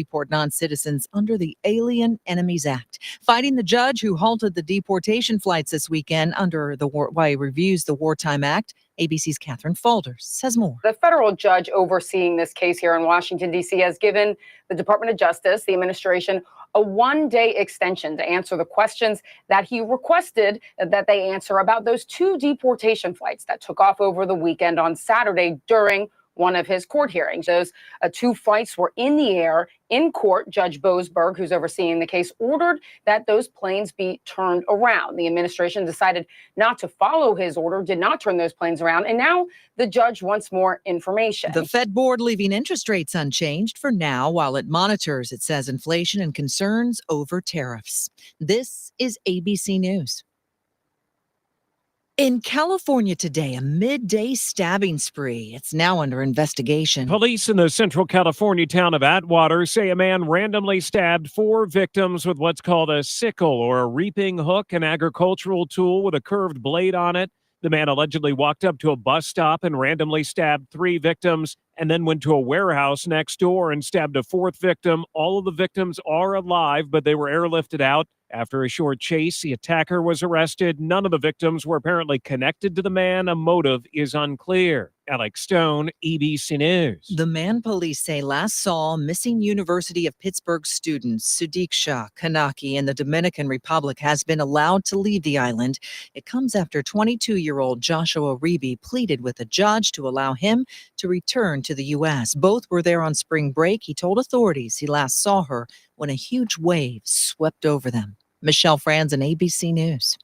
deport non-citizens under the Alien Enemies Act. Fighting the judge who halted the deportation flights this weekend under the why he reviews the Wartime Act. ABC's Catherine Falders says more. The federal judge overseeing this case here in Washington, D.C. has given the Department of Justice, the administration, a one-day extension to answer the questions that he requested that they answer about those 2 deportation flights that took off over the weekend on Saturday during one of his court hearings. Those 2 flights were in the air. In court, Judge Boasberg, who's overseeing the case, ordered that those planes be turned around. The administration decided not to follow his order, did not turn those planes around, and now the judge wants more information. The Fed board leaving interest rates unchanged for now while it monitors, it says, inflation and concerns over tariffs. This is ABC News. In California today, a midday stabbing spree. It's now under investigation. Police in the central California town of Atwater say a man randomly stabbed 4 victims with what's called a sickle or a reaping hook, an agricultural tool with a curved blade on it. The man allegedly walked up to a bus stop and randomly stabbed 3 victims and then went to a warehouse next door and stabbed a 4th victim. All of the victims are alive, but they were airlifted out. After a short chase, the attacker was arrested. None of the victims were apparently connected to the man. A motive is unclear. Alex Stone, ABC News. The man police say last saw missing University of Pittsburgh student Sudiksha Kanaki in the Dominican Republic has been allowed to leave the island. It comes after 22-year-old Joshua Reeby pleaded with a judge to allow him to return to the U.S. Both were there on spring break. He told authorities he last saw her when a huge wave swept over them. Michelle Franzen, ABC News.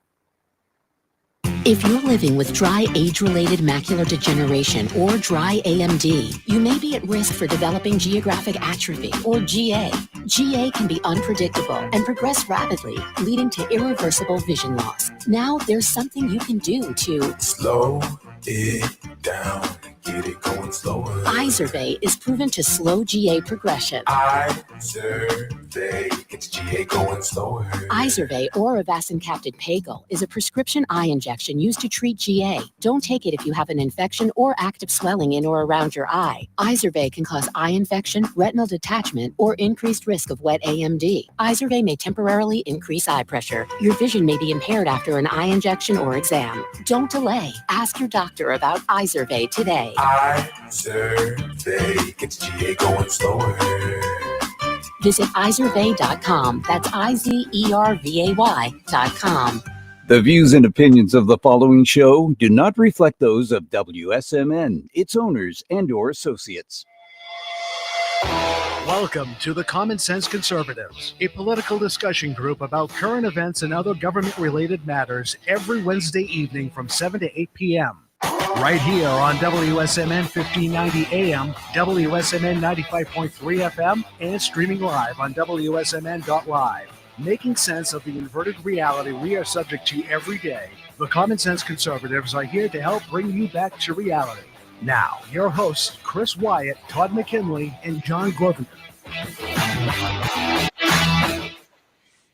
If you're living with dry age-related macular degeneration or dry AMD, you may be at risk for developing geographic atrophy or GA. GA can be unpredictable and progress rapidly, leading to irreversible vision loss. Now there's something you can do to slow it down and get it going slower. Izervay is proven to slow GA progression. Izervay gets GA going slower. Izervay or avacincaptad pagel is a prescription eye injection used to treat GA. Don't take it if you have an infection or active swelling in or around your eye. Izervay can cause eye infection, retinal detachment, or increased risk of wet AMD. Izervay may temporarily increase eye pressure. Your vision may be impaired after an eye injection or exam. Don't delay. Ask your doctor about Izervay today. Izervay gets GA going slower. Visit Izervay.com. That's IZERVAY.com. The views and opinions of the following show do not reflect those of WSMN, its owners, and/or associates. Welcome to the Common Sense Conservatives, a political discussion group about current events and other government-related matters every Wednesday evening from 7 to 8 p.m. Right here on WSMN 1590 AM, WSMN 95.3 FM, and streaming live on wsmn.live. Making sense of the inverted reality we are subject to every day, the Common Sense Conservatives are here to help bring you back to reality. Now, your hosts, Chris Wyatt, Todd McKinley, and John Glovender.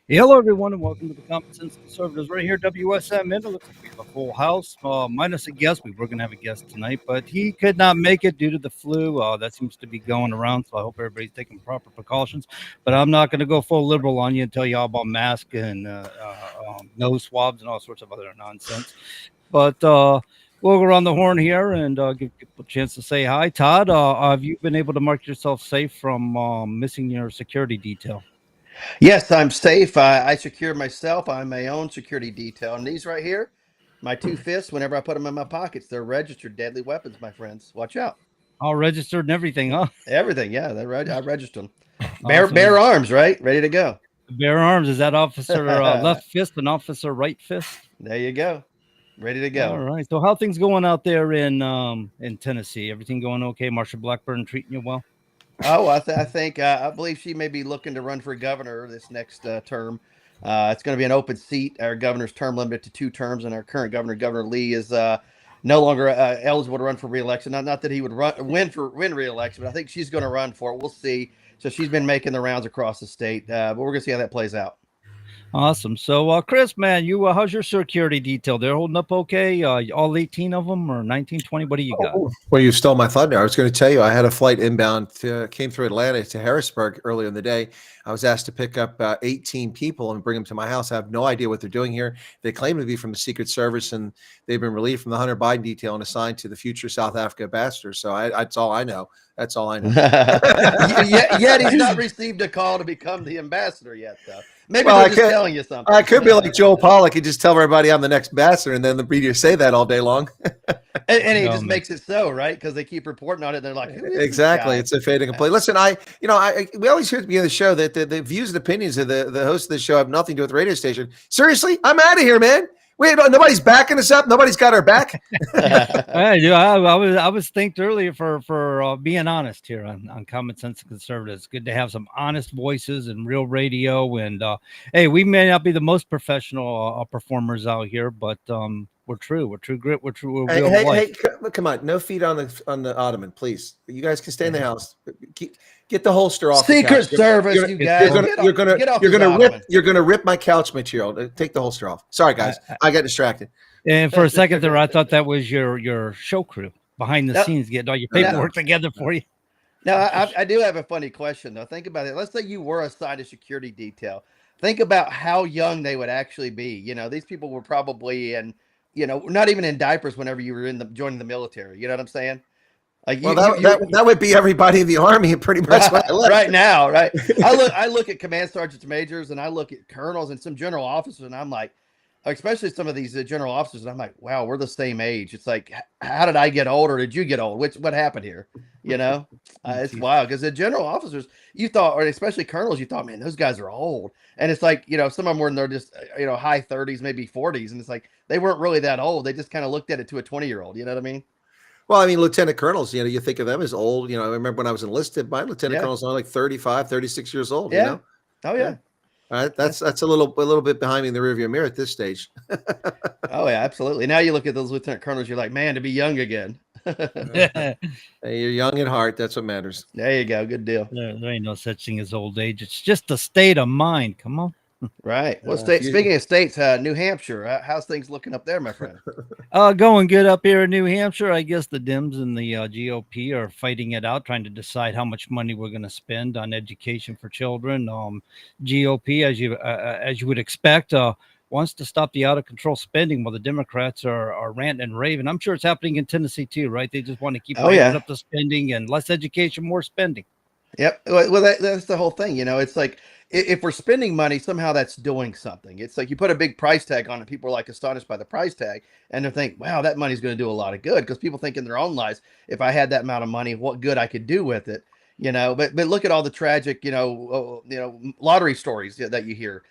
Hello, everyone, and welcome to the Common Sense Conservatives right here, WSMN. It looks like we have a full house, minus a guest. We were going to have a guest tonight, but he could not make it due to the flu. That seems to be going around, so I hope everybody's taking proper precautions. But I'm not going to go full liberal on you and tell you all about masks and nose swabs and all sorts of other nonsense. But we'll go around the horn here and give people a chance to say hi. Todd, have you been able to mark yourself safe from missing your security detail? Yes, I'm safe. I secured myself. I'm my own security detail. And these right here, my 2 fists, whenever I put them in my pockets, they're registered deadly weapons, my friends. Watch out. All registered and everything, huh? Everything, yeah. I registered them. Bare arms, right? Ready to go. Bare arms. Is that officer left fist and officer right fist? There you go. Ready to go. All right. So how things going out there in Tennessee? Everything going okay? Marsha Blackburn treating you well? Oh, I believe she may be looking to run for governor this next term. It's going to be an open seat. Our governor's term limited to 2 terms, and our current governor, Governor Lee, is no longer eligible to run for re-election. Not that he would win re-election, but I think she's going to run for it. We'll see. So she's been making the rounds across the state, but we're going to see how that plays out. Awesome. So, Chris, man, you how's your security detail? They're holding up okay? All 18 of them or 19, 20? What do you got? Well, you stole my thunder. I was going to tell you I had a flight inbound came through Atlanta to Harrisburg earlier in the day. I was asked to pick up 18 people and bring them to my house. I have no idea what they're doing here. They claim to be from the Secret Service, and they've been relieved from the Hunter Biden detail and assigned to the future South Africa ambassador. So that's all I know. That's all I know. yet he's not received a call to become the ambassador yet, though. Maybe Well, they're just telling you something. I could be like Joel Pollak and just tell everybody I'm the next ambassador, and then the media say that all day long. and he just makes it so, right? Because they keep reporting on it. They're like, exactly. It's a fade and complete. Listen, we always hear at the beginning of the show that the views and opinions of the host of the show have nothing to do with the radio station. Seriously, I'm out of here, man. Wait, nobody's backing us up. Nobody's got our back. I was thanked earlier for being honest here on Common Sense Conservatives. Good to have some honest voices and real radio. And hey, we may not be the most professional performers out here, but we're true. We're true grit. We're true. We're real Hey, come on. No feet on the ottoman, please. You guys can stay in the house. Get the holster off. Secret Service, you guys. You're gonna rip my couch material. Take the holster off. Sorry, guys. I got distracted. And for a second there, I thought that was your show crew behind the scenes getting all your paperwork together for you. Now, I do have a funny question, though. Think about it. Let's say you were assigned a security detail. Think about how young they would actually be. You know, these people were probably not even in diapers whenever you were joining the military. You know what I'm saying? Like, that would be everybody in the Army pretty much right now, right? I look at command sergeants, majors, and I look at colonels and some general officers, and I'm like, especially some of these general officers, and I'm like, wow, we're the same age. It's like, how did I get old, or did you get old? What happened here? It's wild because the general officers, you thought, or especially colonels, you thought, man, those guys are old. And it's like, some of them were in their just, high 30s, maybe 40s. And it's like, they weren't really that old. They just kind of looked at it to a 20-year-old. You know what I mean? Well, I mean, lieutenant colonels, you think of them as old. I remember when I was enlisted, my lieutenant colonel's only like 35, 36 years old. Yeah. Oh, yeah. All right. That's a little bit behind me in the rearview mirror at this stage. Oh, yeah, absolutely. Now you look at those lieutenant colonels, you're like, man, to be young again. Hey, you're young at heart. That's what matters. There you go. Good deal. There ain't no such thing as old age. It's just a state of mind. Come on. Right. Well, speaking of states, New Hampshire, how's things looking up there, my friend? Going good up here in New Hampshire. I guess the Dems and the GOP are fighting it out, trying to decide how much money we're going to spend on education for children. GOP, as you would expect, wants to stop the out of control spending, while the Democrats are ranting and raving. I'm sure it's happening in Tennessee too, right? They just want to keep ramping up the spending, and less education, more spending. Yep. Well, that's the whole thing. It's like, if we're spending money, somehow that's doing something. It's like you put a big price tag on it. People are like astonished by the price tag, and they think, wow, that money's going to do a lot of good, because people think in their own lives, if I had that amount of money, what good I could do with it. But look at all the tragic, lottery stories that you hear.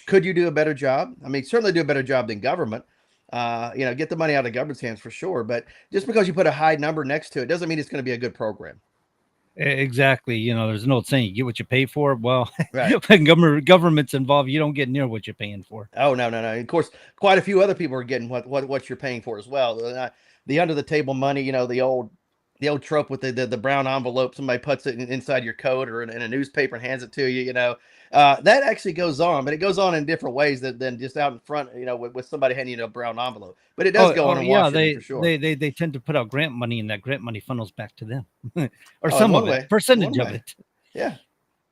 Could you do a better job? I mean, certainly do a better job than government. Get the money out of government's hands for sure. But just because you put a high number next to it doesn't mean it's going to be a good program. Exactly. There's an old saying, you get what you pay for. Well, right. When government's involved, you don't get near what you're paying for. Oh, no. Of course, quite a few other people are getting what you're paying for as well. The under the table money, the old trope with the brown envelope, somebody puts it inside your coat or in a newspaper and hands it to you, that actually goes on, but it goes on in different ways than just out in front, with somebody handing you a brown envelope. But it does go on in Washington for sure. They tend to put out grant money, and that grant money funnels back to them, or some of it, percentage of it. Yeah.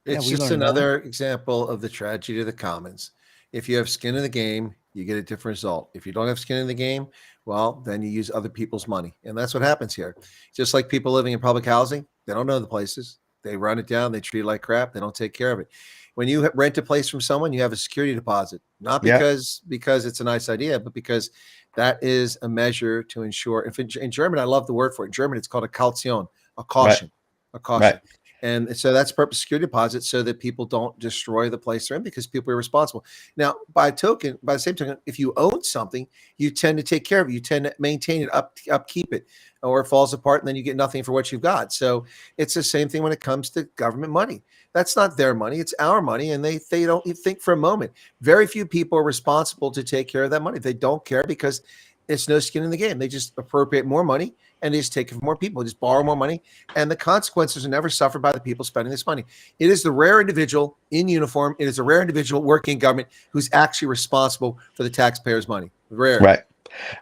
It's just another example of the tragedy of the commons. If you have skin in the game, you get a different result. If you don't have skin in the game, well, then you use other people's money. And that's what happens here. Just like people living in public housing, they don't know the places. They run it down. They treat it like crap. They don't take care of it. When you rent a place from someone, you have a security deposit, not because it's a nice idea, but because that is a measure to ensure. If in German, I love the word for it. In German, it's called a Kaution, a caution, a caution. Right. And so that's purpose security deposit, so that people don't destroy the place they're in, because people are responsible. Now, by the same token, if you own something, you tend to take care of it. You tend to maintain it, upkeep it, or it falls apart and then you get nothing for what you've got. So it's the same thing when it comes to government money. That's not their money. It's our money. And they don't think for a moment. Very few people are responsible to take care of that money. They don't care because it's no skin in the game. They just appropriate more money and they just take it from more people, just borrow more money. And the consequences are never suffered by the people spending this money. It is the rare individual in uniform. It is a rare individual working in government who's actually responsible for the taxpayers' money. Rare. Right.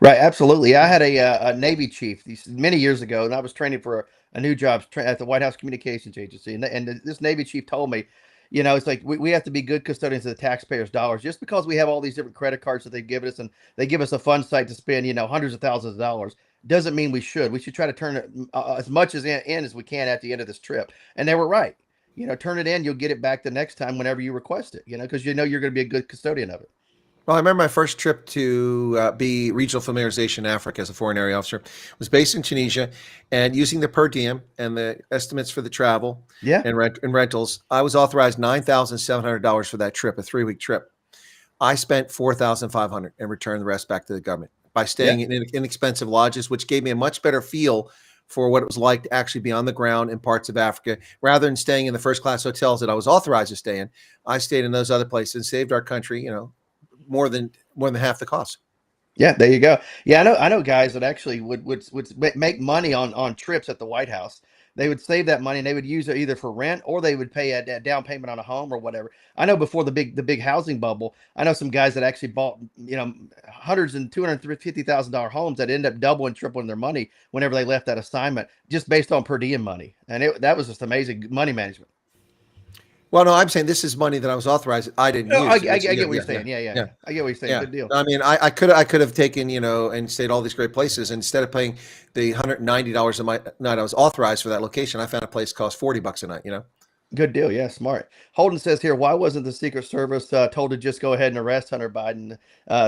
Right, absolutely. I had a Navy chief many years ago, and I was training for a new job at the White House Communications Agency, and this Navy chief told me, it's like we have to be good custodians of the taxpayers' dollars. Just because we have all these different credit cards that they give us, and they give us a fun site to spend, hundreds of thousands of dollars, doesn't mean we should. We should try to turn it as much in as we can at the end of this trip. And they were right. Turn it in, you'll get it back the next time whenever you request it. Because you're going to be a good custodian of it. Well, I remember my first trip to be regional familiarization in Africa as a foreign area officer was based in Tunisia, and using the per diem and the estimates for the travel and rentals, I was authorized $9,700 for that trip, a 3-week trip. I spent $4,500 and returned the rest back to the government by staying in inexpensive lodges, which gave me a much better feel for what it was like to actually be on the ground in parts of Africa. Rather than staying in the first class hotels that I was authorized to stay in, I stayed in those other places and saved our country, more than half the cost. Yeah, there you go. Yeah, I know guys that actually would make money on trips at the White House. They would save that money and they would use it either for rent or they would pay a down payment on a home or whatever. I know before the big housing bubble, I know some guys that actually bought hundreds and $250,000 homes that end up doubling, tripling their money whenever they left that assignment, just based on per diem money, and that was just amazing money management. Well, no, I'm saying this is money that I was authorized. I didn't use. I get what you're saying. Yeah. I get what you're saying. Yeah. Good deal. I mean, I could have taken, and stayed all these great places. Instead of paying the $190 a night I was authorized for that location, I found a place cost $40 a night. Good deal. Yeah, smart. Holden says here, why wasn't the Secret Service told to just go ahead and arrest Hunter Biden,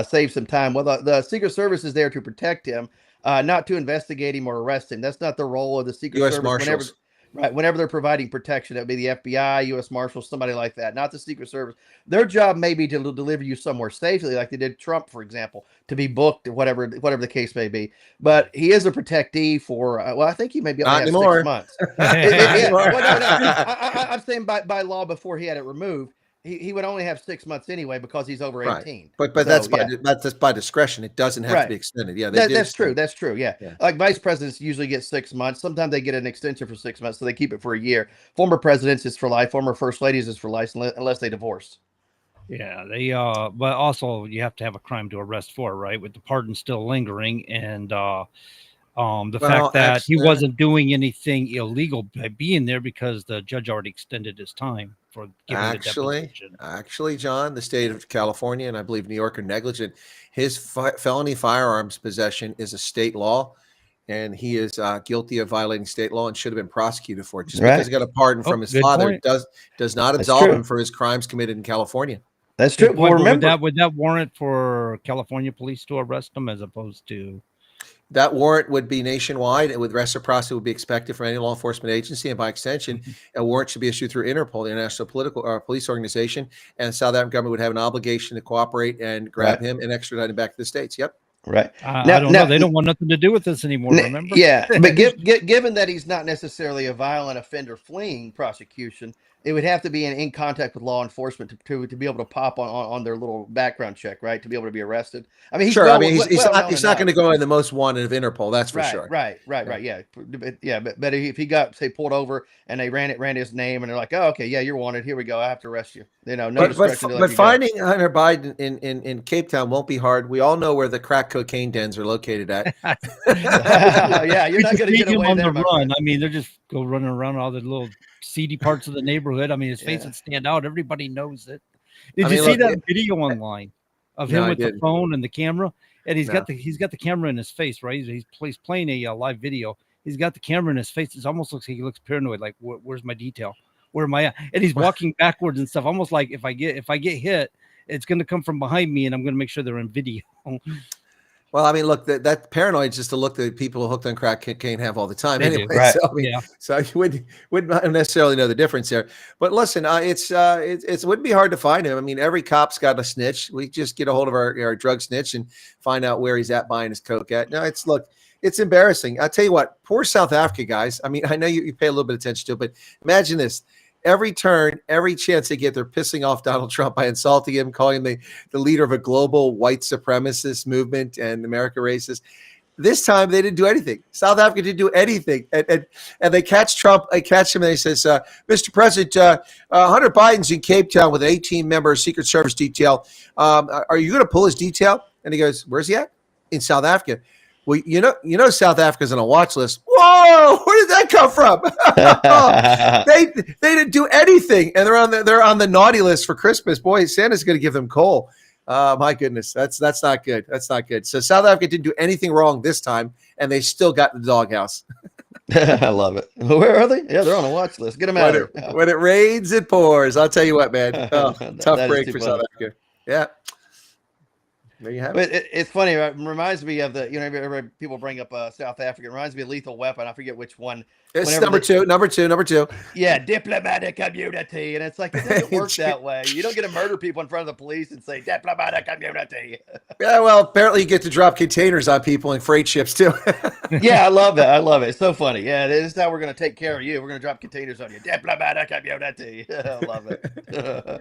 save some time? Well, the Secret Service is there to protect him, not to investigate him or arrest him. That's not the role of the Secret U.S. Service. Marshals. Whenever they're providing protection, that'd be the FBI, U.S. Marshals, somebody like that, not the Secret Service. Their job may be to deliver you somewhere safely, like they did Trump, for example, to be booked or whatever the case may be. But he is a protectee for, I think he may be only have 6 months. I'm saying by law before he had it removed, he would only have 6 months anyway because he's over 18. But that's by discretion. It doesn't have to be extended. Yeah, that's true. That's true. Yeah. Like vice presidents usually get 6 months. Sometimes they get an extension for 6 months, so they keep it for a year. Former presidents is for life. Former first ladies is for life unless they divorce. Yeah, they but also you have to have a crime to arrest for, right? With the pardon still lingering, and the fact that he wasn't doing anything illegal by being there because the judge already extended his time for giving the deposition. Actually, John, the state of California and I believe New York are negligent. His felony firearms possession is a state law, and he is guilty of violating state law and should have been prosecuted for it. Just because he got a pardon from his father does not absolve him for his crimes committed in California. That's true. Well, remember, would that warrant for California police to arrest him as opposed to? That warrant would be nationwide, and with reciprocity would be expected from any law enforcement agency, and by extension, a warrant should be issued through Interpol, the International Police Organization, and the South African government would have an obligation to cooperate and grab him and extradite him back to the States. Yep. Right. I don't know. They don't want nothing to do with this anymore. Remember? Yeah, but given that he's not necessarily a violent offender fleeing prosecution, it would have to be in contact with law enforcement to be able to pop on their little background check, right? To be able to be arrested. I mean, he's not going to go in the most wanted of Interpol. That's for sure. Right. Yeah. But if he got pulled over and they ran his name and they're like, oh, okay, yeah, you're wanted. Here we go. I have to arrest you. No discretion. But finding Hunter Biden in Cape Town won't be hard. We all know where the crack cocaine dens are located at. Yeah, you're not going to get away on there, the run. I mean, they're just go running around all the little seedy parts of the neighborhood. I mean, his face would stand out. Everybody knows it. Did you see that video online of him with the phone and the camera? And he's got the camera in his face, right? He's playing a live video. He's got the camera in his face. It almost looks like he looks paranoid. Like, where's my detail? Where am I at? And he's walking backwards and stuff. Almost like if I get hit, it's going to come from behind me, and I'm going to make sure they're in video. Well, I mean, look, that paranoid is just a look that people hooked on crack cocaine have all the time. They anyway, do. Right. So, I mean, so you wouldn't necessarily know the difference there. But listen, it wouldn't be hard to find him. I mean, every cop's got a snitch. We just get a hold of our drug snitch and find out where he's at buying his coke at. No, it's embarrassing. I'll tell you what, poor South Africa guys. I mean, I know you pay a little bit of attention to it, but imagine this. every turn, every chance they get, they're pissing off Donald Trump by insulting him, calling him the leader of a global white supremacist movement and America racist. This time they didn't do anything. South Africa didn't do anything, and they catch Trump. They catch him, and he says, "Mr. President, Hunter Biden's in Cape Town with an 18-member Secret Service detail. Are you going to pull his detail?" And he goes, "Where's he at?" "In South Africa." "Well, you know, South Africa's on a watch list." Whoa, where did that come from? They didn't do anything, and they're on the naughty list for Christmas. Boy, Santa's going to give them coal. My goodness, that's not good. That's not good. So South Africa didn't do anything wrong this time, and they still got the doghouse. I love it. Where are they? Yeah, they're on a watch list. Get them out of there. When it rains, it pours. I'll tell you what, man. Oh, tough That is break too for funny. South Africa. Yeah. There you have But it. it's funny. It reminds me of the, people bring up South Africa. It reminds me of Lethal Weapon. I forget which one. It's Whenever number two. Yeah, diplomatic community. And it's like, it doesn't work that way. You don't get to murder people in front of the police and say diplomatic community. Yeah, well, apparently you get to drop containers on people and freight ships too. Yeah, I love that. I love it. It's so funny. Yeah, this is how we're going to take care of you. We're going to drop containers on you. Diplomatic community. I love it.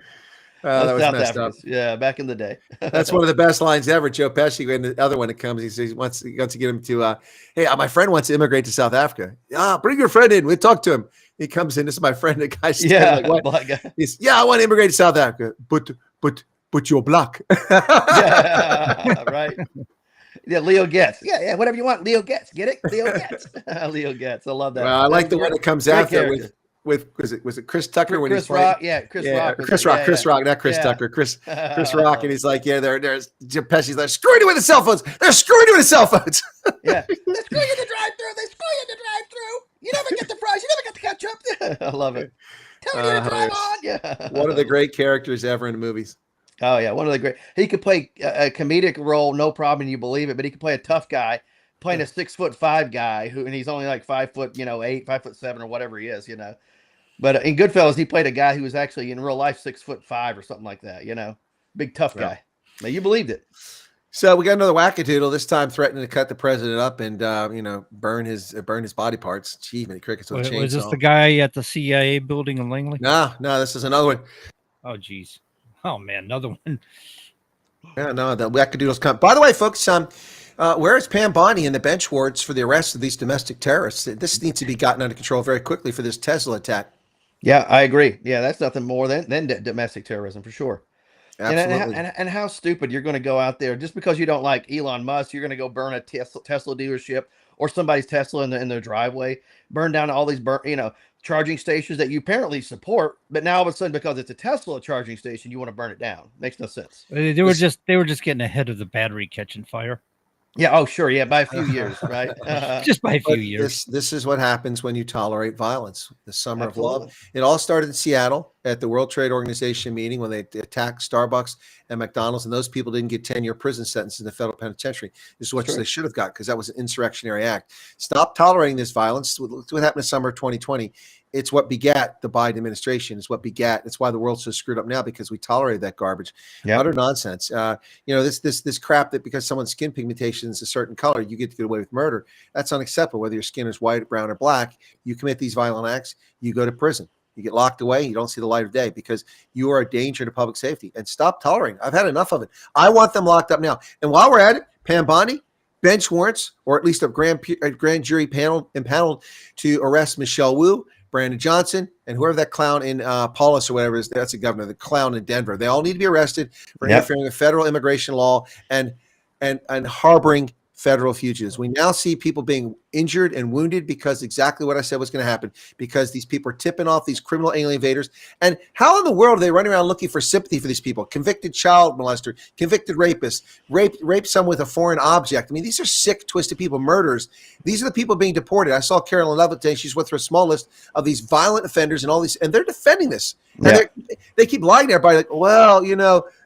That was South messed up. Africans. Yeah, back in the day. That's one of the best lines ever. Joe Pesci, and the other one that comes, he says he wants to get him to, hey, my friend wants to immigrate to South Africa. Bring your friend in. We'll talk to him. He comes in. This is my friend. The guy's like, what? Black guy. He's, I want to immigrate to South Africa, but you're black. Yeah, right. Yeah, Leo Getz. Yeah, whatever you want. Leo Getz. Get it? Leo Getz. Leo Getz. I love that. Well, I like the one that comes after character. with was it Chris Tucker when Chris he's Rock. fighting? Yeah, Chris Rock. Chris Rock, not Chris Tucker. Chris Rock, and he's like, there's Jim Pesci's like, screwing you with the cell phones. They're screwing you with the cell phones. Yeah, they screw you in the drive-through. They screw you in the drive-through. You never get the fries. You never get the ketchup. I love it. Tell me to drive on. Yeah, one of the great characters ever in the movies. Oh yeah, one of the great. He could play a comedic role, no problem, and you believe it. But he could play a tough guy, playing a 6'5" guy and he's only like 5'8", 5'7", or whatever he is, But in Goodfellas, he played a guy who was actually in real life 6'5" or something like that. Big tough guy. Now you believed it. So we got another wackadoodle. This time threatening to cut the president up and burn his body parts. Gee, many crickets with a chainsaw. Was this the guy at the CIA building in Langley? No, this is another one. Oh, geez. Oh man, another one. Yeah, no, the wackadoodles come. By the way, folks, where is Pam Bondi and the bench warrants for the arrest of these domestic terrorists? This needs to be gotten under control very quickly for this Tesla attack. Yeah, I agree. Yeah, that's nothing more than domestic terrorism for sure. Absolutely. And how stupid you're going to go out there just because you don't like Elon Musk, you're going to go burn a Tesla dealership or somebody's Tesla in their driveway, burn down all these charging stations that you apparently support, but now all of a sudden because it's a Tesla charging station, you want to burn it down. Makes no sense. They were just getting ahead of the battery catching fire. Yeah. Oh, sure. Yeah. By a few years, right? Just by a few years. This is what happens when you tolerate violence. The summer Absolutely. of love. It all started in Seattle at the World Trade Organization meeting when they attacked Starbucks and McDonald's, and those people didn't get 10-year prison sentences in the federal penitentiary. This is what they should have got because that was an insurrectionary act. Stop tolerating this violence. Look what happened in summer of 2020. It's what begat the Biden administration. It's why the world's so screwed up now because we tolerated that garbage. Yep. Utter nonsense. This crap that because someone's skin pigmentation is a certain color, you get to get away with murder. That's unacceptable. Whether your skin is white, brown, or black, you commit these violent acts, you go to prison. You get locked away. You don't see the light of day because you are a danger to public safety. And stop tolerating. I've had enough of it. I want them locked up now. And while we're at it, Pam Bondi, bench warrants, or at least a grand jury panel impaneled to arrest Michelle Wu, Brandon Johnson, and whoever that clown in Paulus or whatever is. That's the governor, the clown in Denver. They all need to be arrested for interfering with federal immigration law and harboring federal fugitives. We now see people being injured and wounded because exactly what I said was going to happen, because these people are tipping off these criminal alien invaders. And how in the world are they running around looking for sympathy for these people? Convicted child molester, convicted rapist, raped someone with a foreign object. I mean, these are sick, twisted people, murderers. These are the people being deported. I saw Carolyn Levitt today. She's went through a small list of these violent offenders and all these, and they're defending this. And they keep lying to everybody like, well,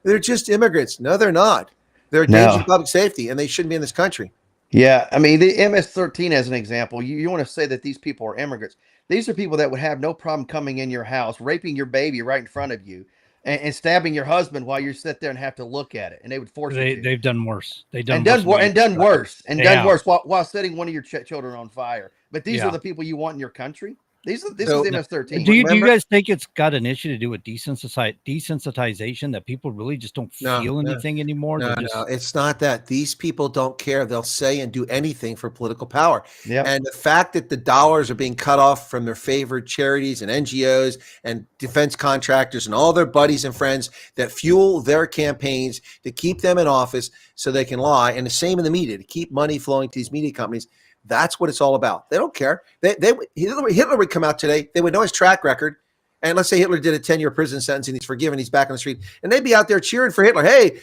they're just immigrants. No, they're not. They're a danger to public safety, and they shouldn't be in this country. Yeah, I mean, the MS-13 as an example, you want to say that these people are immigrants. These are people that would have no problem coming in your house, raping your baby right in front of you, and stabbing your husband while you sit there and have to look at it, and they would force you to. They've done worse. Done worse while setting one of your children on fire. But these are the people you want in your country? This So- is MS-13. Do you Remember- guys think it's got an issue to do with desensitization, that people really just don't No, feel no. anything anymore? No, They're just no, it's not that. These people don't care. They'll say and do anything for political power. Yeah. And the fact that the dollars are being cut off from their favorite charities and NGOs and defense contractors and all their buddies and friends that fuel their campaigns to keep them in office so they can lie, and the same in the media to keep money flowing to these media companies. That's what it's all about. They don't care. Hitler would come out today. They would know his track record. And let's say Hitler did a 10-year prison sentence and he's forgiven. He's back on the street. And they'd be out there cheering for Hitler. Hey,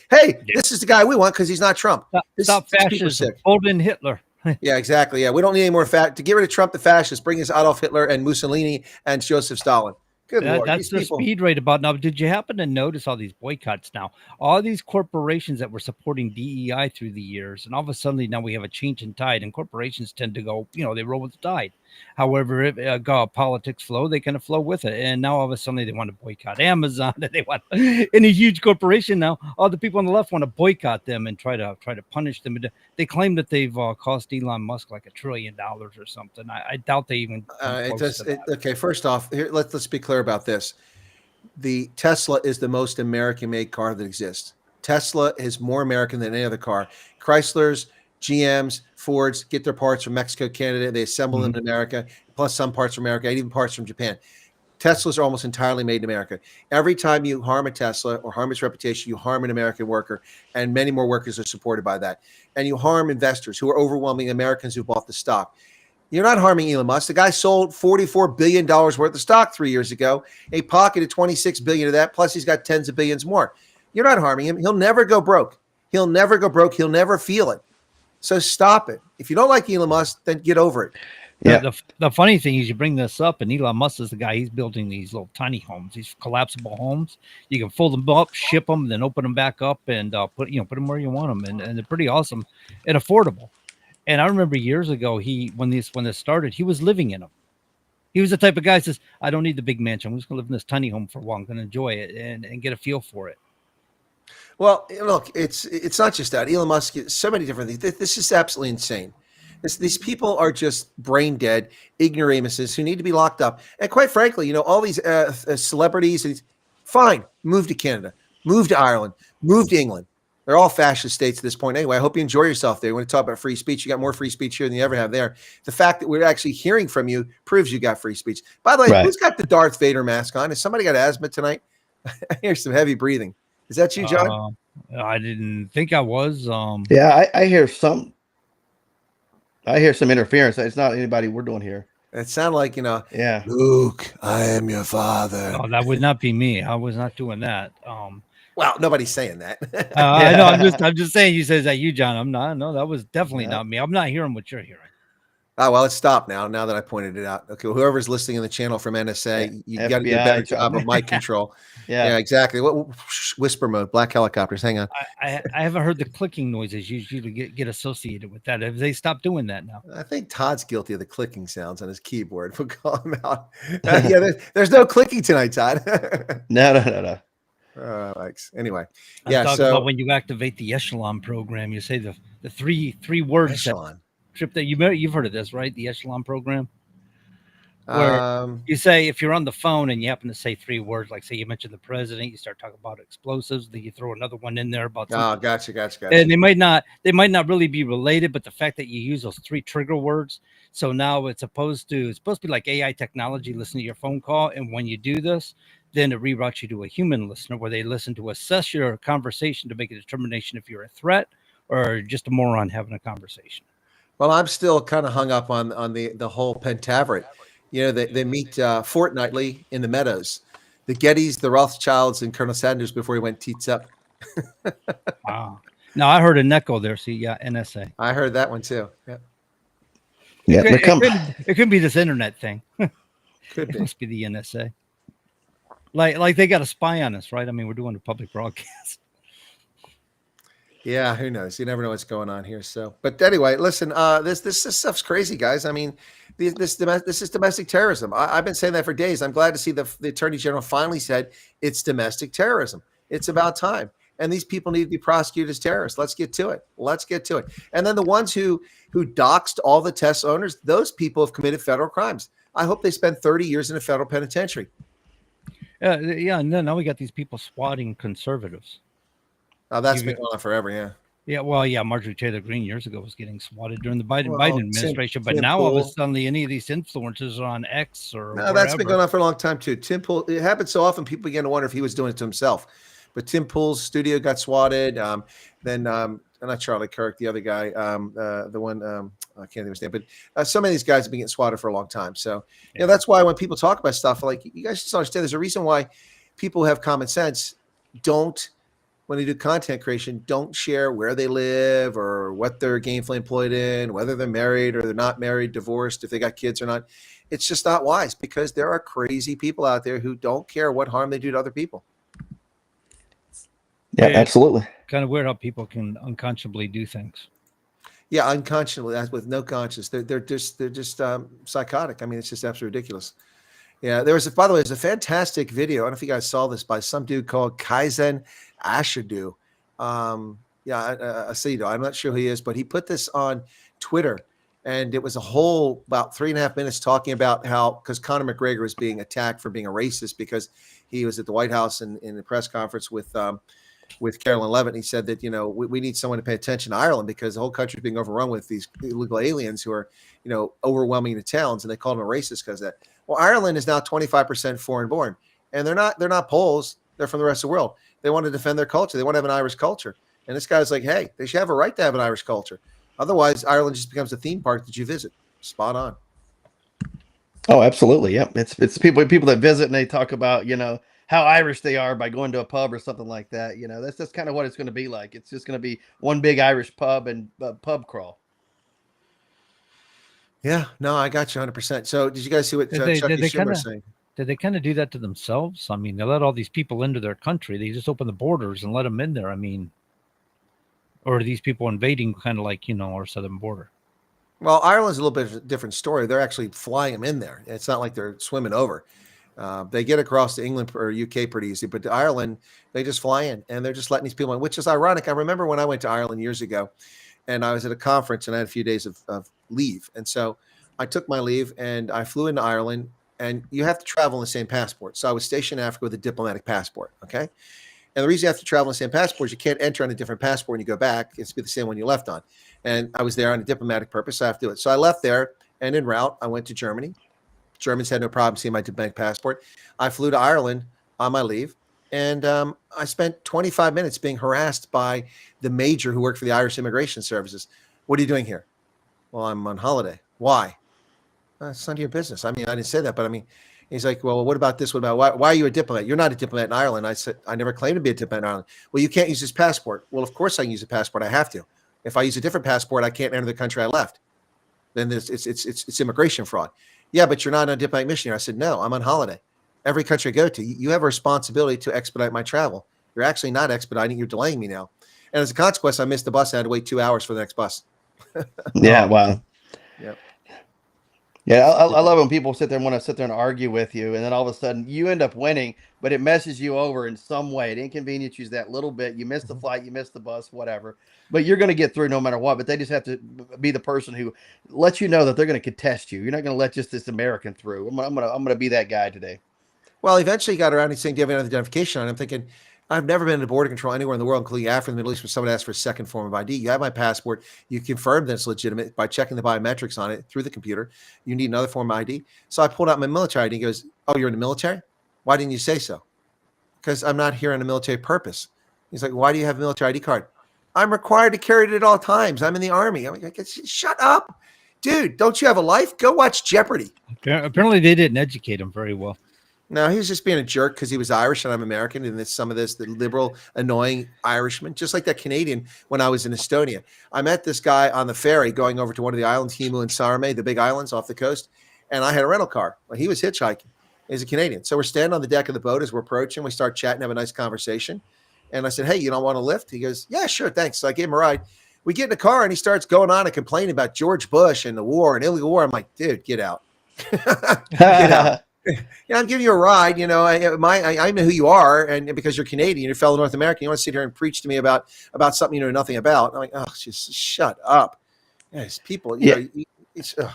this is the guy we want because he's not Trump. stop These people are fascism. sick. Hold in Hitler. Yeah, exactly. Yeah, we don't need any more to get rid of Trump, the fascists. Bring us Adolf Hitler and Mussolini and Joseph Stalin. Good Lord. That's These the people. speed rate about now. Did you happen to notice all these boycotts now? All these corporations that were supporting DEI through the years, and all of a sudden now we have a change in tide, and corporations tend to go, they roll with the tide. However, if politics flow, they kind of flow with it. And now all of a sudden they want to boycott Amazon. They want any huge corporation now. All the people on the left want to boycott them and try to punish them. They claim that they've cost Elon Musk like $1 trillion or something. I doubt they even. Okay, first off, here, let's be clear about this. The Tesla is the most American-made car that exists. Tesla is more American than any other car. Chryslers, GMs, Fords get their parts from Mexico, Canada. They assemble them in America, plus some parts from America, and even parts from Japan. Teslas are almost entirely made in America. Every time you harm a Tesla or harm its reputation, you harm an American worker, and many more workers are supported by that. And you harm investors who are overwhelming Americans who bought the stock. You're not harming Elon Musk. The guy sold $44 billion worth of stock 3 years ago. He pocketed $26 billion of that, plus he's got tens of billions more. You're not harming him. He'll never go broke. He'll never go broke. He'll never feel it. So stop it. If you don't like Elon Musk, then get over it. Yeah. The funny thing is, you bring this up, and Elon Musk is the guy. He's building these little tiny homes, these collapsible homes. You can fold them up, ship them, then open them back up, and put them where you want them, and they're pretty awesome and affordable. And I remember years ago, when this started, he was living in them. He was the type of guy that says, "I don't need the big mansion. I'm just going to live in this tiny home for a while. I'm going to enjoy it and get a feel for it." Well, look, it's not just that. Elon Musk, so many different things. This is absolutely insane. These people are just brain dead ignoramuses who need to be locked up. And quite frankly, all these celebrities, fine, move to Canada, move to Ireland, move to England. They're all fascist states at this point. Anyway, I hope you enjoy yourself there. You want to talk about free speech? You got more free speech here than you ever have there. The fact that we're actually hearing from you proves you got free speech. By the way, Who's got the Darth Vader mask on? Has somebody got asthma tonight? I hear some heavy breathing. Is that you, John? I didn't think I was. Yeah, I hear some. I hear some interference. It's not anybody we're doing here. It sounded like, Yeah. Luke, I am your father. Oh, that would not be me. I was not doing that. Well, nobody's saying that. I know. I'm just saying. You said, "Is that you, John?" I'm not. No, that was definitely not me. I'm not hearing what you're hearing. Oh, well, it's stopped now that I pointed it out. Okay, whoever's listening in the channel from NSA, you got to do a better job of mic control. Yeah, exactly. Whisper mode, black helicopters. Hang on. I haven't heard the clicking noises usually get associated with that. Have they stopped doing that now? I think Todd's guilty of the clicking sounds on his keyboard. We'll call him out. There's no clicking tonight, Todd. No. Anyway, I'm talking about when you activate the echelon program, you say the three words. Echelon. Trip that you've heard of this, right? The echelon program. Where you say, if you're on the phone and you happen to say 3 words, like say you mentioned the president, you start talking about explosives, then you throw another one in there about something. Gotcha. And they might not really be related, but the fact that you use those 3 trigger words, so now it's supposed to be like AI technology, listen to your phone call, and when you do this, then it reroutes you to a human listener where they listen to assess your conversation to make a determination if you're a threat or just a moron having a conversation. Well, I'm still kind of hung up on the whole pentaveret. They meet fortnightly in the Meadows. The Gettys, the Rothschilds, and Colonel Sanders before he went teats up. Wow. Now, I heard an echo there. See, yeah, NSA. I heard that one too. Yeah. It could be this internet thing. Could be. It must be the NSA. Like they got a spy on us, right? I mean, we're doing a public broadcast. Yeah, who knows? You never know what's going on here. So, but anyway, listen, this stuff's crazy, guys. I mean, this is domestic terrorism. I've been saying that for days. I'm glad to see the Attorney General finally said it's domestic terrorism. It's about time. And these people need to be prosecuted as terrorists. Let's get to it. And then the ones who doxed all the Tesla owners, those people have committed federal crimes. I hope they spend 30 years in a federal penitentiary. Yeah. And then now we got these people swatting conservatives. That's been going on forever. Yeah. Yeah, well, yeah, Marjorie Taylor Greene years ago was getting swatted during the Biden administration, but Tim now all of a Pool. sudden any of these influencers are on X or No, wherever. that's been going on for a long time too. Tim Pool. It happened so often, people began to wonder if he was doing it to himself. But Tim Pool's studio got swatted. Not Charlie Kirk, the other guy, the one I can't think of his name, but so many of these guys have been getting swatted for a long time. So that's why when people talk about stuff, like, you guys just understand, there's a reason why people who have common sense don't, when they do content creation, don't share where they live or what they're gainfully employed in, whether they're married or they're not married, divorced, if they got kids or not. It's just not wise, because there are crazy people out there who don't care what harm they do to other people. Yeah, absolutely. Kind of weird how people can unconscionably do things. Yeah, unconscionably, with no conscience. They're just psychotic. I mean, it's just absolutely ridiculous. Yeah, by the way, there's a fantastic video. I don't know if you guys saw this, by some dude called Kaizen Ashadu. Asido. I'm not sure who he is, but he put this on Twitter, and it was a whole about 3.5 minutes talking about how, because Conor McGregor was being attacked for being a racist because he was at the White House in the press conference with Carolyn Levitt. And he said that, we need someone to pay attention to Ireland because the whole country is being overrun with these illegal aliens who are, overwhelming the towns, and they called him a racist because of that. Well, Ireland is now 25% foreign born, and they're not Poles. They're from the rest of the world. They want to defend their culture. They want to have an Irish culture. And this guy's like, hey, they should have a right to have an Irish culture. Otherwise, Ireland just becomes a theme park that you visit. Spot on. Oh, absolutely. Yeah. It's people that visit and they talk about, how Irish they are by going to a pub or something like that. That's kind of what it's going to be like. It's just going to be one big Irish pub and pub crawl. Yeah, no, I got you 100%. So did you guys see what Chuck Schumer was saying? Did they kind of do that to themselves? I mean, they let all these people into their country. They just open the borders and let them in there. I mean, or are these people invading kind of like, our southern border? Well, Ireland's a little bit of a different story. They're actually flying them in there. It's not like they're swimming over. They get across to England or UK pretty easy, but to Ireland, they just fly in, and they're just letting these people in, which is ironic. I remember when I went to Ireland years ago, and I was at a conference and I had a few days of leave. And so I took my leave and I flew into Ireland, and you have to travel in the same passport. So I was stationed in Africa with a diplomatic passport. Okay. And the reason you have to travel in the same passport is you can't enter on a different passport when you go back. It's the same one you left on. And I was there on a diplomatic purpose, so I have to do it. So I left there, and en route, I went to Germany. Germans had no problem seeing my diplomatic passport. I flew to Ireland on my leave, and I spent 25 minutes being harassed by the major who worked for the Irish Immigration Services. What are you doing here? Well, I'm on holiday. Why? It's none of your business. I mean, I didn't say that, but I mean, he's like, well, what about this? What about why are you a diplomat? You're not a diplomat in Ireland. I said, I never claimed to be a diplomat in Ireland. Well, you can't use this passport. Well, of course I can use a passport. I have to. If I use a different passport, I can't enter the country I left. Then it's immigration fraud. Yeah, but you're not on a diplomatic mission here. I said, no, I'm on holiday. Every country I go to, you have a responsibility to expedite my travel. You're actually not expediting. You're delaying me now. And as a consequence, I missed the bus. I had to wait 2 hours for the next bus. Yeah, wow. Yep. Yeah, I love when people sit there and want to sit there and argue with you, and then all of a sudden you end up winning, but it messes you over in some way. It inconveniences you that little bit. You miss the flight, you miss the bus, whatever. But you're going to get through no matter what. But they just have to be the person who lets you know that they're going to contest you. You're not going to let just this American through. I'm gonna be that guy today. Well, eventually he got around and saying, do you have any identification on it? I'm thinking, I've never been to border control anywhere in the world, including Africa and the Middle East, where someone asks for a second form of ID. You have my passport. You confirm that it's legitimate by checking the biometrics on it through the computer. You need another form of ID. So I pulled out my military ID. He goes, oh, you're in the military? Why didn't you say so? Because I'm not here on a military purpose. He's like, why do you have a military ID card? I'm required to carry it at all times. I'm in the Army. I'm like, shut up. Dude, don't you have a life? Go watch Jeopardy. Apparently they didn't educate him very well. No, he was just being a jerk because he was Irish and I'm American. And some of the liberal, annoying Irishman, just like that Canadian when I was in Estonia. I met this guy on the ferry going over to one of the islands, Himu and Sarme, the big islands off the coast. And I had a rental car. Well, he was hitchhiking. He's a Canadian. So we're standing on the deck of the boat as we're approaching. We start chatting, have a nice conversation. And I said, hey, you don't want a lift? He goes, yeah, sure, thanks. So I gave him a ride. We get in the car and he starts going on and complaining about George Bush and the war and illegal war. I'm like, dude, get out. Get out. Yeah, I'm giving you a ride. You know, I know who you are, and because you're Canadian, you're a fellow North American, you want to sit here and preach to me about something you know nothing about. I'm like, oh, just shut up. Yes, people. You know,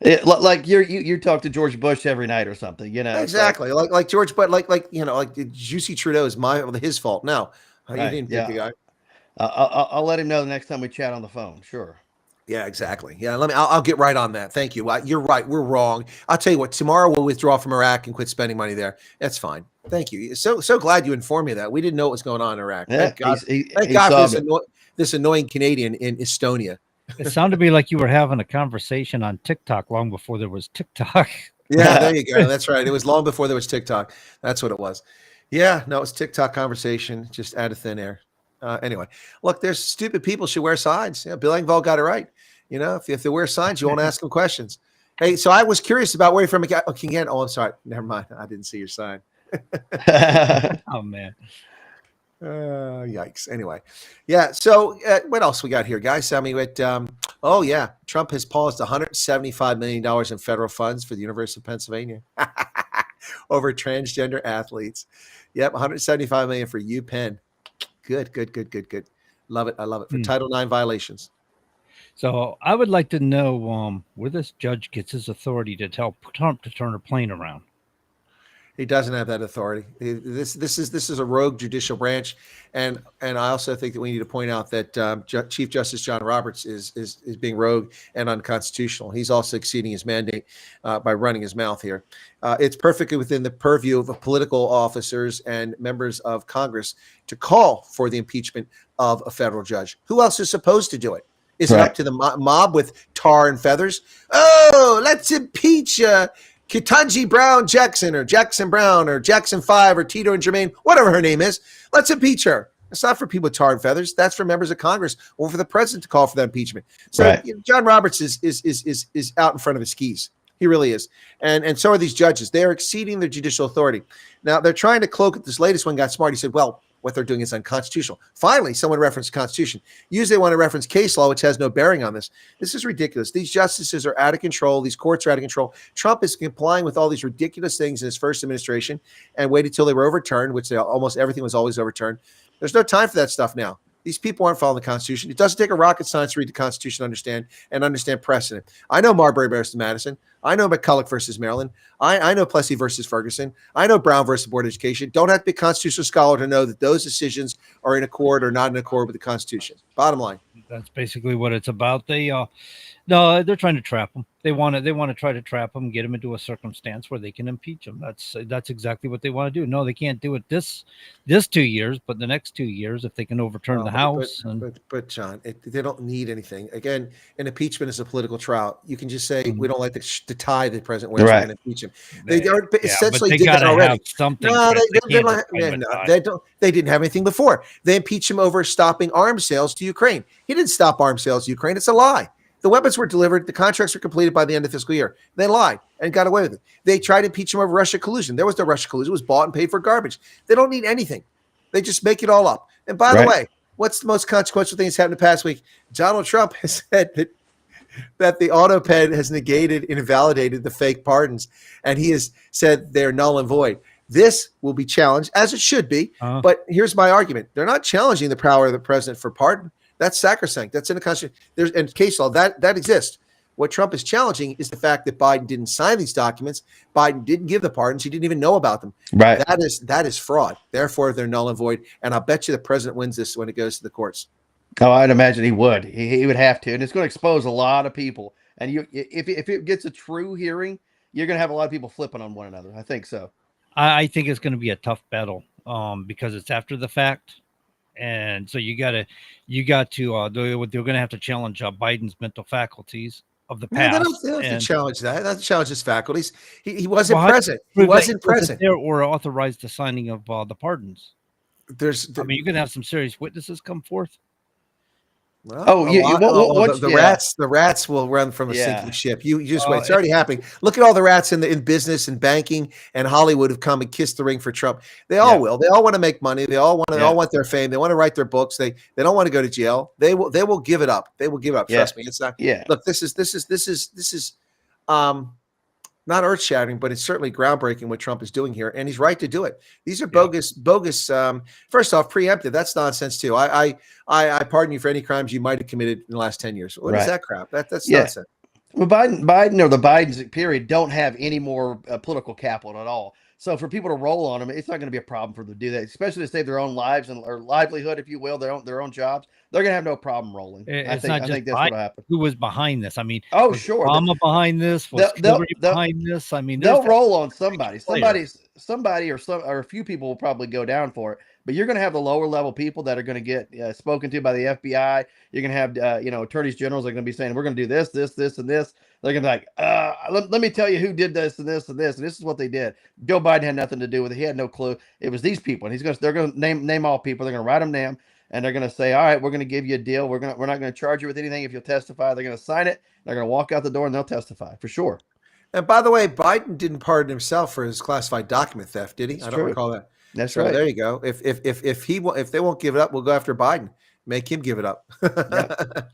Like you talk to George Bush every night or something, you know. Exactly. Like George, but like Juicy Trudeau is his fault. No, you Right, didn't pick the yeah. guy. I'll let him know the next time we chat on the phone. Sure. Yeah, exactly. Yeah, I'll get right on that. Thank you. You're right. We're wrong. I'll tell you what. Tomorrow we'll withdraw from Iraq and quit spending money there. That's fine. Thank you. So glad you informed me of that. We didn't know what was going on in Iraq. Yeah, Thank God. Thank he God for solved it. this annoying Canadian in Estonia. It sounded to me like you were having a conversation on TikTok long before there was TikTok. Yeah, there you go. That's right. It was long before there was TikTok. That's what it was. Yeah, no, it was TikTok conversation just out of thin air. Anyway, look, there's stupid people should wear signs. Bill Engvall got it right. If they wear signs, you won't ask them questions. Hey, so I was curious about where you're from again. Oh, I'm sorry. Never mind. I didn't see your sign. Oh, man. Yikes. Anyway, yeah. So what else we got here, guys? I mean, oh yeah, Trump has paused $175 million in federal funds for the University of Pennsylvania over transgender athletes. Yep, $175 million for UPenn. Good. Love it. I love it for Title IX violations. So I would like to know where this judge gets his authority to tell Trump to turn a plane around. He doesn't have that authority. This is a rogue judicial branch, and I also think that we need to point out that Chief Justice John Roberts is being rogue and unconstitutional. He's also exceeding his mandate by running his mouth here. It's perfectly within the purview of political officers and members of Congress to call for the impeachment of a federal judge. Who else is supposed to do it? Is it up to the mob with tar and feathers? Oh, let's impeach Ketanji Brown Jackson or Jackson Brown or Jackson 5 or Tito and Jermaine, whatever her name is. Let's impeach her. It's not for people with tar and feathers. That's for members of Congress or for the president to call for that impeachment. So John Roberts is out in front of his skis. He really is. And so are these judges. They are exceeding their judicial authority. Now, they're trying to cloak it. This latest one got smart. He said, well, what they're doing is unconstitutional. Finally, someone referenced the Constitution. Usually they want to reference case law, which has no bearing on this. This is ridiculous. These justices are out of control. These courts are out of control. Trump is complying with all these ridiculous things in his first administration and waited till they were overturned, which almost everything was always overturned. There's no time for that stuff now. These people aren't following the Constitution. It doesn't take a rocket science to read the Constitution to understand precedent. I know Marbury versus Madison. I know McCulloch versus Maryland. I know Plessy versus Ferguson. I know Brown versus Board of Education. Don't have to be a constitutional scholar to know that those decisions are in accord or not in accord with the Constitution. Bottom line. That's basically what it's about. No, they're trying to trap him. They want to try to trap him, get him into a circumstance where they can impeach him. That's exactly what they want to do. No, they can't do it this 2 years, but the next 2 years, if they can overturn the House. But John, they don't need anything. Again, an impeachment is a political trial. You can just say we don't like the tie the president wears. We're going to impeach him. They essentially did that already. No, they didn't have anything before. They impeached him over stopping arms sales to Ukraine. He didn't stop arms sales to Ukraine. It's a lie. The weapons were delivered. The contracts were completed by the end of the fiscal year. They lied and got away with it. They tried to impeach him over Russia collusion. There was no Russia collusion. It was bought and paid for garbage. They don't need anything. They just make it all up. And by the way, what's the most consequential thing that's happened the past week? Donald Trump has said that the AutoPen has negated and invalidated the fake pardons. And he has said they're null and void. This will be challenged, as it should be. But here's my argument. They're not challenging the power of the president for pardon. That's sacrosanct. That's in the Constitution. There's in case law that exists. What Trump is challenging is the fact that Biden didn't sign these documents. Biden didn't give the pardons. He didn't even know about them. Right. That is fraud. Therefore, they're null and void. And I'll bet you the president wins this when it goes to the courts. Oh, I'd imagine he would. He would have to, and it's going to expose a lot of people. And if it gets a true hearing, you're going to have a lot of people flipping on one another. I think so. I think it's going to be a tough battle because it's after the fact. And so they're going to have to challenge Biden's mental faculties of the past. They don't have to challenge that. They don't challenge his faculties. He wasn't present. He wasn't present. There or authorized the signing of the pardons. You're going to have some serious witnesses come forth. Well, the rats will run from a sinking ship. You just wait. It's already happening. Look at all the rats in business and banking and Hollywood have come and kissed the ring for Trump. They all will. They all want to make money. They all want their fame. They want to write their books. They don't want to go to jail. They will give it up. They will give up. Trust me. It's not. Look, this is not earth-shattering, but it's certainly groundbreaking what Trump is doing here, and he's right to do it. These are bogus. First off, preemptive. That's nonsense too. I pardon you for any crimes you might have committed in the last 10 years. What is that crap? That's nonsense. Well, Biden, or the Bidens period don't have any more political capital at all. So for people to roll on them, it's not going to be a problem for them to do that, especially to save their own lives and or livelihood, if you will, their own jobs. They're going to have no problem rolling. It's I not just think that's Biden. what'll happen. Who was behind this? I mean, Oh, was sure. Obama behind this? Was Hillary behind this? I mean, there's They'll that roll on somebody. player. Somebody, or a few people will probably go down for it. But you're going to have the lower level people that are going to get spoken to by the FBI. You're going to have attorneys generals that are going to be saying, "We're going to do this, this, this, and this." They're going to be like, let me tell you who did this and this and this, and this is what they did." Joe Biden had nothing to do with it. He had no clue. It was these people, and they're going to name all people. They're going to write them down, and they're going to say, "All right, we're going to give you a deal. We're not going to charge you with anything if you'll testify." They're going to sign it. They're going to walk out the door, and they'll testify for sure. And by the way, Biden didn't pardon himself for his classified document theft, did he? That's I don't true. recall that. That's So right. there you go. If they won't give it up, we'll go after Biden. Make him give it up. Yep.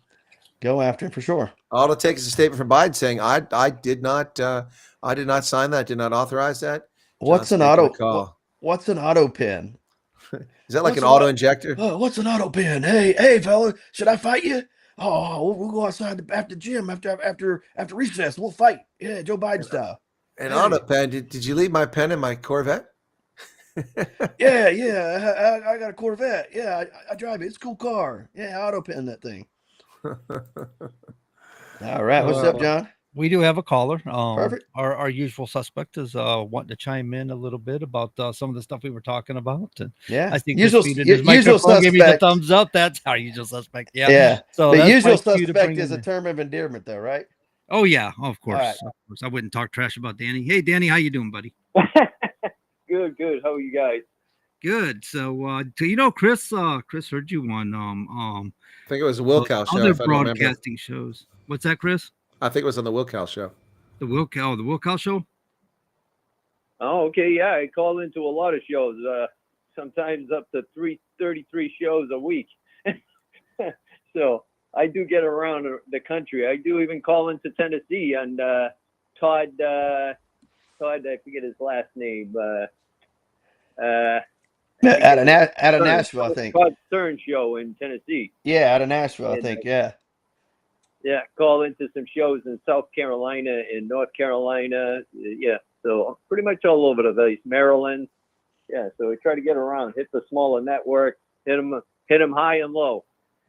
Go after him for sure. All it takes is a statement from Biden saying, "I did not sign that, did not authorize that." What's an What's an auto pen? Is that like an auto injector? Oh, what's an auto pen? Hey, fella, should I fight you? Oh, we'll go outside after the gym after recess. We'll fight. Yeah, Joe Biden style. An auto pen? Did you leave my pen in my Corvette? Yeah. I got a Corvette. Yeah, I drive it. It's a cool car. Yeah, auto pen that thing. All right, what's up, John? We do have a caller. Perfect. Our usual suspect is wanting to chime in a little bit about some of the stuff we were talking about. And yeah, I think usual suspect. Give me the thumbs up. That's our usual suspect. Yeah. Yeah. So the usual suspect is a term of endearment, though, right? Oh yeah, of course. Right. Of course. I wouldn't talk trash about Danny. Hey, Danny, how you doing, buddy? Good. How are you guys? Good. So, Chris heard you on I think it was a Wilkow show. Other broadcasting shows. What's that, Chris? I think it was on the Wilkow show. The Wilkow show? Oh, okay. Yeah, I call into a lot of shows, sometimes up to 33 shows a week. So I do get around the country. I do even call into Tennessee, and Todd, I forget his last name. Out of Nashville, I think. Todd Stern show in Tennessee. Yeah, out of Nashville, I think. Yeah. Yeah, call into some shows in South Carolina and North Carolina. Yeah, so pretty much all over the place. Maryland. Yeah, so we try to get around, hit the smaller network, hit them high and low.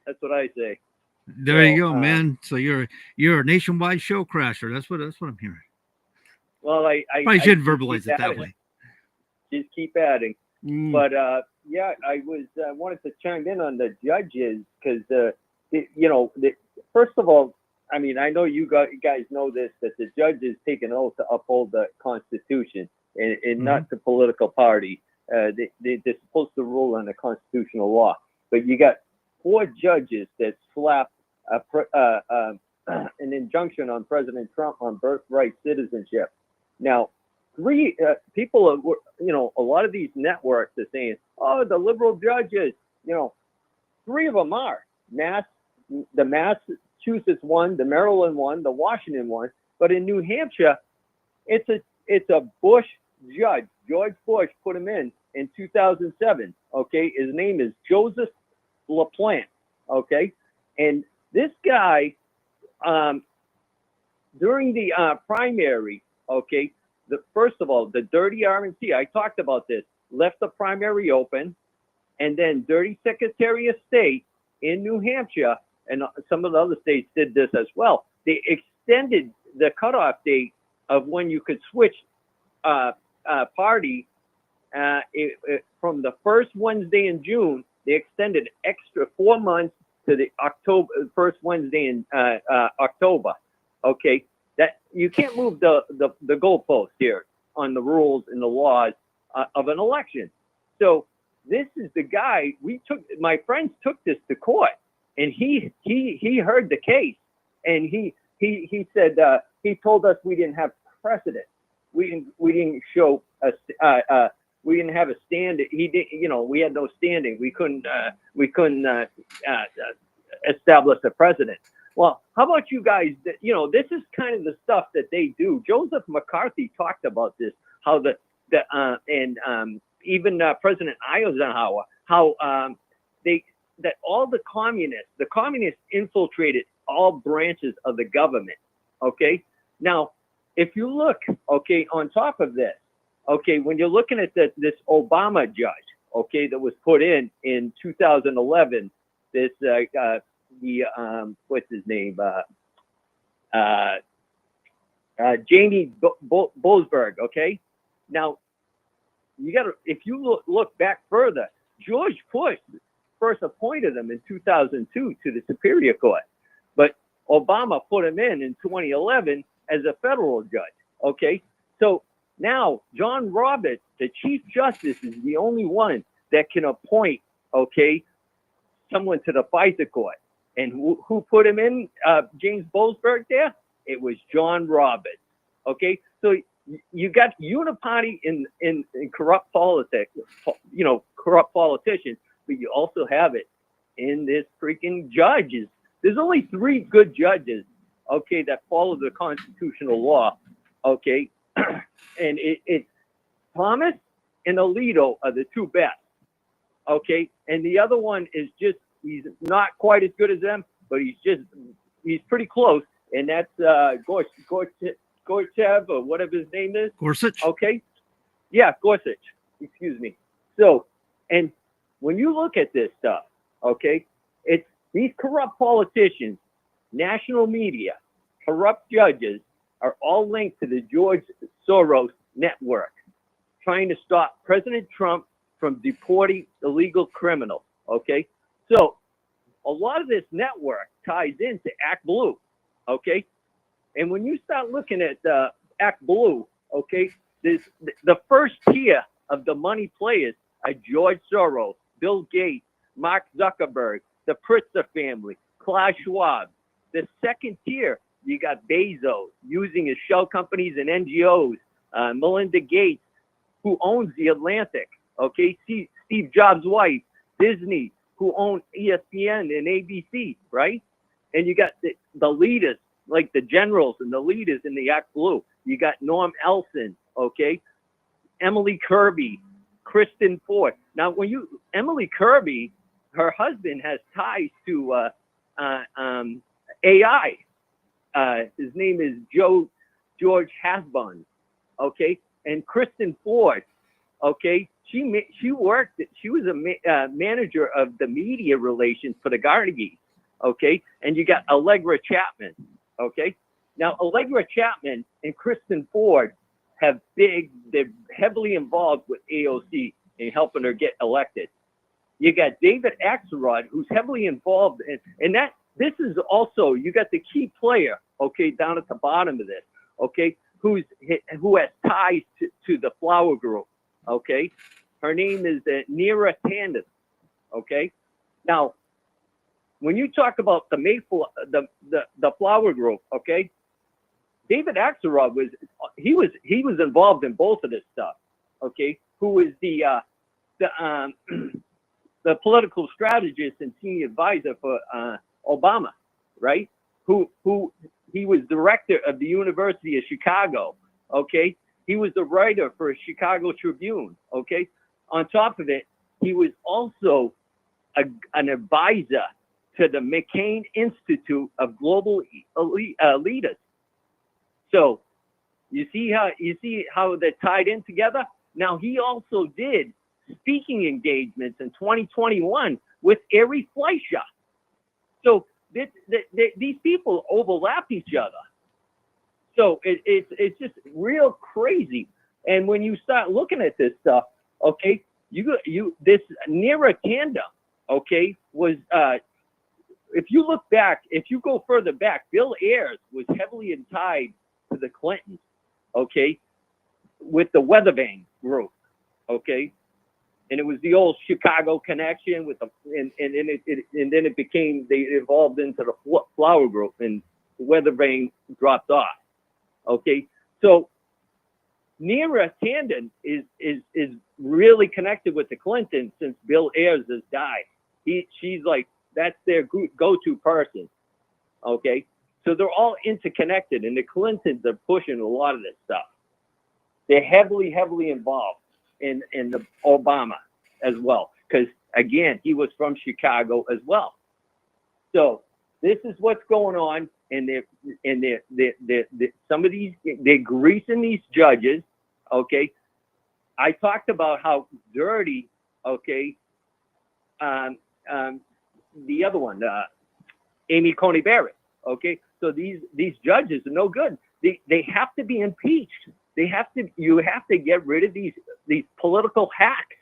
That's what I say. There you go, man. So you're a nationwide show crasher. That's what I'm hearing. Well, I shouldn't verbalize it that way. Just keep adding. But yeah, I wanted to chime in on the judges because first of all, I mean, I know you guys know this, that the judges take an oath to uphold the Constitution and not the political party. They're supposed to rule on the constitutional law. But you got 4 judges that slapped an injunction on President Trump on birthright citizenship. Now, 3 people, a lot of these networks are saying, oh, the liberal judges, 3 of them are. The Massachusetts one, the Maryland one, the Washington one, but in New Hampshire, it's a Bush judge. George Bush put him in 2007. Okay, his name is Joseph LaPlante. Okay, and this guy, during the primary, okay, first of all, the dirty RNC, I talked about this, left the primary open, and then dirty Secretary of State in New Hampshire, and some of the other states did this as well. They extended the cutoff date of when you could switch party from the first Wednesday in June. They extended extra 4 months to the first Wednesday in October. Okay, that you can't move the goalpost here on the rules and the laws of an election. So this is the guy my friends took this to court, and he heard the case, and he said he told us we didn't have precedent. We didn't show we didn't have a standing. He did, we had no standing. We couldn't establish a precedent. Well, how about you guys? This is kind of the stuff that they do. Joseph McCarthy talked about this, how even President Eisenhower, how that all the communists infiltrated all branches of the government. Okay. Now, if you look, okay, on top of this, okay, when you're looking at this Obama judge, okay, that was put in 2011, this what's his name, Jamie Boasberg. Okay. Now, you got to, if you look back further, George Bush first appointed him in 2002 to the Superior Court, but Obama put him in 2011 as a federal judge. Okay, so now John Roberts, the Chief Justice, is the only one that can appoint, okay, someone to the FISA court. And who put him in, James Boasberg there? It was John Roberts. Okay, so you got uniparty in corrupt politics, you know, corrupt politicians, but you also have it in this freaking judges. There's only 3 good judges, okay, that follow the constitutional law, okay, and it's Thomas and Alito are the 2 best, okay, and the other one is just, he's not quite as good as them, but he's pretty close, and that's Gorsuch, or whatever his name is. Gorsuch. Okay. Yeah, Gorsuch. Excuse me. So, and when you look at this stuff, okay, it's these corrupt politicians, national media, corrupt judges are all linked to the George Soros network, trying to stop President Trump from deporting illegal criminals. Okay. So, a lot of this network ties into Act Blue. Okay. And when you start looking at Act Blue, okay, the first tier of the money players are George Soros, Bill Gates, Mark Zuckerberg, the Pritzker family, Klaus Schwab. The second tier, you got Bezos using his shell companies and NGOs, Melinda Gates, who owns The Atlantic, okay, Steve Jobs' wife, Disney, who owns ESPN and ABC, right? And you got the leaders, like the generals and the leaders in the Act Blue. You got Norm Elson, okay, Emily Kirby, Kristen Ford. Now, Emily Kirby, her husband has ties to AI. His name is George Hasbun, okay, and Kristen Ford, okay. She was a manager of the media relations for the Carnegie, okay, and you got Allegra Chapman. Okay. Now, Allegra Chapman and Kristen Ford they're heavily involved with AOC in helping her get elected. You got David Axelrod, who's heavily involved in that. This is also, you got the key player, okay, down at the bottom of this, okay, who has ties to the Flower Group, okay. Her name is Neera Tanden, okay. Now, when you talk about the Flower Group, okay, David Axelrod was involved in both of this stuff, okay. Who is the political strategist and senior advisor for Obama, right? Who he was director of the University of Chicago, okay. He was the writer for Chicago Tribune, okay. On top of it, he was also an advisor to the McCain Institute of Global Leaders. So you see how they're tied in together. Now, he also did speaking engagements in 2021 with Ari Fleischer. So these people overlap each other. So it's just real crazy. And when you start looking at this stuff, okay, this Neera Tanden, okay, was if you look back, if you go further back, Bill Ayers was heavily tied to the Clintons, okay, with the Weathervane group, okay, and it was the old Chicago connection with and then it became, they evolved into the Flower Group, and Weathervane dropped off, okay. So Neera Tanden is really connected with the Clintons since Bill Ayers has died. She's like, that's their go-to person, okay? So they're all interconnected, and the Clintons are pushing a lot of this stuff. They're heavily involved in the Obama as well, because, again, he was from Chicago as well. So This is what's going on, and some of these, they're greasing these judges. Okay, I talked about how dirty. Okay, the other one, Amy Coney Barrett. Okay, so these judges are no good. They have to be impeached. You have to get rid of these political hacks.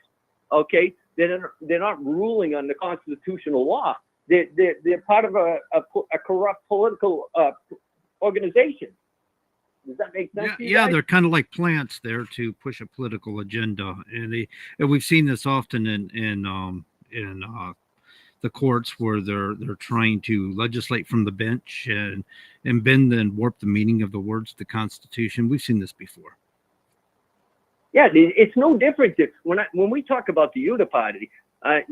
Okay, they're not ruling on the constitutional law. They're part of a corrupt political organization. Does that make sense? Yeah, they're kind of like plants there to push a political agenda, and we've seen this often in the courts where they're trying to legislate from the bench and bend and warp the meaning of the words of the Constitution. We've seen this before. Yeah, it's no different when we talk about the Uniparty. I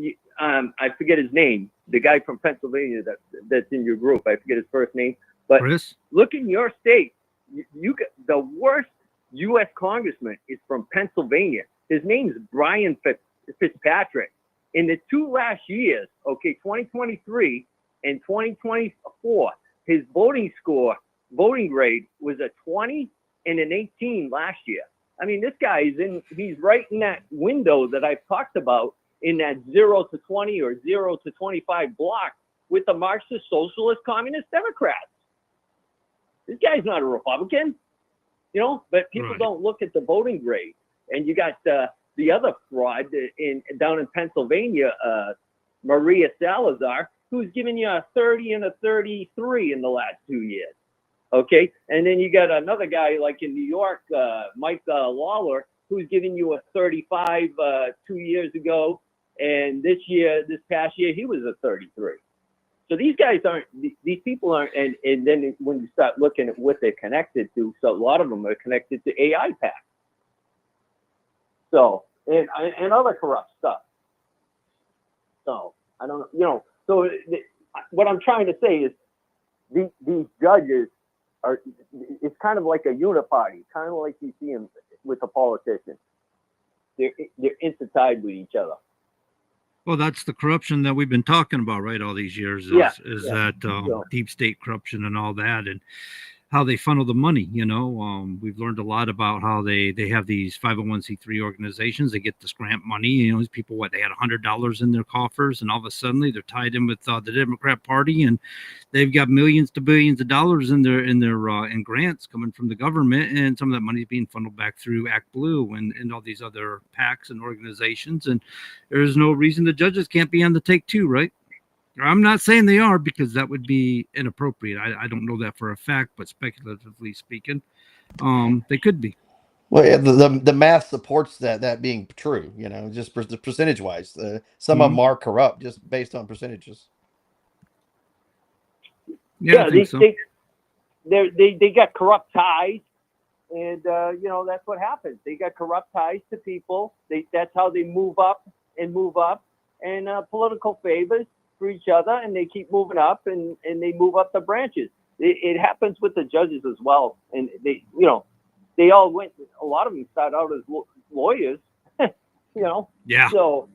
forget his name, the guy from Pennsylvania that's in your group. I forget his first name, but Chris? Look in your state. You get the worst U.S. congressman is from Pennsylvania. His name is Brian Fitzpatrick. In the 2 last years, okay, 2023 and 2024, his voting grade was a 20 and an 18 last year. I mean, this guy he's right in that window that I've talked about, in that 0 to 20 or 0 to 25 block with the Marxist, Socialist, Communist Democrats. This guy's not a Republican, but people don't look at the voting grade. And you got the other fraud down in Pennsylvania, Maria Salazar, who's giving you a 30 and a 33 in the last 2 years. Okay, and then you got another guy like in New York, Mike Lawler, who's giving you a 35 2 years ago, and this past year, he was a 33. So these guys these people aren't, and then when you start looking at what they're connected to, so a lot of them are connected to AI PAC. So, and other corrupt stuff. So, I don't know, so what I'm trying to say is these judges it's kind of like a uniparty, kind of like you see them with the politicians. They're intertied with each other. Well, that's the corruption that we've been talking about, right? All these years is that deep state corruption and all that, and how they funnel the money. We've learned a lot about how they have these 501c3 organizations. They get this grant money. These people, they had $100 in their coffers, and all of a sudden they're tied in with the Democrat Party, and they've got millions to billions of dollars in grants coming from the government, and some of that money is being funneled back through Act Blue and all these other PACs and organizations. And there's no reason the judges can't be on the take too, right? I'm not saying they are, because that would be inappropriate. I don't know that for a fact, but speculatively speaking, they could be. Well, yeah, the math supports that being true. Just percentage wise, some of them are corrupt just based on percentages. Yeah, they got corrupt ties, and that's what happens. They got corrupt ties to people. That's how they move up, and political favors for each other, and they keep moving up, and they move up the branches. It happens with the judges as well, and they all went. A lot of them start out as lawyers, Yeah. So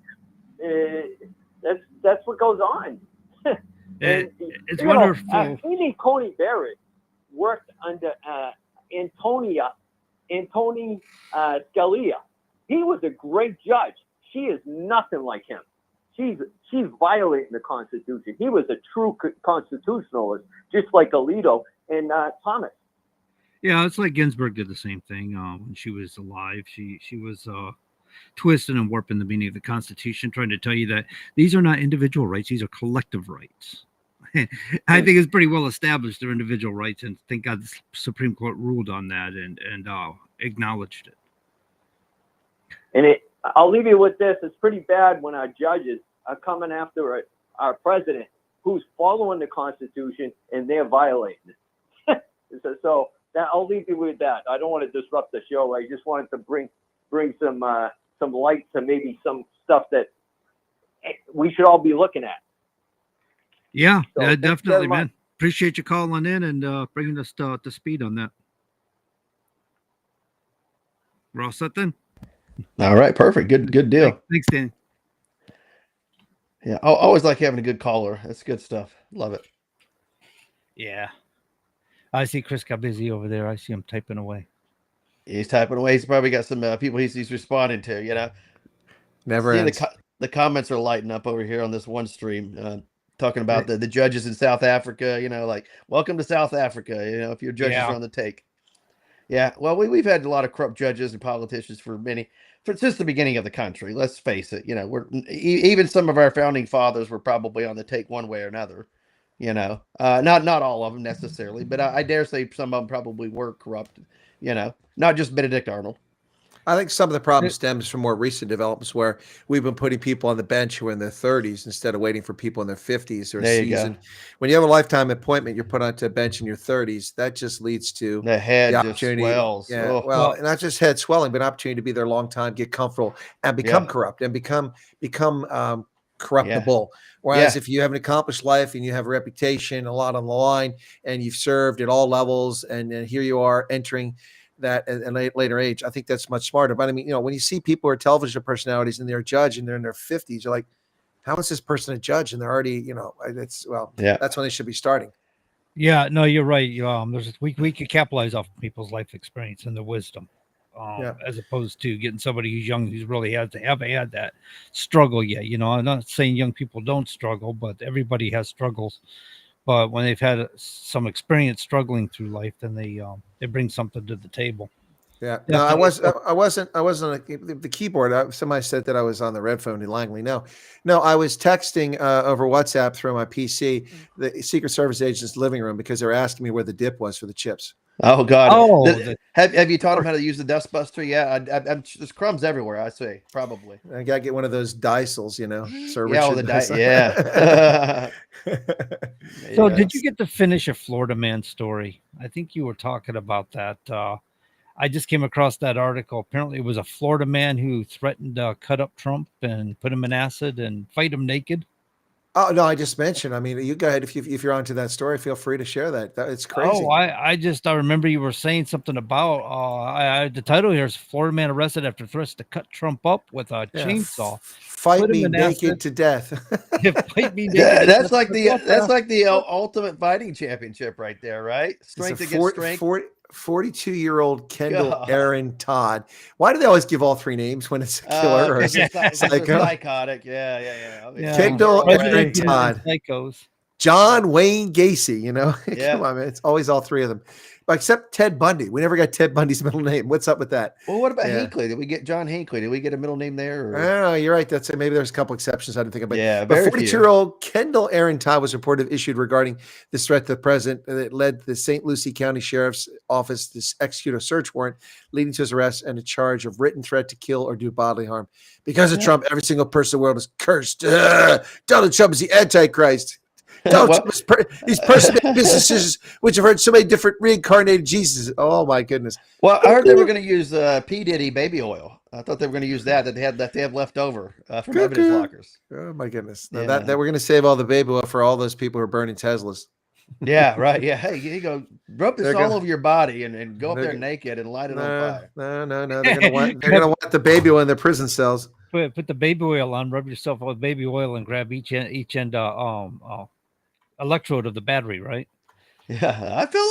that's what goes on. It's wonderful. Amy Coney Barrett worked under Antoni Scalia. He was a great judge. She is nothing like him. She's violating the Constitution. He was a true constitutionalist, just like Alito and Thomas. Yeah, it's like Ginsburg did the same thing when she was alive. She was twisting and warping the meaning of the Constitution, trying to tell you that these are not individual rights; these are collective rights. I think it's pretty well established they're individual rights, and thank God the Supreme Court ruled on that and acknowledged it. And I'll leave you with this. It's pretty bad when our judges are coming after our president who's following the Constitution and they're violating it. So I'll leave you with that. I don't want to disrupt the show. I just wanted to bring some light to maybe some stuff that we should all be looking at. Yeah, So definitely, man. Appreciate you calling in and bringing us to speed on that. We're all set then? All right, perfect. Good deal. Thanks, Dan. Yeah, I always like having a good caller. That's good stuff. Love it. Yeah. I see Chris got busy over there. I see him typing away. He's typing away. He's probably got some people he's responding to. Never See ends. the comments are lighting up over here on this one stream, talking about the judges in South Africa. Like welcome to South Africa. If your judges are on the take. Yeah, well, we've had a lot of corrupt judges and politicians since the beginning of the country. Let's face it. Even some of our founding fathers were probably on the take one way or another. Not all of them necessarily, but I dare say some of them probably were corrupt. Not just Benedict Arnold. I think some of the problem stems from more recent developments where we've been putting people on the bench who are in their 30s instead of waiting for people in their 50s or there seasoned. When you have a lifetime appointment, you're put onto a bench in your 30s. That just leads to the head opportunity. Just swells. Yeah, oh. well, not just head swelling, but opportunity to be there a long time, get comfortable, and become corrupt and become corruptible. Whereas if you have an accomplished life and you have a reputation, a lot on the line, and you've served at all levels, and here you are entering that at a later age, I think that's much smarter. But I mean, when you see people who are television personalities and they're a judge and they're in their 50s, you're like, how is this person a judge? And they're already, that's when they should be starting. Yeah, no, you're right. We could capitalize off people's life experience and their wisdom, as opposed to getting somebody who's young who's really haven't had that struggle yet. I'm not saying young people don't struggle, but everybody has struggles. But when they've had some experience struggling through life, then they bring something to the table. Yeah, no, I wasn't on the keyboard. Somebody said that I was on the red phone in Langley. No, I was texting over WhatsApp through my PC, the Secret Service agent's living room, because they were asking me where the dip was for the chips. Oh God! Have you taught them how to use the dustbuster? Yeah, there's crumbs everywhere. I say probably. I gotta get one of those Diesels, Sir Richard. So, did you get to finish a Florida man story? I think you were talking about that. I just came across that article. Apparently, it was a Florida man who threatened to cut up Trump and put him in acid and fight him naked. Oh no, I just mentioned. I mean, you go ahead if you're onto that story. Feel free to share that. It's crazy. Oh, I remember you were saying something about the title here is Florida man arrested after threats to cut Trump up with a chainsaw. Fight me naked to death. Fight me naked. That's like the ultimate fighting championship right there, right? Strength against strength. 42-year-old Kendall Aaron Todd. Why do they always give all three names when it's a killer or a psychotic? Yeah. Kendall Aaron Todd. Psychos. John Wayne Gacy. Come on, man. It's always all three of them. Except Ted Bundy. We never got Ted Bundy's middle name. What's up with that? Well, what about Hinckley? Did we get John Hinckley? Did we get a middle name there? Or? I don't know. You're right. Maybe there's a couple exceptions I didn't think about. Yeah, but 42-year-old Kendall Aaron Todd was reported issued regarding this threat to the president that led the St. Lucie County Sheriff's Office to execute a search warrant, leading to his arrest and a charge of written threat to kill or do bodily harm. Because of Trump, every single person in the world is cursed. Donald Trump is the Antichrist. These person-made businesses, which have heard so many different reincarnated Jesus. Oh my goodness! Well, I heard they were going to use P. Diddy baby oil. I thought they were going to use that they have left over from evidence lockers. Oh my goodness! Now that we're going to save all the baby oil for all those people who are burning Teslas. Yeah, right. Yeah, hey, you go rub this all over your body and go up there naked and light it on fire. No. They're going to want the baby oil in their prison cells. Put the baby oil on. Rub yourself with baby oil and grab each end electrode of the battery, right? Yeah, I feel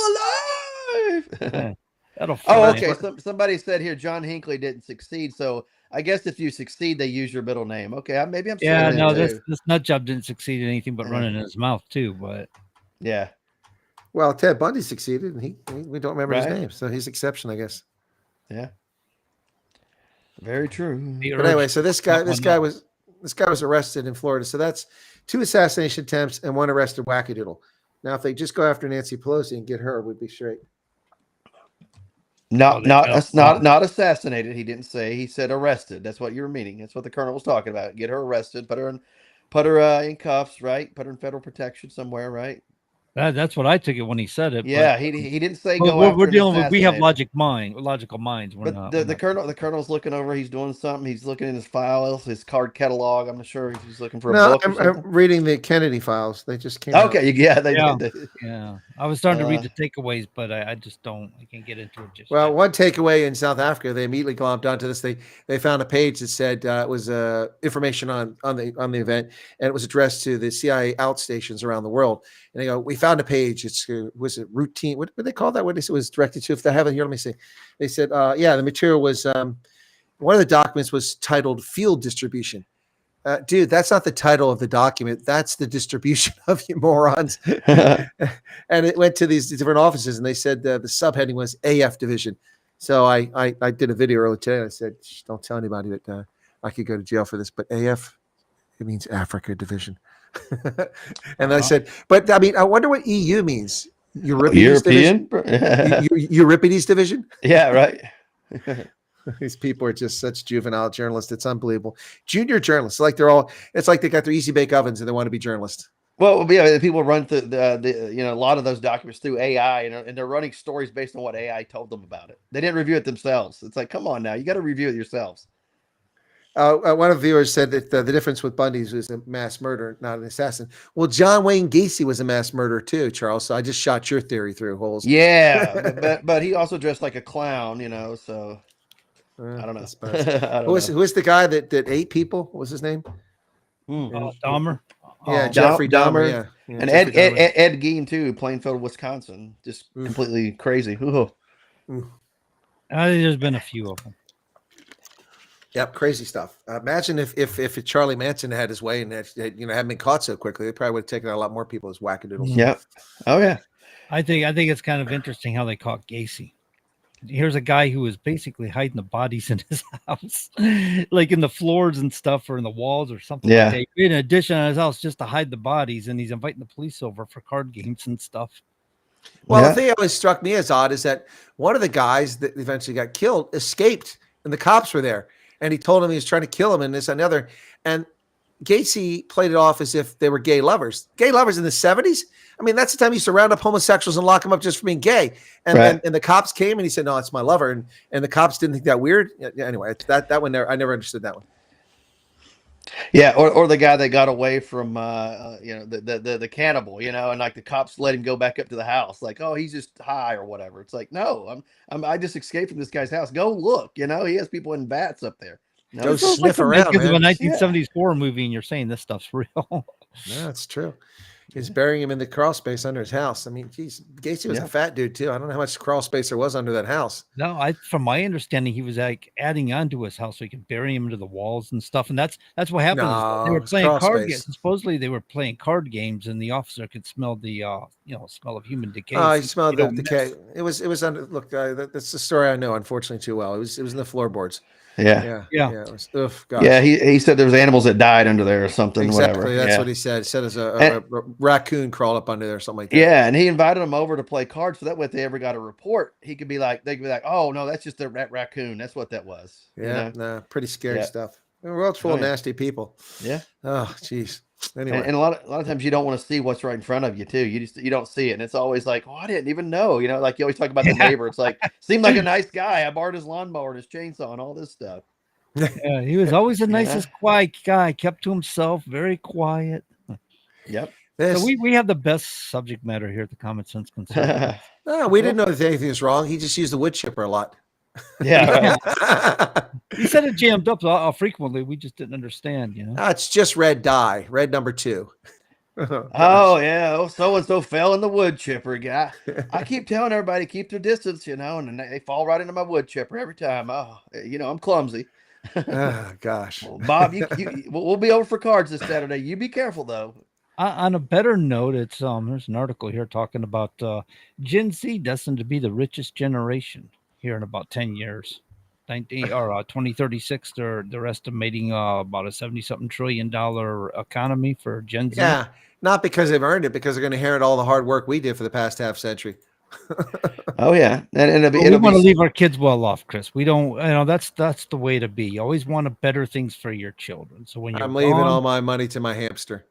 alive. That'll okay. Somebody said here John Hinckley didn't succeed, so I guess if you succeed, they use your middle name. Okay, maybe I'm. Yeah, no, this nut job didn't succeed in anything but running in his mouth too. But yeah, well, Ted Bundy succeeded, and we don't remember his name, so he's exception, I guess. Yeah, very true. But anyway, so this guy was arrested in Florida. So that's 2 assassination attempts and 1 arrested wackadoodle. Now, if they just go after Nancy Pelosi and get her, we'd be straight. Not assassinated. He didn't say. He said arrested. That's what you were meaning. That's what the colonel was talking about. Get her arrested. Put her in cuffs. Right. Put her in federal protection somewhere. Right. That's what I took it when he said it. Yeah, he didn't say go after. We're dealing with. We have logical minds. The colonel's looking over. He's doing something. He's looking in his files, his card catalog. I'm not sure if he's looking for a book. I'm reading the Kennedy files. They just came. Okay, out. Yeah. I was starting to read the takeaways, but I just don't. I can't get into it. One takeaway in South Africa, they immediately glomped onto this. They found a page that said it was information on the event, and it was addressed to the CIA outstations around the world. And they go, we found a page. It's was it routine? What did they call that? What it was directed to? If they have it here, let me see. They said, yeah, the material was one of the documents was titled field distribution. Dude, that's not the title of the document. That's the distribution of you morons. And it went to these different offices, and they said the subheading was AF division. So I did a video earlier today. And I said, don't tell anybody that I could go to jail for this. But AF, it means Africa division. And I said, but I mean, I wonder what EU means. Euripides European? division? Euripides division? Yeah, right. These people are just such juvenile journalists. It's unbelievable. Junior journalists, it's like they got their easy bake ovens and they want to be journalists. Well, yeah, people run through the a lot of those documents through AI, and they're running stories based on what AI told them about it. They didn't review it themselves. It's like, come on now, you got to review it yourselves. One of the viewers said that the difference with Bundy's was a mass murder, not an assassin. Well, John Wayne Gacy was a mass murderer too, Charles. So I just shot your theory through holes. Yeah, but he also dressed like a clown, So I don't know. Who was the guy that ate people? What was his name? Dahmer. Yeah, Jeffrey Dahmer. Yeah. And Ed Gein too, Plainfield, Wisconsin. Just completely crazy. There's been a few of them. Yep, crazy stuff. Imagine if Charlie Manson had his way and hadn't been caught so quickly, they probably would have taken out a lot more people as wackadoodles. Yeah. Oh yeah. I think it's kind of interesting how they caught Gacy. Here's a guy who was basically hiding the bodies in his house, like in the floors and stuff, or in the walls or something. Yeah. Like that. He made an addition on his house just to hide the bodies, and he's inviting the police over for card games and stuff. Well, the thing that always struck me as odd is that one of the guys that eventually got killed escaped, and the cops were there. And he told him he was trying to kill him and this and the other. And Gacy played it off as if they were gay lovers. Gay lovers in the 70s? I mean, that's the time he used to round up homosexuals and lock them up just for being gay. And and the cops came and he said, no, it's my lover. And the cops didn't think that weird. Yeah, anyway, that one there, I never understood that one. Yeah, or the guy that got away from the cannibal, and like the cops let him go back up to the house, like, oh, he's just high or whatever. It's like, no, I just escaped from this guy's house. Go look, he has people in vats up there. No, go sniff around. Because of a 1970s horror movie, and you're saying this stuff's real. No, it's true. He's burying him in the crawl space under his house. I mean, geez, Gacy was a fat dude too. I don't know how much crawl space there was under that house. No, from my understanding, he was like adding on to his house so he could bury him into the walls and stuff. And that's what happened. No, they were playing card games. Supposedly, they were playing card games, and the officer could smell the smell of human decay. Oh, he smelled the decay. It was under. Look, that's the story I know, unfortunately, too well. It was in the floorboards. Yeah. It was, gosh. Yeah, he said there was animals that died under there or something. Exactly, whatever. That's what he said. He said there's a raccoon crawled up under there or something like that. Yeah, and he invited them over to play cards, so that way if they ever got a report, they could be like, oh no, that's just that raccoon. That's what that was. Yeah, pretty scary stuff. The world's full of nasty people. Yeah. Oh, jeez. Anyway, and a lot of times you don't want to see what's right in front of you too. You don't see it, and it's always like, oh, I didn't even know. Like you always talk about the neighbor. It's like seemed like a nice guy. I borrowed his lawnmower and his chainsaw and all this stuff. Yeah, he was always the nicest, quiet guy. Kept to himself, very quiet. Yep. So we have the best subject matter here at the Common Sense Conservative. No, we didn't know that anything was wrong. He just used the wood chipper a lot. Yeah. Right. He said it jammed up frequently. We just didn't understand, It's just red dye, red number 2. Oh yeah. Oh, so and so fell in the wood chipper guy. I keep telling everybody keep their distance, and then they fall right into my wood chipper every time. Oh, I'm clumsy. Oh gosh. Well, Bob, we'll be over for cards this Saturday. You be careful though. On a better note, it's there's an article here talking about Gen Z destined to be the richest generation here in about 10 years. 2036, they're estimating about a $70-something trillion economy for Gen Z. Yeah, not because they've earned it, because they're going to inherit all the hard work we did for the past half century. Oh yeah, and we want to leave our kids well off, Chris. We don't, that's the way to be. You always want better things for your children. So when I'm leaving all my money to my hamster.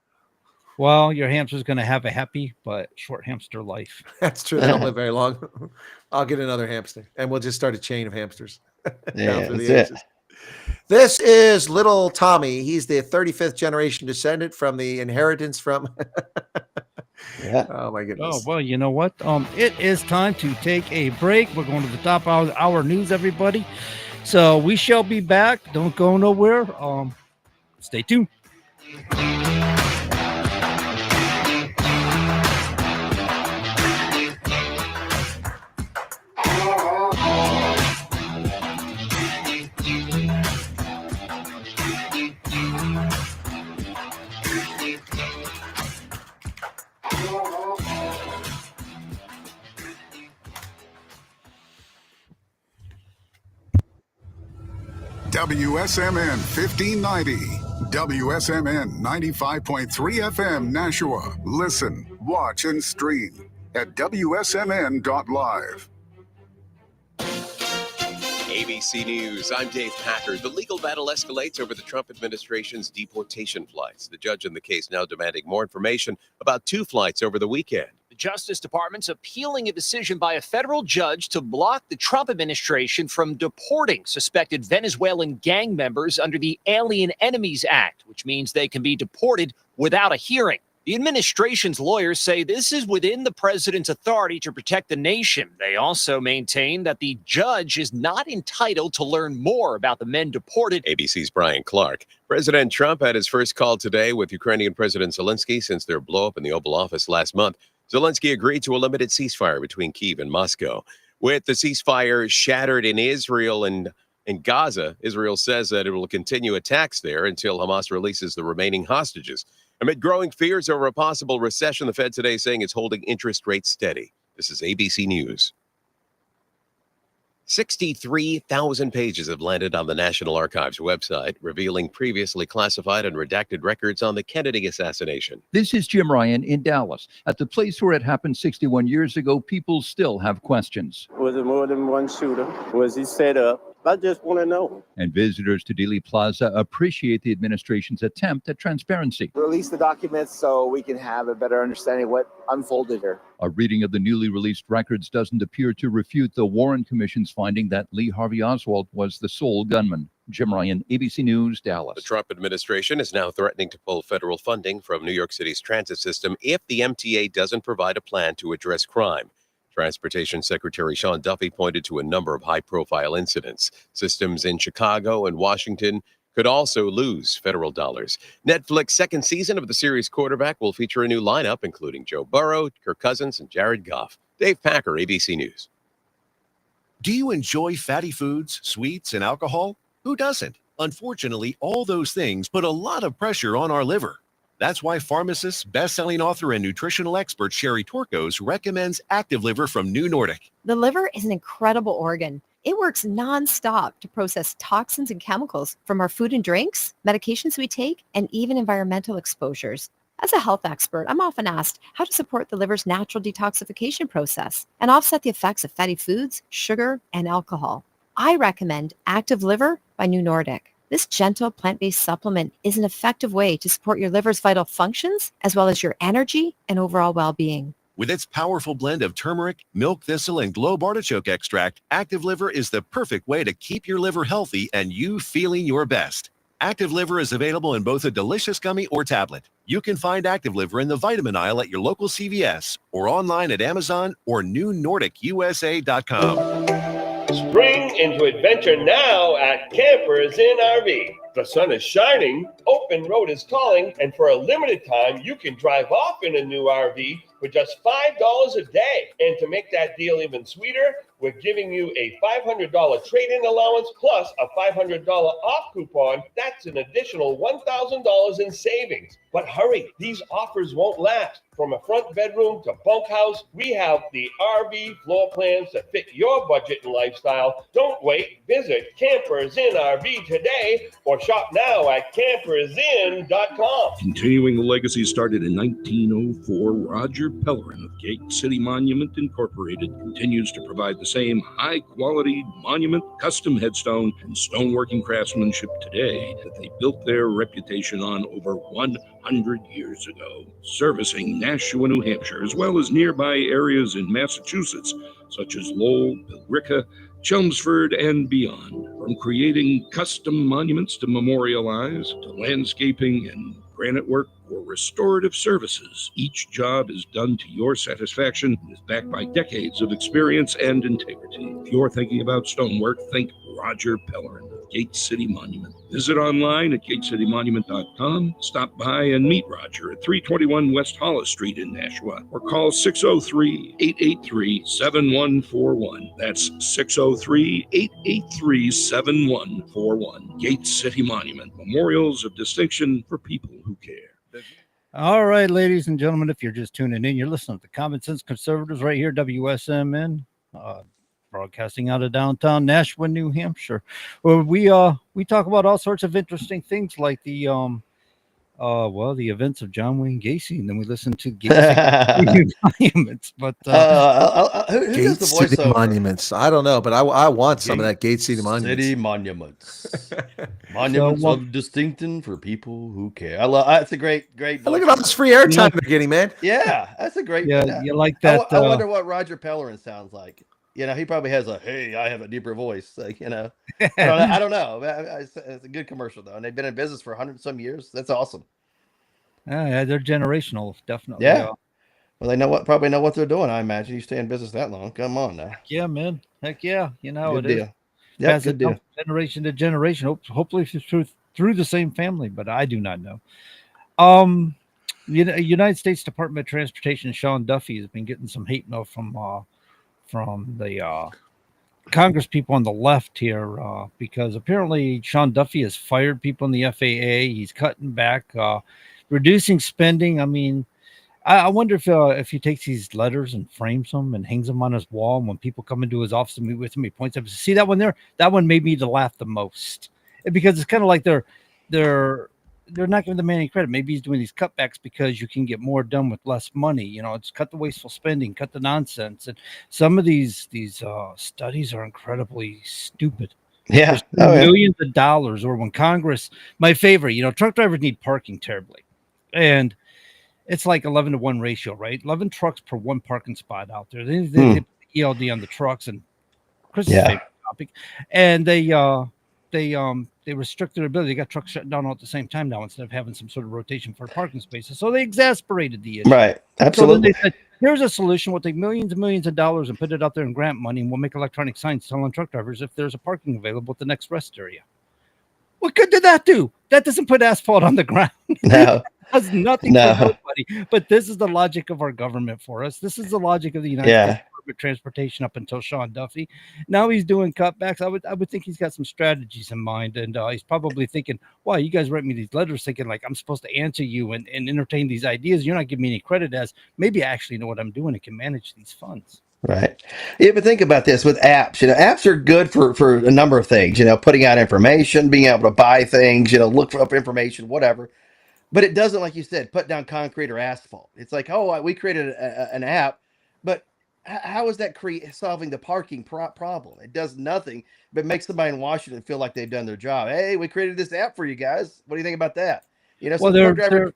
Well, your hamster's going to have a happy but short hamster life. That's true. They don't live very long. I'll get another hamster, and we'll just start a chain of hamsters. Yeah, that's it. This is little Tommy. He's the 35th generation descendant from the inheritance from. Yeah. Oh my goodness. Oh well, you know what? It is time to take a break. We're going to the top of our news, everybody. So we shall be back. Don't go nowhere. Stay tuned. WSMN 1590, WSMN 95.3 FM Nashua. Listen, watch, and stream at wsmn.live. ABC News, I'm Dave Packer. The legal battle escalates over the Trump administration's deportation flights. The judge in the case now demanding more information about 2 flights over the weekend. The Justice Department's appealing a decision by a federal judge to block the Trump administration from deporting suspected Venezuelan gang members under the Alien Enemies Act, which means they can be deported without a hearing. The administration's lawyers say this is within the president's authority to protect the nation. They also maintain that the judge is not entitled to learn more about the men deported. ABC's Brian Clark. President Trump had his first call today with Ukrainian President Zelensky since their blow-up in the Oval Office last month. Zelensky agreed to a limited ceasefire between Kyiv and Moscow. With the ceasefire shattered in Israel and in Gaza, Israel says that it will continue attacks there until Hamas releases the remaining hostages. Amid growing fears over a possible recession, the Fed today saying it's holding interest rates steady. This is ABC News. 63,000 pages have landed on the National Archives website, revealing previously classified and redacted records on the Kennedy assassination. This is Jim Ryan in Dallas. At the place where it happened 61 years ago, people still have questions. Was it more than one shooter? Was he set up? I just want to know. And visitors to Dealey Plaza appreciate the administration's attempt at transparency. Release the documents so we can have a better understanding of what unfolded here. A reading of the newly released records doesn't appear to refute the Warren Commission's finding that Lee Harvey Oswald was the sole gunman. Jim Ryan, ABC News, Dallas. The Trump administration is now threatening to pull federal funding from New York City's transit system if the MTA doesn't provide a plan to address crime. Transportation Secretary Sean Duffy pointed to a number of high-profile incidents. Systems in Chicago and Washington could also lose federal dollars. Netflix's second season of the series Quarterback will feature a new lineup, including Joe Burrow, Kirk Cousins, and Jared Goff. Dave Packer, ABC News. Do you enjoy fatty foods, sweets, and alcohol? Who doesn't? Unfortunately, all those things put a lot of pressure on our liver. That's why pharmacist, best-selling author, and nutritional expert Sherry Torkos recommends Active Liver from New Nordic. The liver is an incredible organ. It works nonstop to process toxins and chemicals from our food and drinks, medications we take, and even environmental exposures. As a health expert, I'm often asked how to support the liver's natural detoxification process and offset the effects of fatty foods, sugar, and alcohol. I recommend Active Liver by New Nordic. This gentle plant-based supplement is an effective way to support your liver's vital functions, as well as your energy and overall well-being. With its powerful blend of turmeric, milk thistle, and globe artichoke extract, Active Liver is the perfect way to keep your liver healthy and you feeling your best. Active Liver is available in both a delicious gummy or tablet. You can find Active Liver in the vitamin aisle at your local CVS or online at Amazon or newnordicusa.com. Spring into adventure now at Campers in RV. The sun is shining, open road is calling, and for a limited time, you can drive off in a new RV for just $5 a day. And to make that deal even sweeter, we're giving you a $500 trade-in allowance plus a $500 off coupon. That's an additional $1,000 in savings. But hurry, these offers won't last. From a front bedroom to bunkhouse, we have the RV floor plans to fit your budget and lifestyle. Don't wait. Visit Campers in RV today or shop now at campersin.com. Continuing the legacy started in 1904, Roger Pellerin of Gate City Monument Incorporated continues to provide the same high-quality monument, custom headstone, and stoneworking craftsmanship today that they built their reputation on over 100 years ago, servicing Nashua, New Hampshire, as well as nearby areas in Massachusetts, such as Lowell, Billerica, Chelmsford, and beyond. From creating custom monuments to memorialize, to landscaping and granite work or restorative services, each job is done to your satisfaction and is backed by decades of experience and integrity. If you're thinking about stonework, think Roger Pellerin of Gate City Monument. Visit online at gatecitymonument.com. Stop by and meet Roger at 321 West Hollis Street in Nashua, or call 603-883-7141. That's 603-883-7141. Gate City Monument, memorials of distinction for people who care. All right, ladies and gentlemen, if you're just tuning in, you're listening to the Common Sense Conservatives right here, WSMN, broadcasting out of downtown Nashua, New Hampshire, where we talk about all sorts of interesting things like the events of John Wayne Gacy, and then we listen to Gacy monuments. But who does the City voiceover? monuments. I don't know, but I want some of that Gate City City monuments. Monuments of distinction for people who care. I love. It's a great. Look at all this free airtime they're getting, man. Yeah, that's a great. You like that? I wonder what Roger Pellerin sounds like. He probably has hey, I have a deeper voice. I don't know. It's a good commercial though, and they've been in business for 100 some years. That's awesome. Yeah, they're generational, definitely. Yeah. Well, they probably know what they're doing. I imagine you stay in business that long. Come on now. Yeah, man. Heck yeah. Good it deal. is. Yeah, good deal. Generation to generation. Hopefully through the same family, but I do not know. United States Department of Transportation Sean Duffy has been getting some hate mail from the Congress people on the left here because apparently Sean Duffy has fired people in the FAA. He's cutting back, reducing spending. I mean, I wonder if he takes these letters and frames them and hangs them on his wall, and when people come into his office to meet with him, he points up and says, "See that one there? That one made me to laugh the most," because it's kind of like they're not giving the man any credit. Maybe he's doing these cutbacks because you can get more done with less money. It's cut the wasteful spending, cut the nonsense, and some of these studies are incredibly stupid. Yeah, millions of dollars. Or when Congress, my favorite, truck drivers need parking terribly, and it's like 11-to-1 ratio, right? 11 trucks per one parking spot out there. They put ELD on the trucks, and Chris's favorite topic, and they restrict their ability. They got trucks shutting down all at the same time now instead of having some sort of rotation for parking spaces. So they exasperated the issue. Right. Absolutely. So they said, here's a solution. We'll take millions and millions of dollars and put it out there in grant money, and we'll make electronic signs telling truck drivers if there's a parking available at the next rest area. What good did that do? That doesn't put asphalt on the ground. No. Does nothing for nobody. But this is the logic of our government for us. This is the logic of the United States Department of Transportation up until Sean Duffy. Now he's doing cutbacks. I would think he's got some strategies in mind, and he's probably thinking, "Wow, you guys write me these letters thinking like I'm supposed to answer you and entertain these ideas. You're not giving me any credit as maybe I actually know what I'm doing and can manage these funds." Right. Yeah, but think about this with apps. Apps are good for a number of things. Putting out information, being able to buy things. Look up information, whatever. But it doesn't, like you said, put down concrete or asphalt. It's like, we created an app, but how is that solving the parking problem? It does nothing but make somebody in Washington feel like they've done their job. Hey, we created this app for you guys. What do you think about that?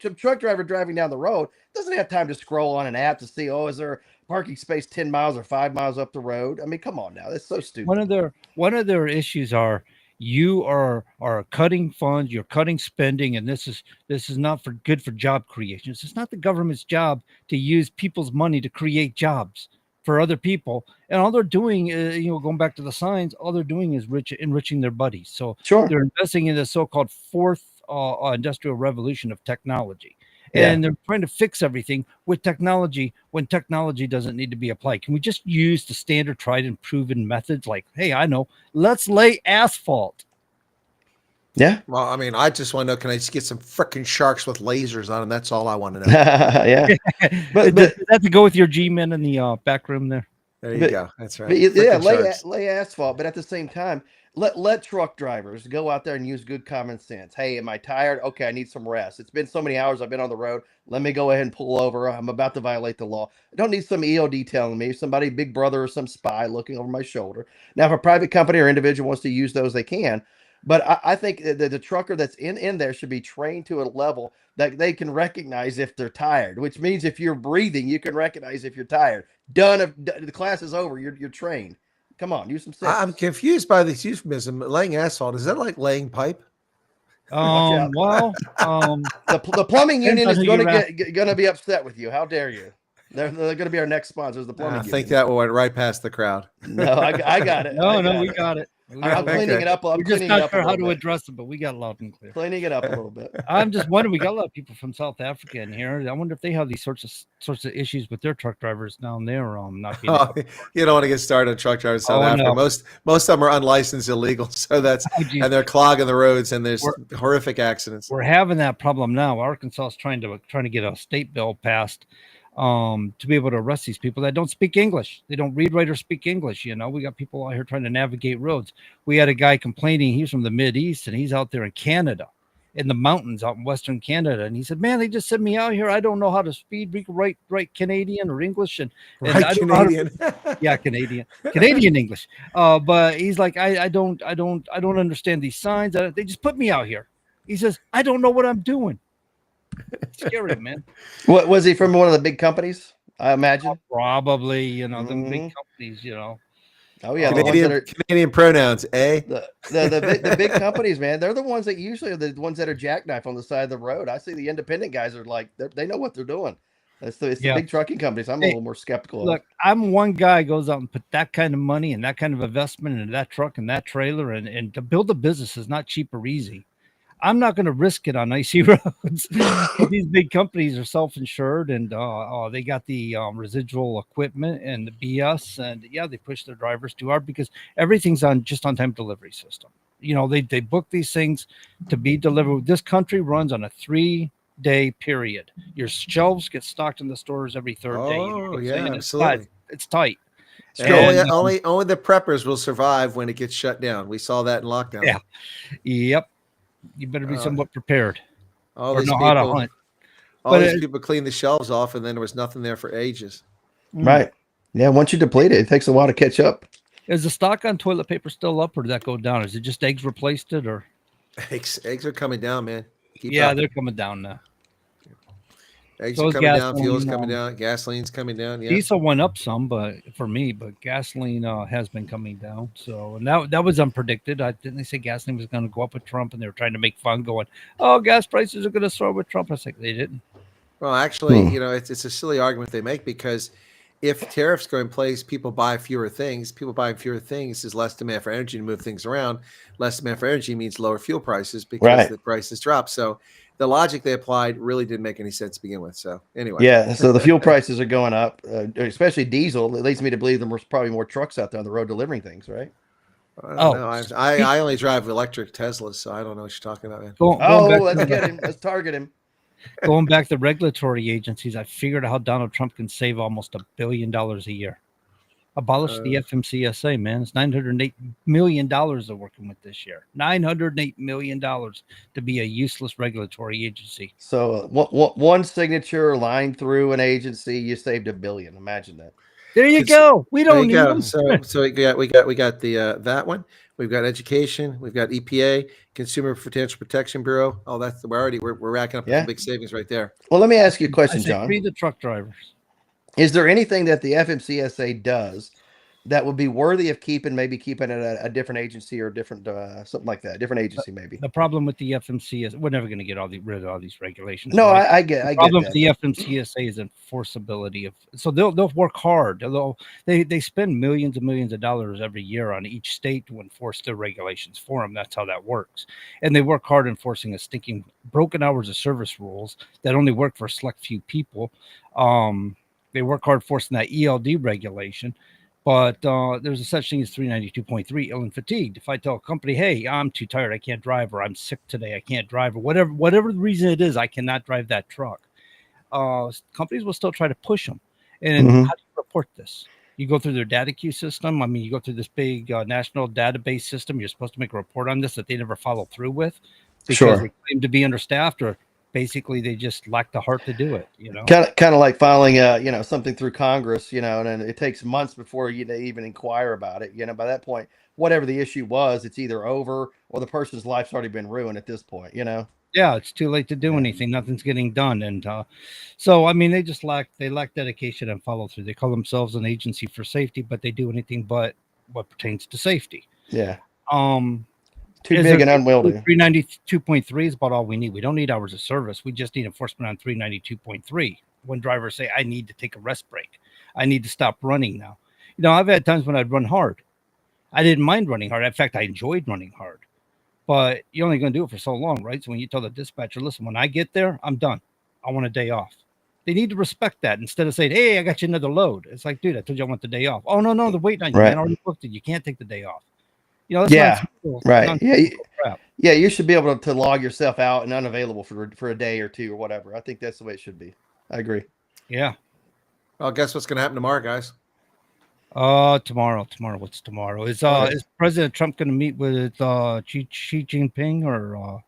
Some truck driver driving down the road doesn't have time to scroll on an app to see, is there a parking space 10 miles or 5 miles up the road? I mean, come on now. That's so stupid. One of their issues are you are cutting funds, you're cutting spending, and this is not good for job creation. It's not the government's job to use people's money to create jobs for other people, and all they're doing is, going back to the signs, all they're doing is enriching their buddies. So they're investing in the so-called fourth industrial revolution of technology. And they're trying to fix everything with technology when technology doesn't need to be applied. Can we just use the standard tried and proven methods? Like, hey, I know, let's lay asphalt. Yeah. Well, I mean, I just want to know, can I just get some freaking sharks with lasers on them? That's all I want to know. Yeah. but that to go with your G-men in the back room there. There you go. That's right. Lay asphalt, but at the same time, let truck drivers go out there and use good common sense. Hey, am I tired? Okay, I need some rest. It's been so many hours I've been on the road. Let me go ahead and pull over. I'm about to violate the law. I don't need some EOD telling me, somebody, big brother or some spy looking over my shoulder. Now, if a private company or individual wants to use those, they can. But I think that the trucker that's in there should be trained to a level that they can recognize if they're tired, which means if you're breathing, you can recognize if you're tired. Done. The class is over. You're trained. Come on, use some sense. I'm confused by this euphemism. Laying asphalt, is that like laying pipe? The plumbing union is going to be upset with you. How dare you? They're going to be our next sponsors, the plumbing. I think union. that went right past the crowd. No, I got it. No, we got it. I'm cleaning it up. I'm We're just cleaning it not up sure a how little to bit. address it, but we got it loud and clear. Cleaning it up a little bit. I'm just wondering. We got a lot of people from South Africa in here. I wonder if they have these sorts of issues with their truck drivers down there. Not being. Oh, you don't want to get started on truck drivers in South Africa. no. Most of them are unlicensed, illegal. So that's and they're clogging the roads, and there's horrific accidents. We're having that problem now. Arkansas is trying to get a state bill passed to be able to arrest these people that don't speak English. They don't read, write, or speak English. You know, we got people out here trying to navigate roads. We had a guy complaining. He's from the Mideast, and he's out there in Canada, in the mountains out in Western Canada. And he said, man, they just sent me out here. I don't know how to write Canadian or English. And I don't Canadian. Yeah, Canadian English. But he's like, I don't understand these signs. They just put me out here. He says, I don't know what I'm doing. It's scary, man. What was he from? One of the big companies, I imagine. Probably, you know, the big companies, you know. Oh yeah, Canadian pronouns, eh? The big companies, man. They're the ones that usually are the ones that are jackknife on the side of the road. I see the independent guys are like they know what they're doing. It's the big trucking companies. I'm a little more skeptical. Look, I'm one guy goes out and put that kind of money and that kind of investment into that truck and that trailer, and to build a business is not cheap or easy. I'm not going to risk it on icy roads. These big companies are self-insured, and they got the residual equipment and the BS, and they push their drivers too hard because everything's on on-time delivery system. You know, they book these things to be delivered. This country runs on a 3-day period. Your shelves get stocked in the stores every third day. You know what I'm saying? Absolutely. It's tight. And only the preppers will survive when it gets shut down. We saw that in lockdown. Yeah. Yep. You better be somewhat prepared. All or these know people, how to hunt. All these people cleaned the shelves off, and then there was nothing there for ages. Right. Yeah. Once you deplete it, it takes a while to catch up. Is the stock on toilet paper still up, or did that go down? Is it just eggs replaced it, or eggs are coming down, man? They're coming down now. Eggs are coming down, fuel's coming down, gasoline's coming down. Yeah, diesel went up some, but gasoline has been coming down. So, and that was unpredicted. Didn't they say gasoline was going to go up with Trump, and they were trying to make fun, going, "Oh, gas prices are going to soar with Trump." I was like, they didn't. Well, actually, you know, it's a silly argument they make because if tariffs go in place, people buy fewer things. People buying fewer things is less demand for energy to move things around. Less demand for energy means lower fuel prices because the prices drop. So the logic they applied really didn't make any sense to begin with. So anyway. Yeah. So the fuel prices are going up, especially diesel. It leads me to believe there's probably more trucks out there on the road delivering things, right? I don't know. I only drive electric Teslas, so I don't know what you're talking about, man. Let's get him. Let's target him. Going back to regulatory agencies, I figured out how Donald Trump can save almost $1 billion a year. Abolish the FMCSA, man. It's $908 million they're working with this year. $908 million to be a useless regulatory agency. So one signature line through an agency, you saved $1 billion. Imagine that. There you go. We don't need them. So we got the that one. We've got education. We've got EPA, Consumer Financial Protection Bureau. Oh, we're racking up some big savings right there. Well, let me ask you a question, John. Read the truck drivers. Is there anything that the FMCSA does that would be worthy of maybe keeping it a different agency or different something like that, different agency maybe? The problem with the FMCSA, we're never going to get rid of all these regulations. No, right? I get. The problem with the FMCSA is enforceability so they'll work hard. They spend millions and millions of dollars every year on each state to enforce their regulations for them. That's how that works, and they work hard enforcing a stinking broken hours of service rules that only work for a select few people. They work hard forcing that ELD regulation. But there's a such thing as 392.3, ill and fatigued. If I tell a company, hey, I'm too tired, I can't drive, or I'm sick today, I can't drive, or whatever the reason it is, I cannot drive that truck. Companies will still try to push them. And how do you report this? You go through their data queue system. I mean, you go through this big national database system. You're supposed to make a report on this that they never follow through with because they claim to be understaffed, or basically they just lack the heart to do it, you know. Kind of like filing something through Congress, and then it takes months before they even inquire about it. By that point, whatever the issue was, it's either over or the person's life's already been ruined at this point, Yeah, it's too late to do anything. Nothing's getting done. And so I mean they lack dedication and follow through. They call themselves an agency for safety, but they do anything but what pertains to safety. Yeah. Too big and unwieldy. 392.3 is about all we need. We don't need hours of service. We just need enforcement on 392.3. when drivers say, I need to take a rest break. I need to stop running now. You know, I've had times when I'd run hard. I didn't mind running hard. In fact, I enjoyed running hard. But you're only going to do it for so long, right? So when you tell the dispatcher, listen, when I get there, I'm done. I want a day off. They need to respect that instead of saying, hey, I got you another load. It's like, dude, I told you I want the day off. Oh, no, they're waiting on you, Right. man. I already booked it. You can't take the day off. You know, that's Yeah, right. nonsensical crap. Yeah, you should be able to log yourself out and unavailable for a day or two or whatever. I think that's the way it should be. I agree. Yeah. Well, guess what's going to happen tomorrow, guys? Tomorrow. What's tomorrow? Is President Trump going to meet with Xi Jinping or?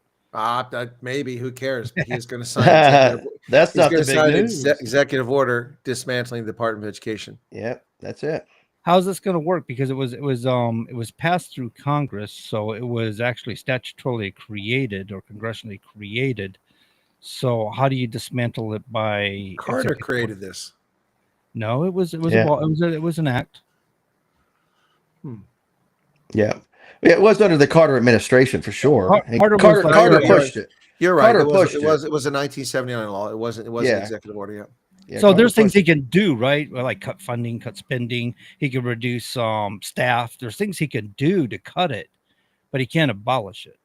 Maybe. Who cares? But he's going to sign executive. That's he's not going the to big sign news. Executive order dismantling the Department of Education. Yep, that's it. How's this going to work? Because it was passed through Congress, so it was actually statutorily created or congressionally created. So how do you dismantle it by Carter created this? No, it was an act. Yeah, it was under the Carter administration for sure. Carter pushed it. You're right. Carter It was a pushed 1979 law. It wasn't an executive order yet. Yeah, so Carter there's things pushed he can do, right? Well, like cut funding, cut spending. He can reduce staff. There's things he can do to cut it, but he can't abolish it.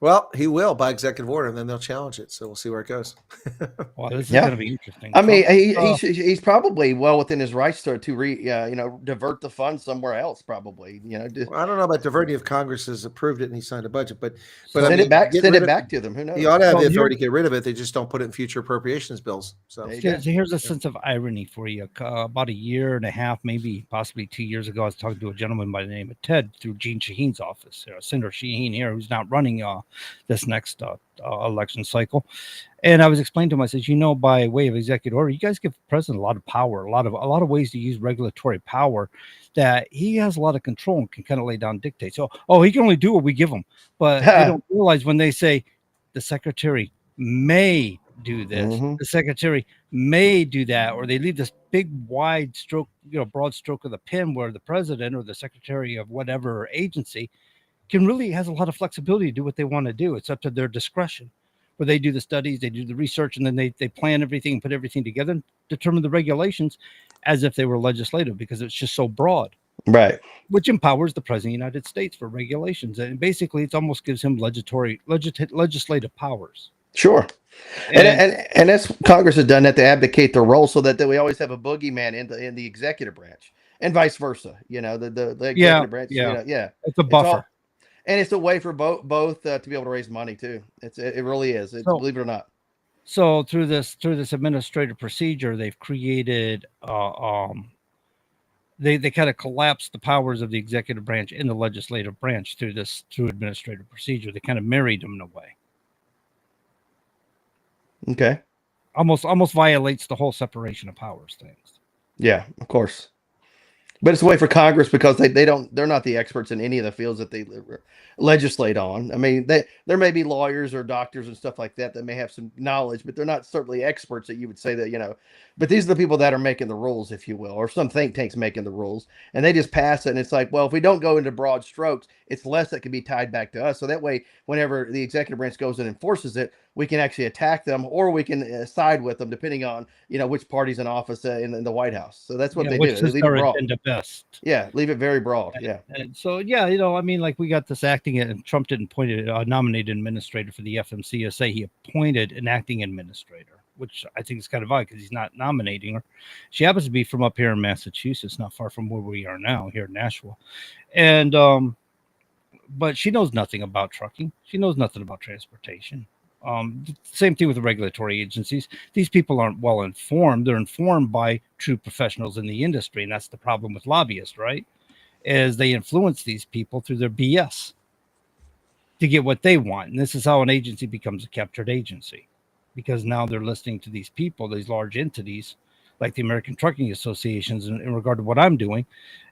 Well, he will by executive order, and then they'll challenge it. So we'll see where it goes. Well, this is going to be interesting. I mean, he's probably well within his rights to divert the funds somewhere else. Probably, Well, I don't know about diverting if Congress has approved it and he signed a budget, but send it back to them. Who knows? He ought to have the authority to get rid of it. They just don't put it in future appropriations bills. So here's a sense of irony for you. About a year and a half, maybe possibly 2 years ago, I was talking to a gentleman by the name of Ted through Gene Shaheen's office. Senator Shaheen here, who's not running this next election cycle. And I was explaining to him, I said, by way of executive order, you guys give the president a lot of power, a lot of ways to use regulatory power that he has a lot of control and can kind of lay down dictates. So, he can only do what we give him. But they don't realize when they say the secretary may do this, the secretary may do that, or they leave this big wide stroke, broad stroke of the pen where the president or the secretary of whatever agency has a lot of flexibility to do what they want to do. It's up to their discretion, where they do the studies, they do the research, and then they plan everything and put everything together and determine the regulations as if they were legislative, because it's just so broad. Right. Which empowers the president of the United States for regulations. And basically it almost gives him legislative powers. Sure. And that's Congress has done that to abdicate their role so that we always have a boogeyman in the executive branch and vice versa. The executive branch. It's a buffer. And it's a way for both to be able to raise money too. It really is. Believe it or not. So through this administrative procedure, they've created they kind of collapsed the powers of the executive branch in the legislative branch through administrative procedure. They kind of married them in a way. Okay. Almost violates the whole separation of powers things. Yeah, of course. But it's a way for Congress because they're not the experts in any of the fields that they legislate on. I mean, there may be lawyers or doctors and stuff like that may have some knowledge, but they're not certainly experts that you would say that, but these are the people that are making the rules, if you will, or some think tanks making the rules, and they just pass it. And it's like, well, if we don't go into broad strokes, it's less that can be tied back to us. So that way, whenever the executive branch goes and enforces it, we can actually attack them, or we can side with them, depending on, which party's in office in the White House. So that's what they do. They leave it broad. Best. Yeah, leave it very broad. Yeah. And so, like we got this acting, and Trump didn't nominate an administrator for the FMCSA. He appointed an acting administrator, which I think is kind of odd because he's not nominating her. She happens to be from up here in Massachusetts, not far from where we are now, here in Nashua. And, but she knows nothing about trucking. She knows nothing about transportation. Same thing with the regulatory agencies. These people aren't well informed. They're informed by true professionals in the industry. And that's the problem with lobbyists, right? Is they influence these people through their BS to get what they want. And this is how an agency becomes a captured agency, because now they're listening to these people, these large entities like the American Trucking Associations in regard to what I'm doing.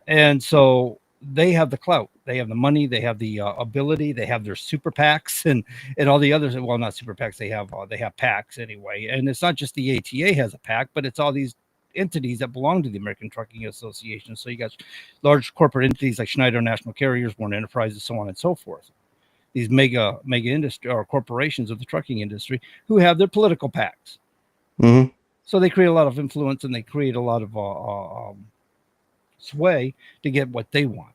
And so they have the clout, they have the money, they have the ability, they have their super PACs and all the others. Well, not super PACs, they have PACs anyway. And it's not just the ATA has a PAC, but it's all these entities that belong to the American Trucking Association. So you got large corporate entities like Schneider National Carriers, Warren Enterprises, so on and so forth. These mega industry or corporations of the trucking industry who have their political PACs. Mm-hmm. So they create a lot of influence and they create a lot of sway to get what they want,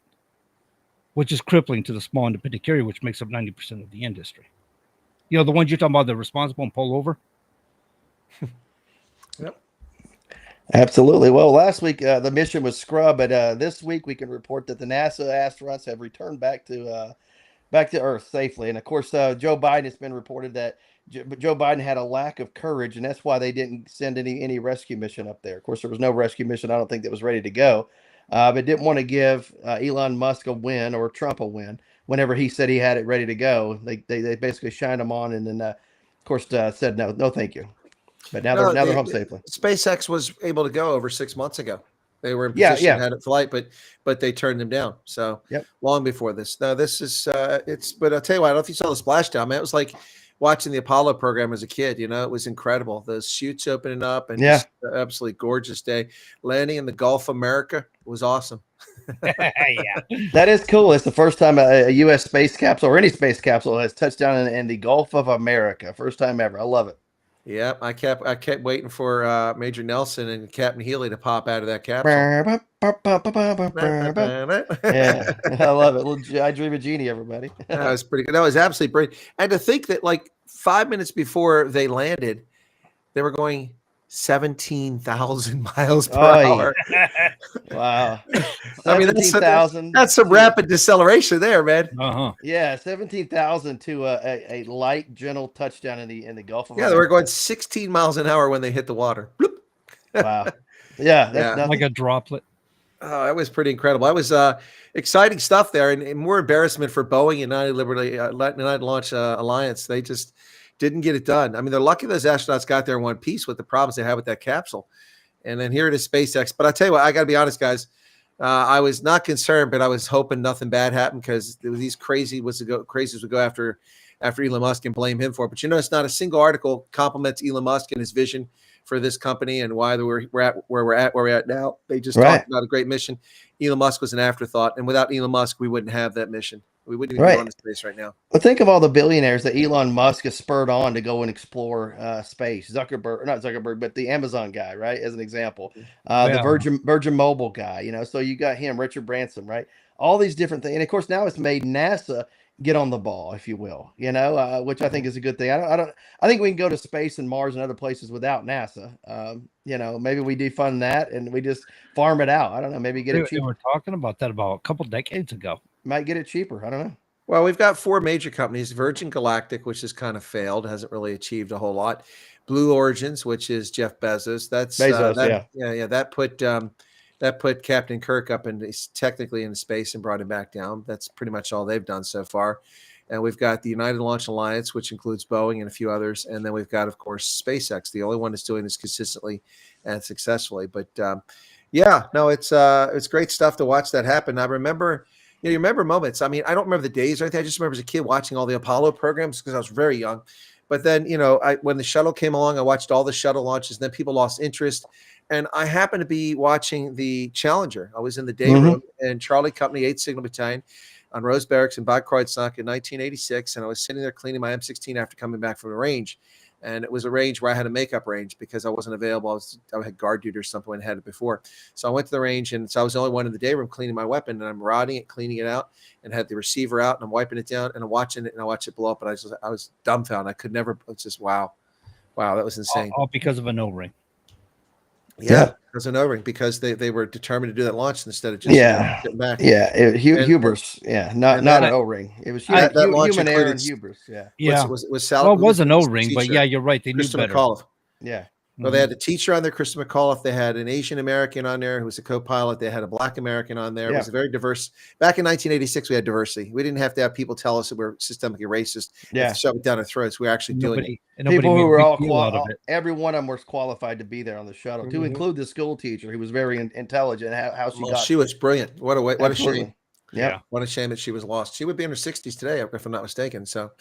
which is crippling to the small independent carrier, which makes up 90% of the industry. You know, the ones you're talking about, they're responsible and pull over. Yep. Absolutely. Well, last week the mission was scrub, but this week we can report that the NASA astronauts have returned back to Earth safely. And of course, Joe Biden, it's been reported that Joe Biden had a lack of courage, and that's why they didn't send any rescue mission up there. Of course, there was no rescue mission, I don't think, that was ready to go, but didn't want to give Elon Musk a win or Trump a win whenever he said he had it ready to go. They basically shined him on, and then of course said no, thank you. But now No, they're home safely. SpaceX was able to go over 6 months ago. They were in Yeah, position, yeah. had it flight, but they turned them down. So Yep. long before this. Now this is it's. But I'll tell you what, I don't know if you saw the splashdown, man. It was like watching the Apollo program as a kid. You know, it was incredible. The chutes opening up and Yeah. just an absolutely gorgeous day. Landing in the Gulf of America was awesome. Yeah. That is cool. It's the first time a U.S. space capsule or any space capsule has touched down in the Gulf of America. First time ever. I love it. Yeah, I kept waiting for Major Nelson and Captain Healy to pop out of that capsule. Yeah, I love it. I dream of Genie, everybody. That was pretty good. That was absolutely brilliant. And to think that like 5 minutes before they landed, they were going 17,000 miles per hour. Wow. I mean, 17,000. that's some rapid deceleration there, man. Uh-huh. Yeah, 17,000 to a light, gentle touchdown in the Gulf of Yeah, America. they were going 16 miles an hour when they hit the water. Bloop. Wow. Yeah, that's Yeah. nothing. Like a droplet. Oh, that was pretty incredible. That was exciting stuff there, and more embarrassment for Boeing and United Launch Alliance. They just didn't get it done. I mean, they're lucky those astronauts got there in one piece with the problems they had with that capsule. And then here it is, SpaceX. But I tell you what, I got to be honest, guys. I was not concerned, but I was hoping nothing bad happened because these crazies would go after Elon Musk and blame him for it. But you know, it's not a single article compliments Elon Musk and his vision for this company and why we're at where we're at now. They just talked about a great mission. Elon Musk was an afterthought, and without Elon Musk, we wouldn't have that mission. We wouldn't even be on the space right now. Well, think of all the billionaires that Elon Musk has spurred on to go and explore space. Not Zuckerberg, but the Amazon guy, right? As an example, the Virgin Mobile guy. You know, so you got him, Richard Branson, right? All these different things, and of course now it's made NASA get on the ball, if you will. You know, which I think is a good thing. I think we can go to space and Mars and other places without NASA. You know, maybe we defund that and we just farm it out. I don't know. Maybe get it cheaper. We were talking about that about a couple decades ago. Might get it cheaper. I don't know. Well, we've got 4 major companies: Virgin Galactic, which has kind of failed, hasn't really achieved a whole lot; Blue Origins, which is Jeff Bezos. That's that put Captain Kirk up technically into space and brought him back down. That's pretty much all they've done so far. And we've got the United Launch Alliance, which includes Boeing and a few others, and then we've got, of course, SpaceX, the only one that's doing this consistently and successfully. But yeah, no, it's great stuff to watch that happen. I remember. You remember moments. I mean, I don't remember the days or anything. I just remember as a kid watching all the Apollo programs because I was very young. But then, you know, when the shuttle came along, I watched all the shuttle launches. And then people lost interest. And I happened to be watching the Challenger. I was in the day room in Charlie Company 8th Signal Battalion on Rose Barracks in Bad Kreuznach in 1986. And I was sitting there cleaning my M16 after coming back from the range. And it was a range where I had a makeup range because I wasn't available. I had guard duty or something when I had it before. So I went to the range, and so I was the only one in the day room cleaning my weapon, and I'm rodding it, cleaning it out, and had the receiver out, and I'm wiping it down, and I'm watching it, and I watch it blow up, and I was dumbfounded. I could never. It's just wow, that was insane. All because of an O-ring. Yeah, because of an O-ring, because they were determined to do that launch instead of just getting back. Yeah, hubris. Not an O-ring. It was human error and hubris. Yeah. Was well, it was an O-ring, but yeah, you're right. They knew better. McAuliffe. Yeah. Well, they had a teacher on there, Krista McAuliffe. They had an Asian American on there who was a co-pilot. They had a Black American on there. It was a very diverse. Back in 1986, we had diversity. We didn't have to have people tell us that we're systemically racist. Yeah, shove it down our throats. We're actually doing it. People who were all every one of them was qualified to be there on the shuttle, to include the school teacher who was very intelligent. How she got. She was brilliant. What a shame. Yeah. What a shame that she was lost. She would be in her 60s today, if I'm not mistaken. So,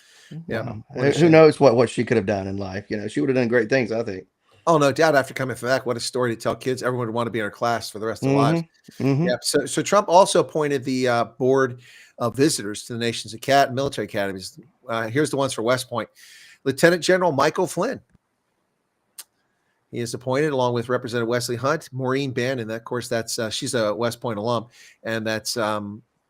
yeah. Who knows what she could have done in life? You know, she would have done great things, I think. Oh, no doubt. After coming back, what a story to tell kids. Everyone would want to be in our class for the rest of their lives. Yeah. So Trump also appointed the board of visitors to the nation's military academies. Here's the ones for West Point. Lieutenant General Michael Flynn. He is appointed along with Representative Wesley Hunt, Maureen Bannon. Of course, that's she's a West Point alum, and that's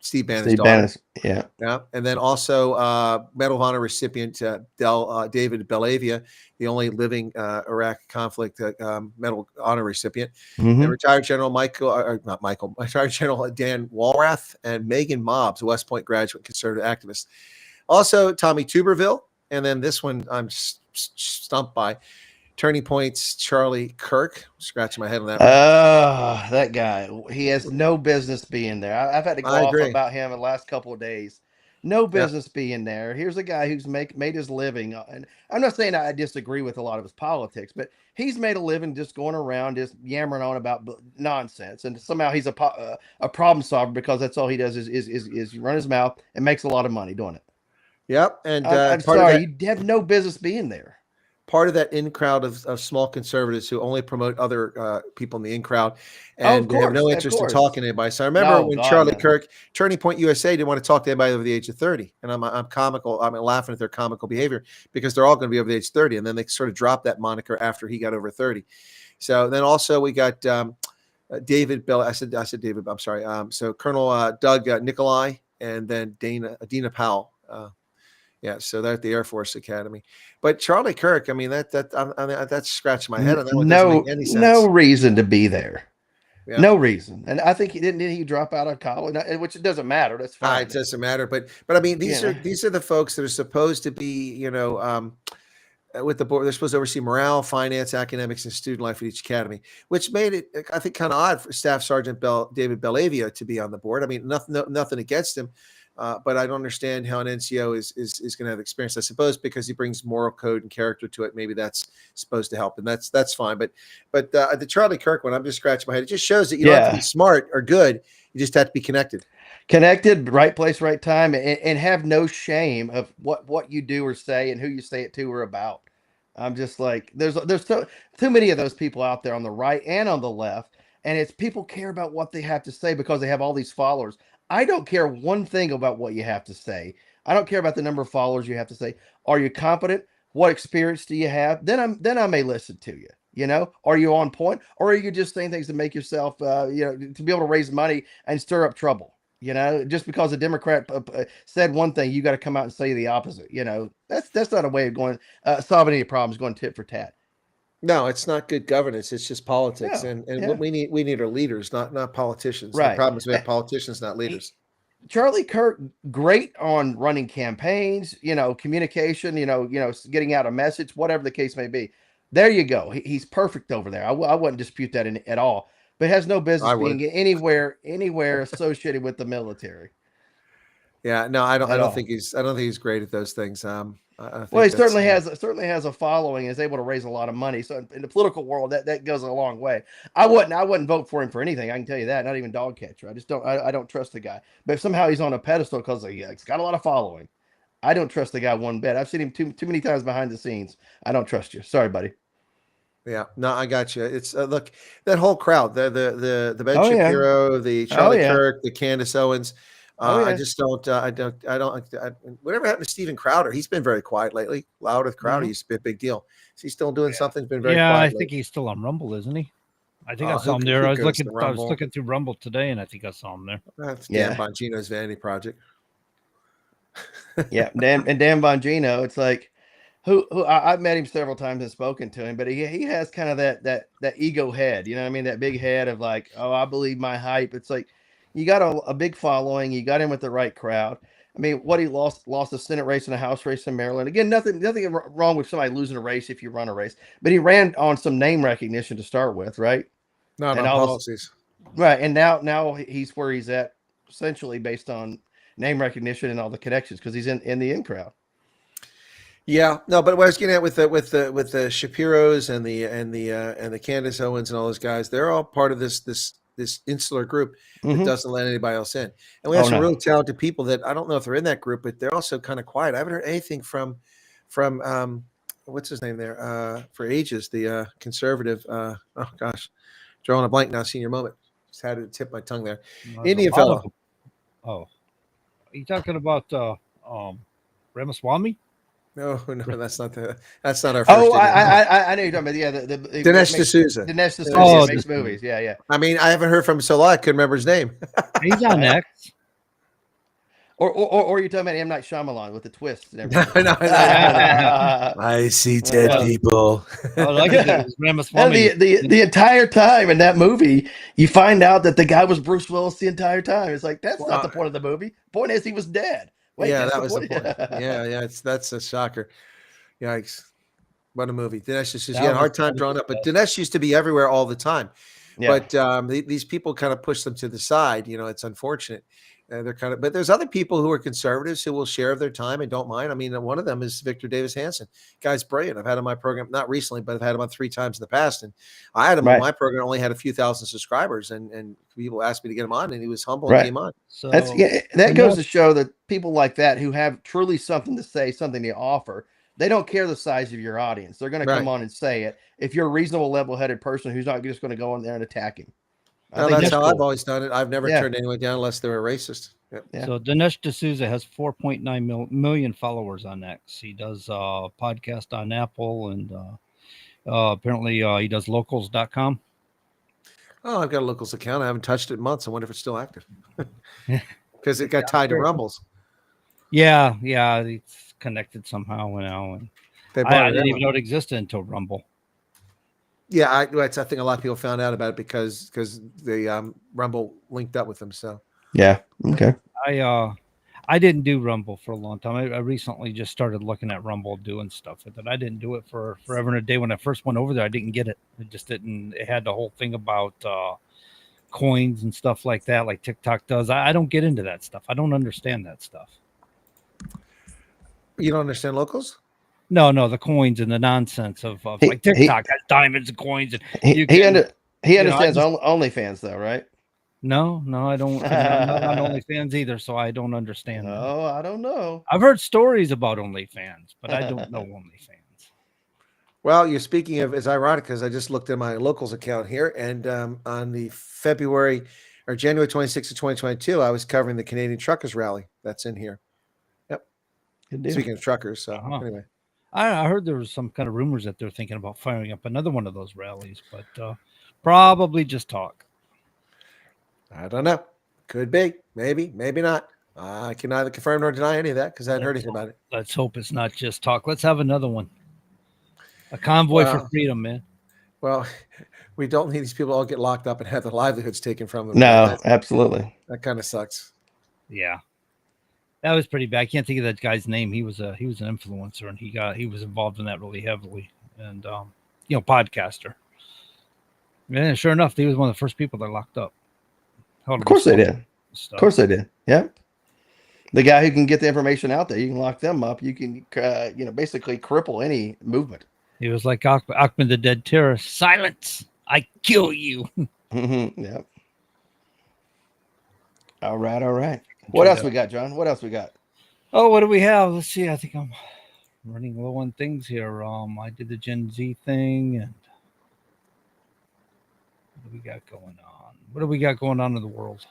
Steve Bannon's daughter. Yeah. Yeah, and then also Medal of Honor recipient David Belavia, the only living Iraq conflict Medal of Honor recipient, Mhm. and retired General retired General Dan Walrath, and Megan Mobbs, West Point graduate conservative activist. Also, Tommy Tuberville, and then this one I'm stumped by. Turning Point's Charlie Kirk. Scratching my head on that one. That guy. He has no business being there. I've had to go I off agree. about him in the last couple of days. No Yeah. business being there. Here's a guy who's made his living. And I'm not saying I disagree with a lot of his politics, but he's made a living just going around, just yammering on about nonsense. And somehow he's a problem solver because that's all he does is run his mouth and makes a lot of money doing it. Yep. And I'm sorry, you have no business being there. Part of that in crowd of small conservatives who only promote other people in the in crowd and have no interest in talking to anybody. So I remember when Charlie Kirk, Turning Point USA, didn't want to talk to anybody over the age of 30. And I'm comical. I'm laughing at their comical behavior because they're all going to be over the age of 30. And then they sort of dropped that moniker after he got over 30. So then also we got David Bell. I said David. I'm sorry. So Colonel Doug Nikolai and then Dina Powell. Yeah, so they're at the Air Force Academy, but Charlie Kirk. I mean, that's scratching my head on that one. Doesn't make any sense. No reason to be there. Yeah. No reason. And I think didn't he drop out of college, which it doesn't matter. That's fine. It doesn't matter, but I mean, these are the folks that are supposed to be, with the board. They're supposed to oversee morale, finance, academics, and student life at each academy, which made it, I think, kind of odd for Staff Sergeant David Belavia to be on the board. I mean, nothing against him. But I don't understand how an NCO is going to have experience. I suppose because he brings moral code and character to it. Maybe that's supposed to help, and that's fine. But the Charlie Kirk one, I'm just scratching my head. It just shows that you don't have to be smart or good. You just have to be connected. Connected, right place, right time, and have no shame of what you do or say and who you say it to or about. I'm just like, there's too many of those people out there on the right and on the left, and it's people care about what they have to say because they have all these followers. I don't care one thing about what you have to say. I don't care about the number of followers you have to say. Are you competent? What experience do you have? Then I may listen to you. Are you on point, or are you just saying things to make yourself, to be able to raise money and stir up trouble? Just because a Democrat said one thing, you got to come out and say the opposite. That's not a way of going solving any problems. Going tit for tat. No, it's not good governance. It's just politics, and what we need are leaders, not politicians. Right. The problem is we have politicians, not leaders. Charlie Kirk, great on running campaigns, communication, getting out a message, whatever the case may be. There you go. He's perfect over there. I wouldn't dispute that at all, but has no business being anywhere associated with the military. Yeah, no, I don't think he's great at those things. Well, he certainly has a following and is able to raise a lot of money. So in the political world, that goes a long way. I wouldn't vote for him for anything. I can tell you that. Not even dog catcher. I don't trust the guy. But if somehow he's on a pedestal because he's got a lot of following, I don't trust the guy one bit. I've seen him too many times behind the scenes. I don't trust you. Sorry, buddy. Yeah, no, I got you. It's look, that whole crowd, the Ben Shapiro, the Charlie Kirk, the Candace Owens. I just don't. Whatever happened to Steven Crowder? He's been very quiet lately. Loud with Crowder used to be a big deal. Is he still doing something? He's been very quiet. I lately. think he's still on Rumble, isn't he? I think I saw him there. I was looking through Rumble today, and I think I saw him there. That's Dan Bongino's vanity project. Dan Bongino. It's like who I've met him several times and spoken to him, but he has kind of that ego head. You know what I mean? That big head of like, oh, I believe my hype. It's like. You got a big following. You got in with the right crowd. I mean, he lost a Senate race and a House race in Maryland. Again, nothing wrong with somebody losing a race if you run a race, but he ran on some name recognition to start with, right? Not on policies. Right, and now he's where he's at, essentially based on name recognition and all the connections because he's in the in crowd. Yeah, no, but what I was getting at with the Shapiros and the Candace Owens and all those guys, they're all part of this insular group that doesn't let anybody else in. And we have some really talented people that I don't know if they're in that group, but they're also kind of quiet. I haven't heard anything from what's his name there for ages, the conservative. Oh gosh, drawing a blank now. Senior moment. Just had to tip my tongue there. Indian fellow. Oh, are you talking about Ramaswamy? No, that's not our first Oh, idiot. I know you're talking about. Yeah, the Dinesh D'Souza. Dinesh D'Souza Oh, makes movies. Yeah. I mean, I haven't heard from him so long. I couldn't remember his name. He's on X. Or you're talking about M. Night Shyamalan with the twists and everything. No. I see dead people. All I could think was Ramaswamy. And the entire time in that movie, you find out that the guy was Bruce Willis the entire time. It's like that's not the point of the movie. Point is he was dead. Wait, yeah, that's that was the point. point. Yeah, that's a shocker. Yikes. What a movie. Dinesh D'Souza. That He had a was hard time drawing up, but Dinesh used to be everywhere all the time. Yeah. But these people kind of push them to the side. It's unfortunate. But there's other people who are conservatives who will share their time and don't mind. I mean, one of them is Victor Davis Hanson. Guy's brilliant. I've had him on my program, not recently, but I've had him on 3 times in the past. And I had him on my program, only had a few thousand subscribers, and people asked me to get him on, and he was humble and came on. So that goes to show that people like that who have truly something to say, something to offer, they don't care the size of your audience. They're going to come on and say it. If you're a reasonable, level-headed person who's not just going to go in there and attack him. No, that's how I've always done it. I've never turned anyone down unless they were racist. Yeah. So Dinesh D'Souza has 4.9 million followers on X. He does podcast on Apple, and apparently he does locals.com. Oh, I've got a Locals account. I haven't touched it in months. I wonder if it's still active. Because it got tied to Rumbles. Yeah, it's connected somehow now. And I didn't even know it existed until Rumble. Yeah, I think a lot of people found out about it because the Rumble linked up with them. So yeah, okay. I didn't do Rumble for a long time. I recently just started looking at Rumble, doing stuff with it. I didn't do it for forever and a day. When I first went over there, I didn't get it. It just didn't. It had the whole thing about coins and stuff like that, like TikTok does. I don't get into that stuff. I don't understand that stuff. You don't understand Locals? No, the coins and the nonsense of like TikTok has diamonds and coins, and he understands OnlyFans though, right? No, I don't. I'm not on OnlyFans either, so I don't understand. Oh, I don't know. I've heard stories about OnlyFans, but I don't know OnlyFans. Well, you're speaking of, it's ironic because I just looked at my Locals account here, and on the January 26th of 2022, I was covering the Canadian Truckers Rally. That's in here. Yep. Speaking of truckers, so anyway. I heard there was some kind of rumors that they're thinking about firing up another one of those rallies, but probably just talk. I don't know. Could be. Maybe not. I can neither confirm nor deny any of that because I hadn't heard anything about it. Let's hope it's not just talk. Let's have another one. A convoy for freedom, man. Well, we don't need these people to all get locked up and have their livelihoods taken from them. No, absolutely. That kind of sucks. Yeah. That was pretty bad. I can't think of that guy's name. He was an influencer, and he was involved in that really heavily. And podcaster. Yeah, sure enough, he was one of the first people that locked up. Of course they did. Of course they did. Yeah. The guy who can get the information out there, you can lock them up. You can, basically cripple any movement. He was like Ahmed the Dead Terrorist. Silence! I kill you. Yeah. All right. What else we got, John? What else we got? Oh, what do we have? Let's see. I think I'm running low on things here. I did the Gen Z thing, and what do we got going on? What do we got going on in the world?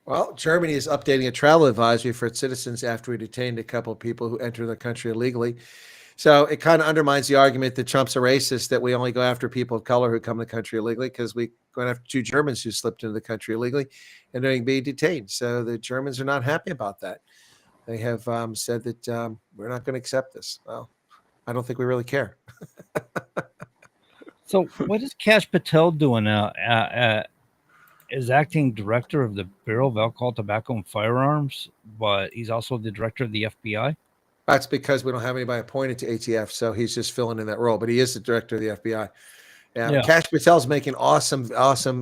Well, Germany is updating a travel advisory for its citizens after we detained a couple of people who entered the country illegally. So it kind of undermines the argument that Trump's a racist, that we only go after people of color who come to the country illegally, because we going after 2 Germans who slipped into the country illegally and are being detained. So the Germans are not happy about that. They have said that we're not going to accept this. Well, I don't think we really care. So what is Kash Patel doing now? Is acting director of the Bureau of Alcohol, Tobacco, and Firearms, but he's also the director of the FBI. That's because we don't have anybody appointed to ATF, so he's just filling in that role. But he is the director of the FBI. Yeah. Kash Patel's making awesome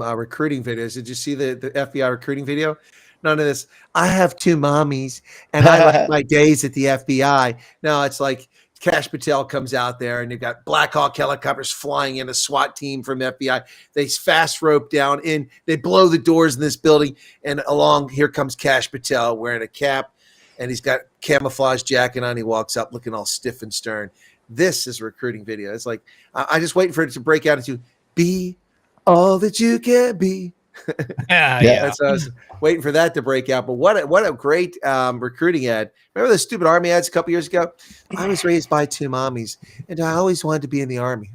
recruiting videos. Did you see the FBI recruiting video? None of this. I have 2 mommies, and I like my days at the FBI. No, it's like Kash Patel comes out there, and they've got Black Hawk helicopters flying in, a SWAT team from FBI. They fast rope down in. They blow the doors in this building, and along here comes Kash Patel wearing a cap, and he's got camouflage jacket on. He walks up looking all stiff and stern. This is a recruiting video. It's like I just waiting for it to break out into "Be all that you can be." Yeah. That's I was waiting for that to break out. But what a great recruiting ad. Remember the stupid Army ads a couple years ago? I was raised by two mommies, and I always wanted to be in the Army.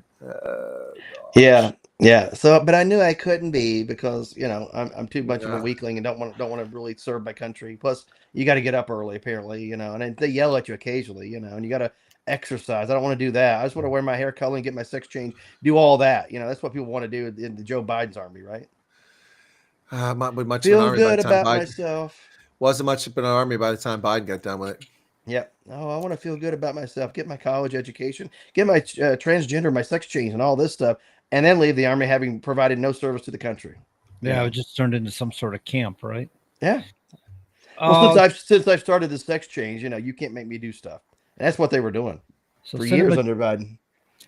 Yeah, yeah. So, but I knew I couldn't be because I'm too much of a Yeah. weakling and don't want to really serve my country. Plus, you got to get up early apparently, and then they yell at you occasionally, and you got to exercise. I don't want to do that. I just want to wear my hair color and get my sex change, do all that. That's what people want to do in the Joe Biden's army, right? With much of an Feel army by the good time about Biden myself. wasn't much of an army by the time Biden got done with it. Yep. Oh, I want to feel good about myself, get my college education, get my transgender, my sex change, and all this stuff, and then leave the army having provided no service to the country. Yeah, it just turned into some sort of camp, right? Yeah. Well, since I've started this sex change, you can't make me do stuff. And that's what they were doing for years under Biden.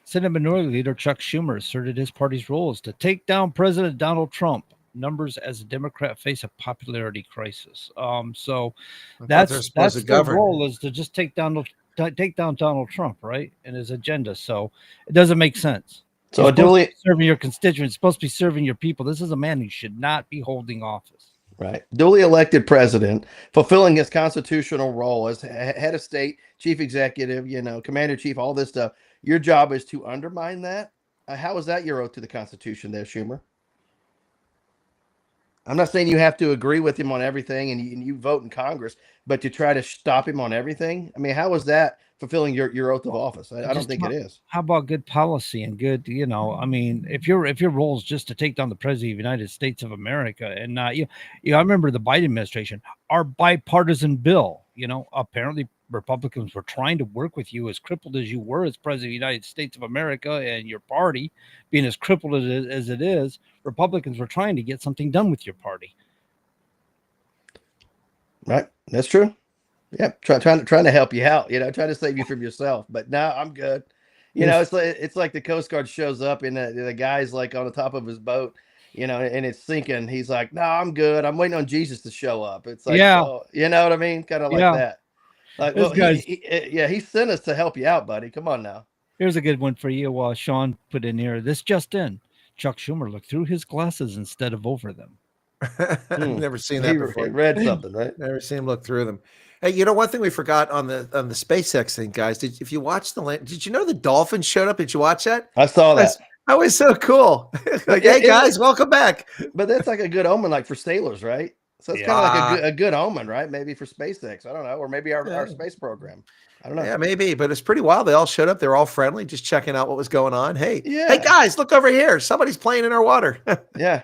Senate Minority Leader Chuck Schumer asserted his party's role is to take down President Donald Trump. Numbers as a Democrat face a popularity crisis. So that's their role is to just take down Donald Trump, right, and his agenda. So it doesn't make sense. So serving your constituents, supposed to be serving your people. This is a man who should not be holding office. Right. Duly elected president, fulfilling his constitutional role as head of state, chief executive, commander chief, all this stuff. Your job is to undermine that. How is that your oath to the Constitution there, Schumer? I'm not saying you have to agree with him on everything and you vote in Congress, but to try to stop him on everything. I mean, how is that fulfilling your oath of office? I don't think it is. How about good policy and good, I mean, if your role is just to take down the president of the United States of America and not, I remember the Biden administration, our bipartisan bill, apparently Republicans were trying to work with you as crippled as you were as president of the United States of America and your party being as crippled as it is. Republicans were trying to get something done with your party. Right. That's true. Yep. Trying to help you out, trying to save you from yourself. But no, I'm good. It's like the Coast Guard shows up and the guy's like on the top of his boat, and it's sinking. He's like, no, I'm good. I'm waiting on Jesus to show up. It's like, oh, you know what I mean? Kind of like that. Like, well, he sent us to help you out, buddy. Come on now. Here's a good one for you. Sean put in here. This just in. Chuck Schumer looked through his glasses instead of over them. I've never seen that before. He read something, right? Never seen him look through them. Hey, one thing we forgot on the SpaceX thing, guys. If you watch did you know the dolphins showed up? Did you watch that? I saw that. That was so cool. Like, hey guys, welcome back. But that's like a good omen, like for sailors, right? So it's kind of like a good omen, right? Maybe for SpaceX, I don't know, or maybe our space program. I don't know. Yeah, maybe, but it's pretty wild. They all showed up. They were all friendly, just checking out what was going on. Hey guys, look over here. Somebody's playing in our water. Yeah.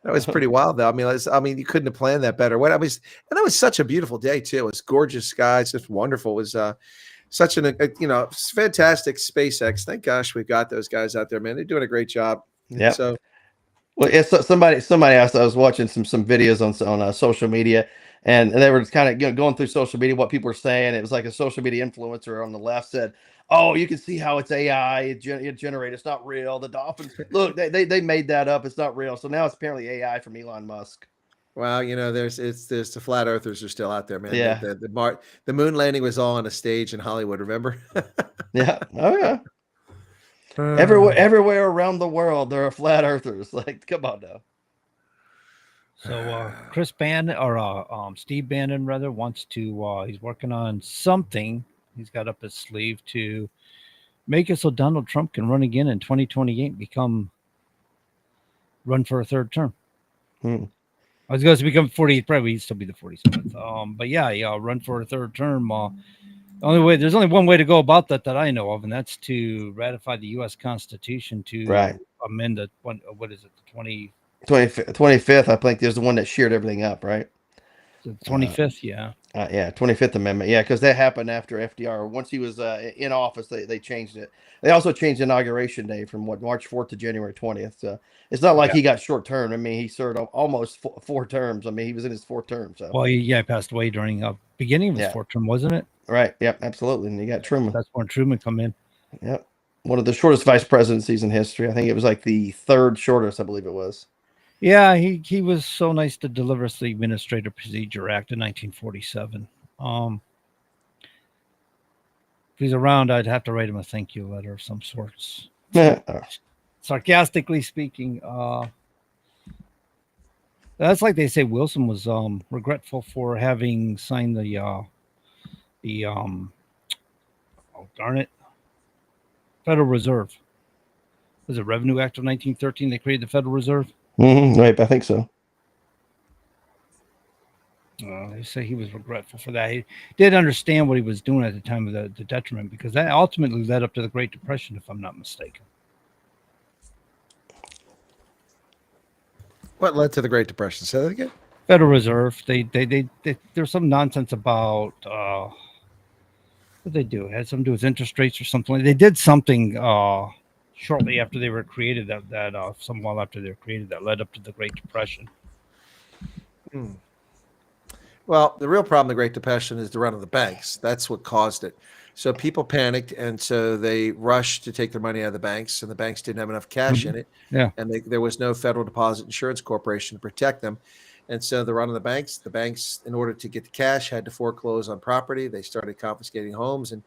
That was pretty wild, though. I mean, you couldn't have planned that better. And that was such a beautiful day too. It was gorgeous skies, just wonderful. It was such fantastic SpaceX. Thank gosh we've got those guys out there, man. They're doing a great job. Yeah. So, well, it's somebody asked. I was watching some videos on social media, and they were kind of going through social media what people were saying. It was like a social media influencer on the left said, "Oh, you can see how it's AI. It generated. It's not real. The dolphins look. They made that up. It's not real. So now it's apparently AI from Elon Musk." Well, there's the flat earthers are still out there, man. Yeah. The moon landing was all on a stage in Hollywood. Remember? Yeah. Oh yeah. Everywhere around the world, there are flat earthers. Like, come on now. So Steve Bannon rather wants to. He's working on something. He's got up his sleeve to make it so Donald Trump can run again in 2028 and run for a third term. I was going to become 48th, probably he'd still be the 47th. But yeah, run for a third term. There's only one way to go about that I know of, and that's to ratify the U.S. Constitution to amend the what is it, the 25th. I think there's the one that sheared everything up, right? The 25th, yeah. 25th Amendment. Yeah, because that happened after FDR. Once he was in office, they changed it. They also changed Inauguration Day from March 4th to January 20th. So it's not like he got short term. I mean, he served almost four terms. I mean, he was in his fourth term. So he passed away during beginning of his fourth term, wasn't it? Right. Yep. Absolutely. And you got Truman. That's when Truman come in. Yep. One of the shortest vice presidencies in history. I think it was like the third shortest. I believe it was. Yeah, he was so nice to deliver us the Administrative Procedure Act in 1947. If he's around, I'd have to write him a thank you letter of some sorts. Sarcastically speaking. That's like they say Wilson was regretful for having signed the oh darn it, Federal Reserve. Was it Revenue Act of 1913? They created the Federal Reserve. Right, I think so. They say he was regretful for that. He did understand what he was doing at the time of the detriment, because that ultimately led up to the Great Depression, if I'm not mistaken. What led to the Great Depression? Say that again. Federal Reserve. There's some nonsense about what they do. It had something to do with interest rates or something. They did something shortly after they were created some while after they were created that led up to the Great Depression. Well, the real problem, the Great Depression, is the run of the banks. That's what caused it. So people panicked, and so they rushed to take their money out of the banks, and the banks didn't have enough cash in it. Yeah. And there was no Federal Deposit Insurance Corporation to protect them. And so the run of the banks, in order to get the cash, had to foreclose on property. They started confiscating homes and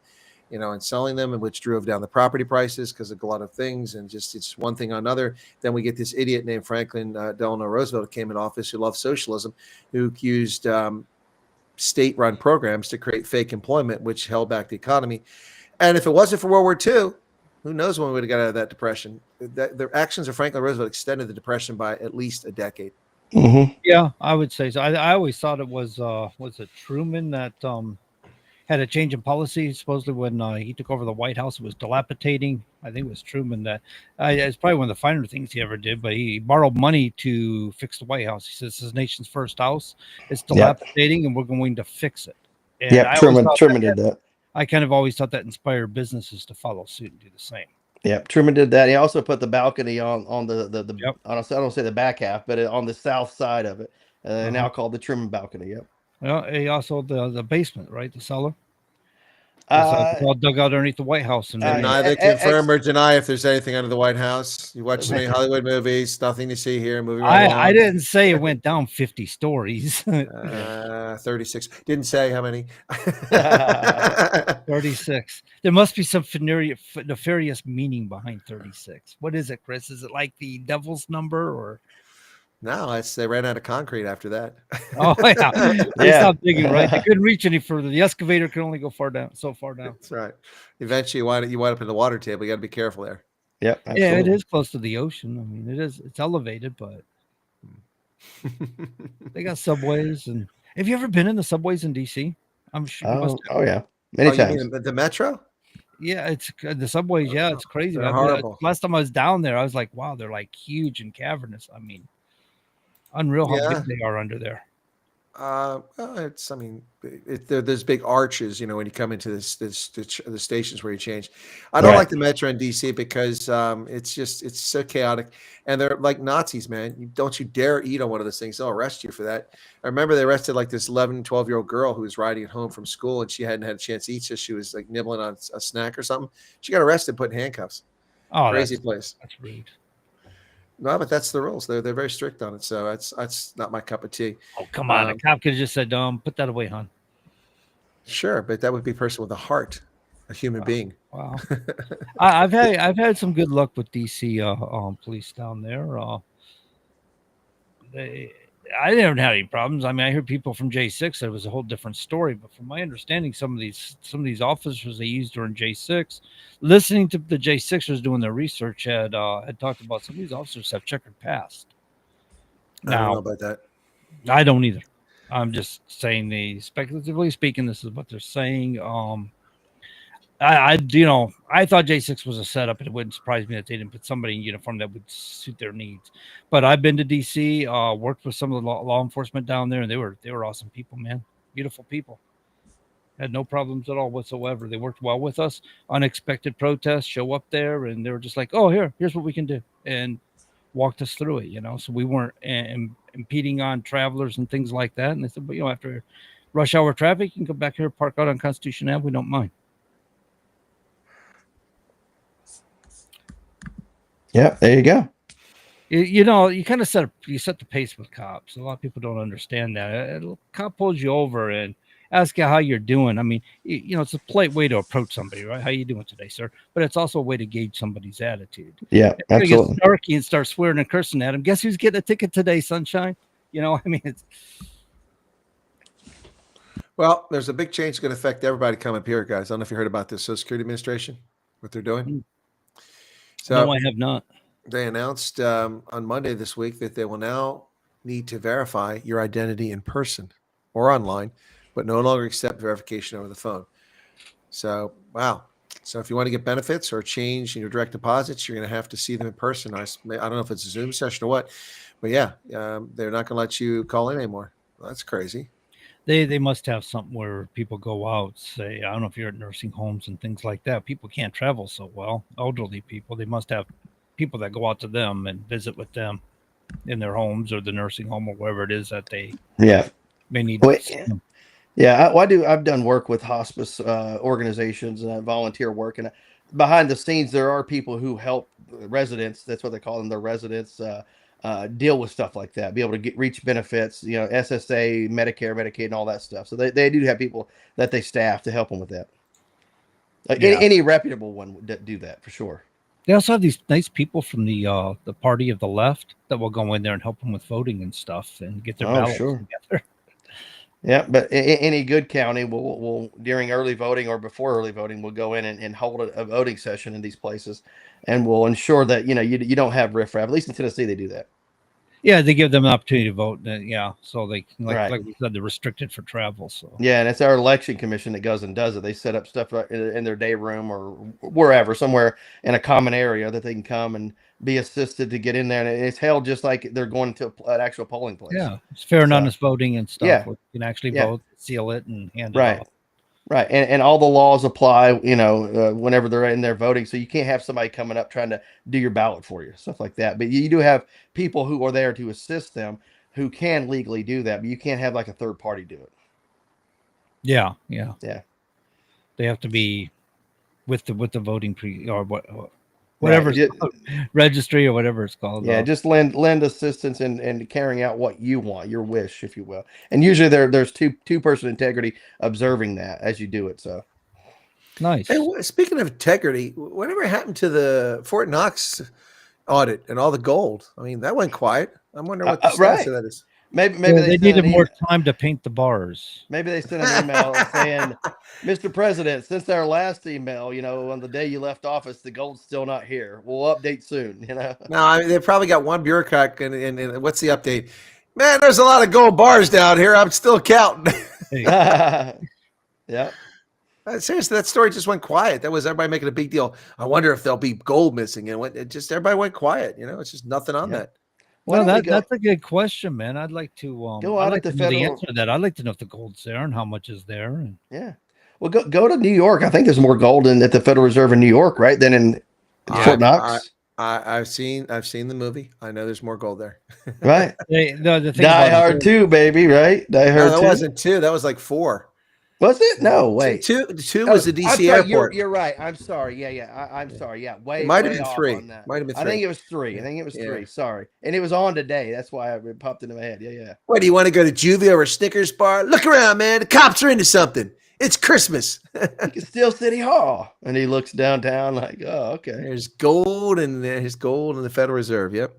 selling them, and which drove down the property prices because of a lot of things, and just it's one thing on another. Then we get this idiot named Franklin Delano Roosevelt who came in office, who loved socialism, who used state-run programs to create fake employment, which held back the economy. And if it wasn't for World War II, who knows when we would have got out of that depression? The actions of Franklin Roosevelt extended the depression by at least a decade. Yeah, I would say so. I always thought it was it Truman that had a change in policy. Supposedly when he took over the White House, it was dilapidating. I think it was Truman that it's probably one of the finer things he ever did, but he borrowed money to fix the White House. He says this is the nation's first house. It's dilapidating and we're going to fix it. And Truman did that. I kind of always thought that inspired businesses to follow suit and do the same. Yeah, Truman did that. He also put the balcony on the I don't say the back half, but on the south side of it. Now called the Truman balcony. Yep. Well, he also the basement, right? The cellar. It's all dug out underneath the White House, and neither confirm or deny if there's anything under the White House. You watch so many Hollywood movies, nothing to see here. Moving right along. I didn't say it went down 50 stories. 36. Didn't say how many. 36. There must be some nefarious meaning behind 36. What is it, Chris? Is it like the devil's number or? No, they ran out of concrete after that. Oh yeah, they stopped digging. Right, they couldn't reach any further. The excavator could only go so far down. That's right. Eventually, you wind up in the water table. You got to be careful there. Yep. Yeah, it is close to the ocean. I mean, it's elevated, but they got subways. And have you ever been in the subways in DC? I'm sure. You must have. Oh yeah, many times. You mean the metro? Yeah, it's the subways. Yeah, it's crazy. Horrible. Last time I was down there, I was like, wow, they're like huge and cavernous. I mean. Unreal how big they are under there. There's big arches, when you come into the stations where you change. I don't like the metro in DC because it's so chaotic, and they're like Nazis, man. Don't you dare eat on one of those things. They'll arrest you for that. I remember they arrested like this 11, 12-year-old girl who was riding home from school, and she hadn't had a chance to eat, so she was like nibbling on a snack or something. She got arrested, put in handcuffs. Oh, crazy place. That's rude. No, but that's the rules. They're very strict on it. So that's not my cup of tea. Oh, come on. A cop could have just said, put that away, hon. Sure, but that would be a person with a heart, a human being. Wow. I've had some good luck with DC police down there. I never had any problems. I mean, I heard people from J6 that it was a whole different story, but from my understanding, some of these officers they used during J6, listening to the J6ers doing their research, had talked about some of these officers have checkered past. I don't know about that. I don't either. I'm just saying, speculatively speaking, this is what they're saying. I thought J6 was a setup, and it wouldn't surprise me that they didn't put somebody in uniform that would suit their needs. But I've been to DC, worked with some of the law enforcement down there, and they were awesome people, man. Beautiful people. Had no problems at all whatsoever. They worked well with us. Unexpected protests, show up there, and they were just like, "Oh, here's what we can do," and walked us through it. So we weren't impeding on travelers and things like that. And they said, "But after rush hour traffic, you can come back here, park out on Constitution Ave. We don't mind." Yeah, there you go. You kind of set the pace with cops. A lot of people don't understand that. A cop pulls you over and asks you how you're doing. I mean, it's a polite way to approach somebody, right? How you doing today, sir? But it's also a way to gauge somebody's attitude. Yeah, if absolutely. Get snarky and start swearing and cursing at him. Guess who's getting a ticket today, sunshine? You know, I mean, it's Well, there's a big change going to affect everybody coming up here, guys. I don't know if you heard about this Social Security Administration, what they're doing. So no, I have not. they announced on Monday this week that they will now need to verify your identity in person or online, but no longer accept verification over the phone. So, wow. So if you want to get benefits or change in your direct deposits, you're going to have to see them in person. I don't know if it's a Zoom session or what, but yeah, they're not going to let you call in anymore. Well, that's crazy. They must have something where people go out, say, I don't know if you're at nursing homes and things like that. People can't travel so well. Elderly people, they must have people that go out to them and visit with them in their homes or the nursing home or wherever it is that they may need to see them. Yeah, I've done work with hospice organizations and volunteer work, and behind the scenes, there are people who help residents. That's what they call them, the residents. Deal with stuff like that, be able to reach benefits, SSA, Medicare, Medicaid, and all that stuff. So they do have people that they staff to help them with that. Like any reputable one would do that for sure. They also have these nice people from the party of the left that will go in there and help them with voting and stuff and get their ballots together. Yeah, but any good county will during early voting or before early voting will go in and hold a voting session in these places, and will ensure that you don't have riffraff. At least in Tennessee, they do that. Yeah, they give them an opportunity to vote. So they Right. like we said, they're restricted for travel. So Yeah, and it's our election commission that goes and does it. They set up stuff in their day room or wherever, somewhere in a common area that they can come and be assisted to get in there. And it's held just like they're going to an actual polling place. yeah, it's fair and honest voting and stuff. Yeah. Where you can actually Yeah. vote, seal it, and hand it Right. off. Right. And all the laws apply, whenever they're in there voting. So you can't have somebody coming up trying to do your ballot for you, stuff like that. But you do have people who are there to assist them who can legally do that, but you can't have like a third party do it. Yeah. Yeah. They have to be with the voting whatever Right. it's called, registry or whatever it's called. Yeah, just lend assistance in carrying out what you want, your wish, if you will. And usually there's two-person integrity observing that as you do it. So nice. Hey, speaking of integrity, whatever happened to the Fort Knox audit and all the gold? I mean, that went quiet. I'm wondering what the status of that is. Maybe they sent needed an more time to paint the bars. Maybe they sent an email saying, Mr. President, since our last email, on the day you left office, the gold's still not here. We'll update soon, No, I mean, they probably got one bureaucrat. And what's the update? Man, there's a lot of gold bars down here. I'm still counting. Yeah. Seriously, that story just went quiet. That was everybody making a big deal. I wonder if there'll be gold missing. And everybody went quiet. It's just nothing on that. Well, that's a good question, man. I'd like to Go I'd out like at the to know the federal- answer to that. I'd like to know if the gold's there and how much is there. And Yeah. Well, go to New York. I think there's more gold at the Federal Reserve in New York, right, than in Fort Knox. I've seen the movie. I know there's more gold there. Right. The thing Die about Hard 2, baby, right? Die Hard 2. that wasn't 2. That was like 4. Was it? No, wait. Two was the DC I'm sorry, airport. You're right. I'm sorry. Yeah. I'm sorry. Yeah, way. It might have way been off 3. on that. Might have been 3. I think it was 3. I think it was 3. Sorry, and it was on today. That's why it popped into my head. Yeah. What, do you want to go to Juvia or a Snickers bar? Look around, man. The cops are into something. It's Christmas. It's still City Hall, and he looks downtown like, oh, okay. There's gold and the Federal Reserve. Yep.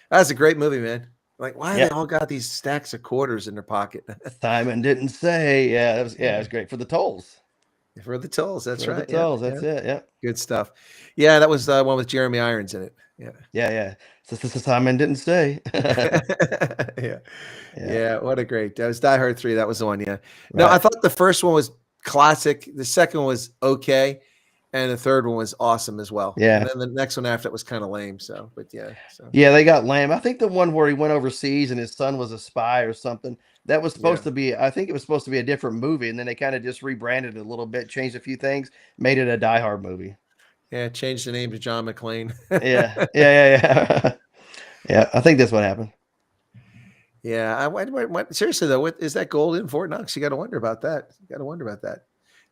That's a great movie, man. Like, why have they all got these stacks of quarters in their pocket? Simon didn't say. Yeah, it was great for the tolls. For the tolls, that's right. The tolls, that's it. Yeah, good stuff. Yeah, that was the one with Jeremy Irons in it. Yeah. So Simon didn't say. Yeah. What a great. That was Die Hard 3. That was the one. Yeah. No, I thought the first one was classic. The second one was okay, and the third one was awesome as well. Yeah. And then the next one after it was kind of lame. So, but yeah. So. Yeah, they got lame. I think the one where he went overseas and his son was a spy or something. That was supposed to be. I think it was supposed to be a different movie, and then they kind of just rebranded it a little bit, changed a few things, made it a Die Hard movie. Yeah, changed the name to John McClane. Yeah. Yeah, I think that's what happened. Yeah, seriously though, what is that gold in Fort Knox? You got to wonder about that.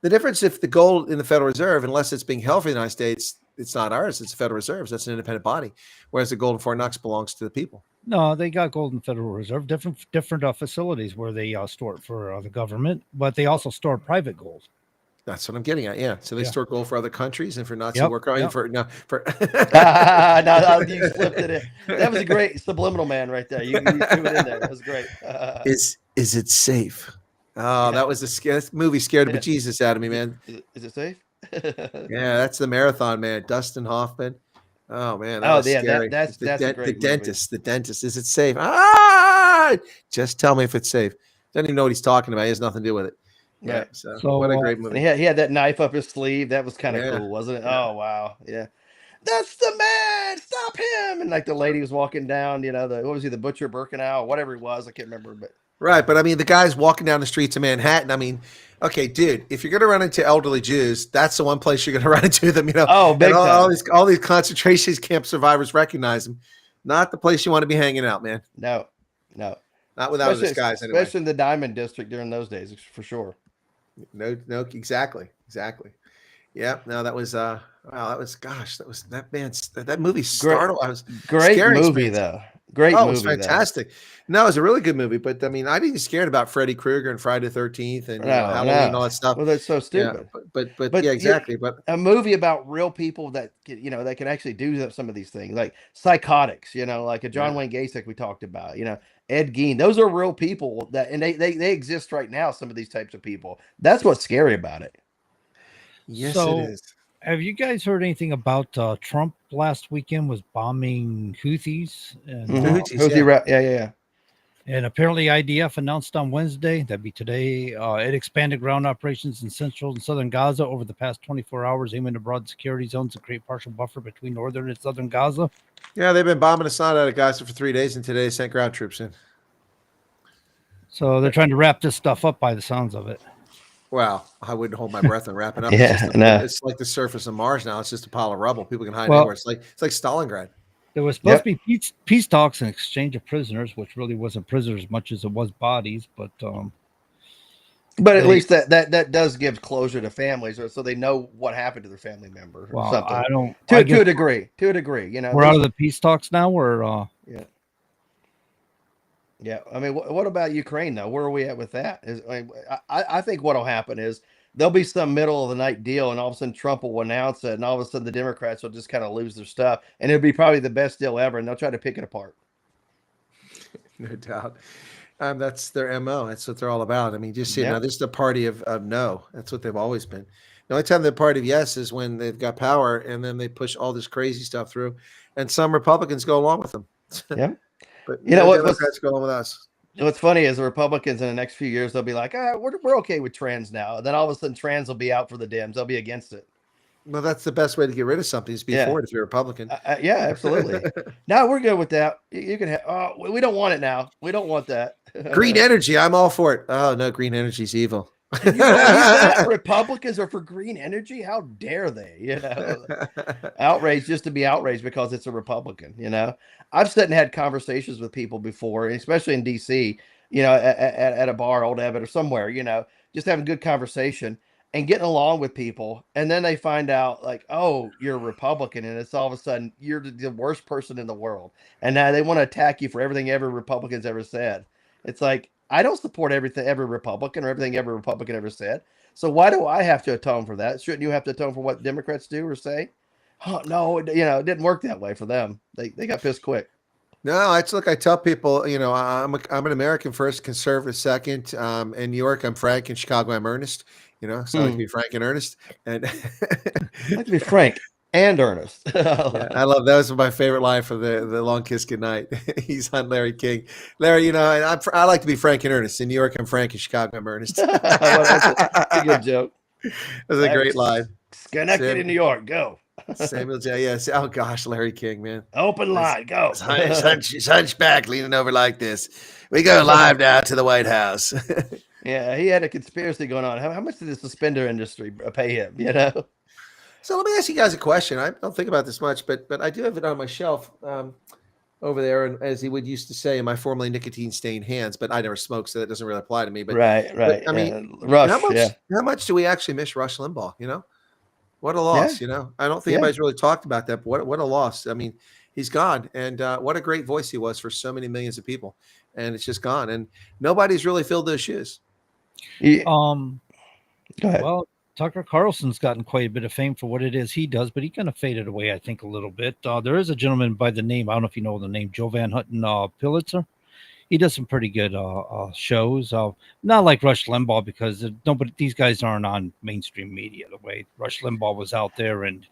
The difference if the gold in the Federal Reserve, unless it's being held for the United States, it's not ours. It's the Federal Reserve. That's an independent body, whereas the gold in Fort Knox belongs to the people. No, they got gold in Federal Reserve, different facilities where they store it for the government, but they also store private gold. That's what I'm getting at. Yeah. So they store gold for other countries and for Nazi Yep, worker. yep. For no, for No, you slipped it in. That was a great subliminal man right there. You threw it in there. That was great. is it safe? Oh, that was that movie scared the bejesus out of me, man. Is it safe? Yeah, that's the marathon man, Dustin Hoffman. Oh man, that Oh was yeah, scary. that's a the great movie. dentist. The dentist. Is it safe? Ah, just tell me if it's safe. Doesn't even know what he's talking about. He has nothing to do with it. Yeah. Right. So what a great And movie. he had that knife up his sleeve. That was kind of Yeah. cool, wasn't it? Yeah. Oh wow, yeah. That's the man. Stop him! And like the lady was walking down. You know, what was he? The butcher Birkenau, whatever he was. I can't remember, but. Right, but I mean, the guy's walking down the streets of Manhattan. I mean, okay, dude, if you're going to run into elderly Jews, that's the one place you're going to run into them. You know, Oh, big and time. all these concentration camp survivors recognize them. Not the place you want to be hanging out, man. No, not without a disguise. Anyway, especially in the Diamond District during those days, for sure. No, exactly. Yeah, no, that was wow, that movie startled. I was great scary movie experience. though. Great Oh, movie. it was fantastic. No, it was a really good movie. But I mean, I didn't get scared about Freddy Krueger and Friday the 13th and Halloween and all that stuff. Well, that's so stupid. Yeah, but yeah, exactly. But a movie about real people that that can actually do some of these things, like psychotics. Like a John Wayne Gacy like we talked about. Ed Gein. Those are real people and they exist right now. Some of these types of people. That's what's scary about it. Yes, So, it is. Have you guys heard anything about Trump last weekend was bombing Houthis? And, Houthi, yeah. And apparently IDF announced on Wednesday, that'd be today, it expanded ground operations in central and southern Gaza over the past 24 hours, aiming to broaden security zones and create partial buffer between northern and southern Gaza. Yeah, they've been bombing the snot out of Gaza for 3 days, and today they sent ground troops in. So they're trying to wrap this stuff up by the sounds of it. Well, I wouldn't hold my breath on wrapping up. Yeah, it's like the surface of Mars now. It's just a pile of rubble. People can hide anywhere. It's like Stalingrad. There was supposed to be peace talks and exchange of prisoners, which really wasn't prisoners as much as it was bodies. But at least that does give closure to families, so they know what happened to their family member or something. I don't to a degree. We're out of the peace talks now. Yeah. I mean, what about Ukraine though? Where are we at with that? I think what'll happen is there'll be some middle of the night deal, and all of a sudden Trump will announce it, and all of a sudden the Democrats will just kind of lose their stuff, and it'll be probably the best deal ever, and they'll try to pick it apart. No doubt. That's their MO. That's what they're all about. I mean, just now, this is the party of no. That's what they've always been. The only time the party of yes is when they've got power, and then they push all this crazy stuff through, and some Republicans go along with them. Yeah. But Democrats go along with us. What's funny is the Republicans in the next few years, they'll be like, we're okay with trans now. And then all of a sudden trans will be out for the Dems. They'll be against it. Well, that's the best way to get rid of something is be for it if you're a Republican. Yeah, absolutely. No, we're good with that. You can have, we don't want it now. We don't want that. Green energy. I'm all for it. Oh, no, green energy is evil. You believe that Republicans are for green energy? How dare they? Outraged just to be outraged because it's a Republican. I've sat and had conversations with people before, especially in DC. At a bar, Old Abbott, or somewhere. Just having good conversation and getting along with people, and then they find out like, oh, you're a Republican, and it's all of a sudden you're the worst person in the world, and now they want to attack you for everything every Republican's ever said. It's like, I don't support every Republican or everything every Republican ever said. So why do I have to atone for that? Shouldn't you have to atone for what Democrats do or say? Oh, no, it didn't work that way for them. They got pissed quick. No, I tell people, I'm an American first, conservative second. In New York, I'm Frank. In Chicago, I'm Ernest. So I like to be frank and earnest. And I like to be frank and earnest. I love that. Was my favorite line for the Long Kiss Goodnight. He's on Larry King. Larry, I like to be frank and earnest. In New York, I'm Frank. In Chicago, I'm Ernest. That's a good joke. That's a great line. Schenectady, New York, go. Samuel J. Yes. Oh gosh, Larry King, man. Open line, go. Hunchback leaning over like this. We go live now to the White House. Yeah, he had a conspiracy going on. How much did the suspender industry pay him? So let me ask you guys a question. I don't think about this much, but I do have it on my shelf over there, and as he would used to say, in my formerly nicotine-stained hands. But I never smoked, so that doesn't really apply to me. But right. But, I mean, Rush. How much do we actually miss Rush Limbaugh? What a loss. I don't think anybody's really talked about that. But what a loss. I mean, he's gone, and what a great voice he was for so many millions of people, and it's just gone, and nobody's really filled those shoes. Go ahead. Well, Tucker Carlson's gotten quite a bit of fame for what it is he does, but he kind of faded away, I think, a little bit. There is a gentleman by the name, I don't know if you know the name, Joe Van Houten Pulitzer. He does some pretty good shows. Not like Rush Limbaugh, because nobody, these guys aren't on mainstream media the way Rush Limbaugh was out there and,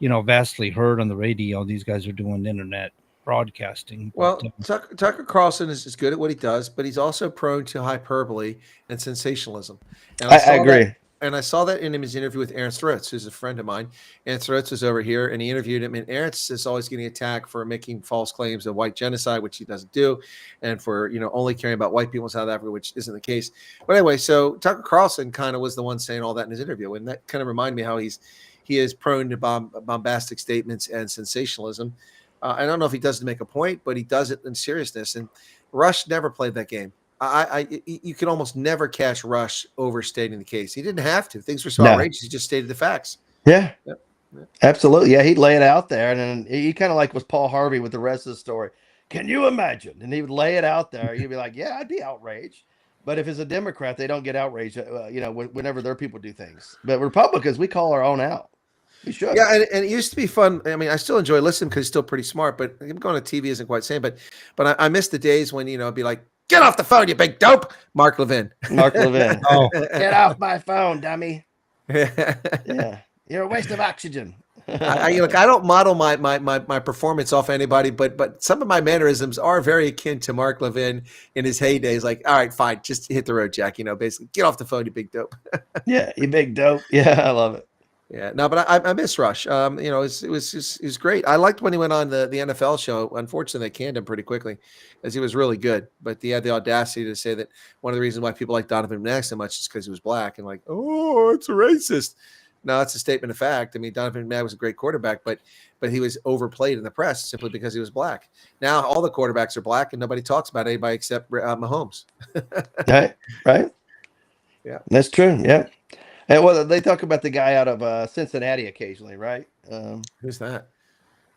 vastly heard on the radio. These guys are doing internet broadcasting. Well, Tucker Carlson is good at what he does, but he's also prone to hyperbole and sensationalism. And I agree. And I saw that in his interview with Aaron Throats, who's a friend of mine. Aaron Throats was over here, and he interviewed him. And Aaron is always getting attacked for making false claims of white genocide, which he doesn't do, and for only caring about white people in South Africa, which isn't the case. But anyway, so Tucker Carlson kind of was the one saying all that in his interview, and that kind of reminded me how he is prone to bombastic statements and sensationalism. I don't know if he does it to make a point, but he does it in seriousness. And Rush never played that game. You can almost never catch Rush overstating the case. He didn't have to. Things were so outrageous. He just stated the facts. Yeah. Yep. Absolutely. Yeah, he'd lay it out there. And then he kind of like was Paul Harvey with the rest of the story. Can you imagine? And he would lay it out there. You'd be like, yeah, I'd be outraged. But if it's a Democrat, they don't get outraged, whenever their people do things. But Republicans, we call our own out. We should. Yeah, and it used to be fun. I mean, I still enjoy listening because he's still pretty smart, but him going to TV isn't quite the same. But I miss the days when, it'd be like, get off the phone, you big dope. Mark Levin. Oh, get off my phone, dummy. Yeah. You're a waste of oxygen. I don't model my performance off anybody, but some of my mannerisms are very akin to Mark Levin in his heydays. Like, all right, fine, just hit the road, Jack. Basically, get off the phone, you big dope. Yeah, you big dope. Yeah, I love it. Yeah, no, but I miss Rush. It was great. I liked when he went on the NFL show. Unfortunately, they canned him pretty quickly, as he was really good. But he had the audacity to say that one of the reasons why people like Donovan McNabb so much is because he was black, and like, oh, it's racist. No, it's a statement of fact. I mean, Donovan McNabb was a great quarterback, but he was overplayed in the press simply because he was black. Now all the quarterbacks are black, and nobody talks about anybody except Mahomes. Right. Yeah, that's true. Yeah. And well, they talk about the guy out of Cincinnati occasionally, right? Who's that?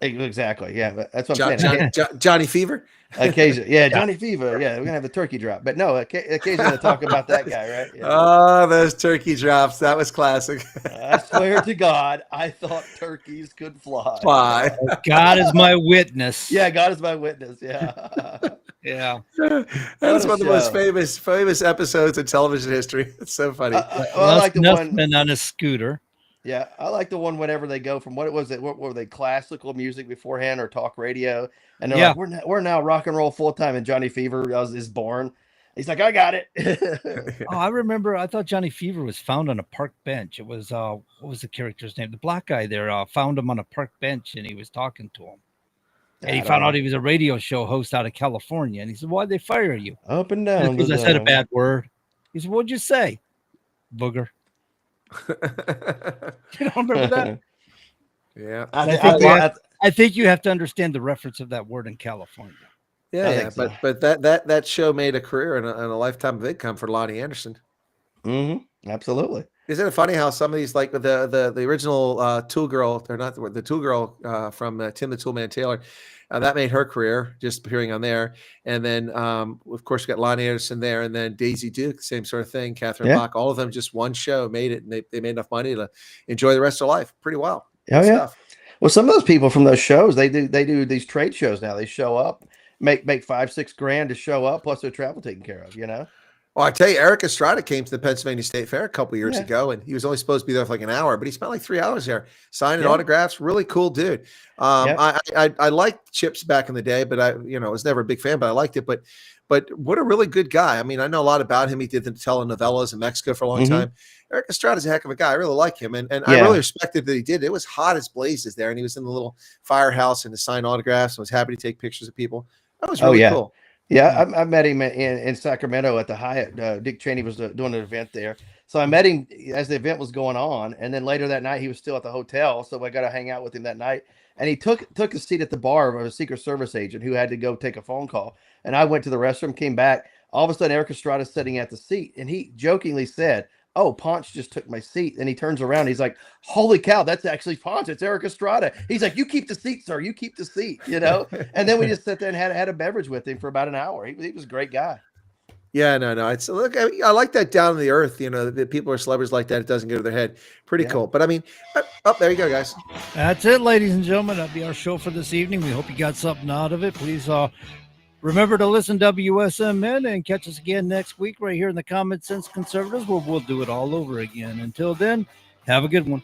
Exactly. Yeah, but that's what I'm saying. Johnny Fever. Occasionally, yeah, Johnny Fever. Yeah, we're gonna have the turkey drop, but no, occasionally they talk about that guy, right? Yeah. Oh, those turkey drops. That was classic. I swear to God, I thought turkeys could fly. God is my witness. Yeah, God is my witness. Yeah. Yeah. That was one of the most famous episodes in television history. It's so funny. I like the one on a scooter. Yeah, I like the one whenever they go from what were they, classical music beforehand or talk radio, and they're like, we're now rock and roll full time, and Johnny Fever is born. He's like, I got it. I remember. I thought Johnny Fever was found on a park bench. It was what was the character's name? The black guy there found him on a park bench, and he was talking to him. And he found out he was a radio show host out of California, and he said, "Why'd they fire you?" Up and down. Because I said a bad word. He said, "What'd you say?" Booger. You don't remember that? Yeah. I think you have to understand the reference of that word in California. Yeah, but that show made a career and a lifetime of income for Lonnie Anderson. Mm-hmm. Absolutely. Isn't it funny how some of these, like the original Tool Girl, or not the Tool Girl from Tim the Toolman Taylor, that made her career just appearing on there. And then, of course, we got Lonnie Anderson there, and then Daisy Duke, same sort of thing. Catherine Bach, all of them, just one show made it, and they made enough money to enjoy the rest of their life. Pretty well. Oh, yeah. Well, some of those people from those shows, they do these trade shows now. They show up, make $5-6 grand to show up, plus their travel taken care of. Well, I tell you, Eric Estrada came to the Pennsylvania State Fair a couple years ago, and he was only supposed to be there for like an hour, but he spent like 3 hours there signing autographs. Really cool dude. I liked Chips back in the day, but I was never a big fan, but I liked it. But what a really good guy. I mean, I know a lot about him. He did the telenovelas in Mexico for a long time. Eric Estrada's a heck of a guy. I really like him, and I really respected that he did. It was hot as blazes there, and he was in the little firehouse and to sign autographs and was happy to take pictures of people. That was really cool. Yeah, I met him in Sacramento at the Hyatt. Dick Cheney was doing an event there. So I met him as the event was going on. And then later that night, he was still at the hotel. So I got to hang out with him that night. And he took a seat at the bar of a Secret Service agent who had to go take a phone call. And I went to the restroom, came back. All of a sudden, Eric Estrada is sitting at the seat. And he jokingly said, "Oh, Ponch just took my seat." And he turns around. He's like, "Holy cow, that's actually Ponch. It's Eric Estrada." He's like, "You keep the seat, sir. You keep the seat," And then we just sat there and had a beverage with him for about an hour. He was a great guy. Yeah, no. It's look. I like that down to the earth. That people are celebrities like that. It doesn't go to their head. Pretty cool. But I mean, there you go, guys. That's it, ladies and gentlemen. That'll be our show for this evening. We hope you got something out of it. Please remember to listen to WSMN and catch us again next week right here in the Common Sense Conservatives, where we'll do it all over again. Until then, have a good one.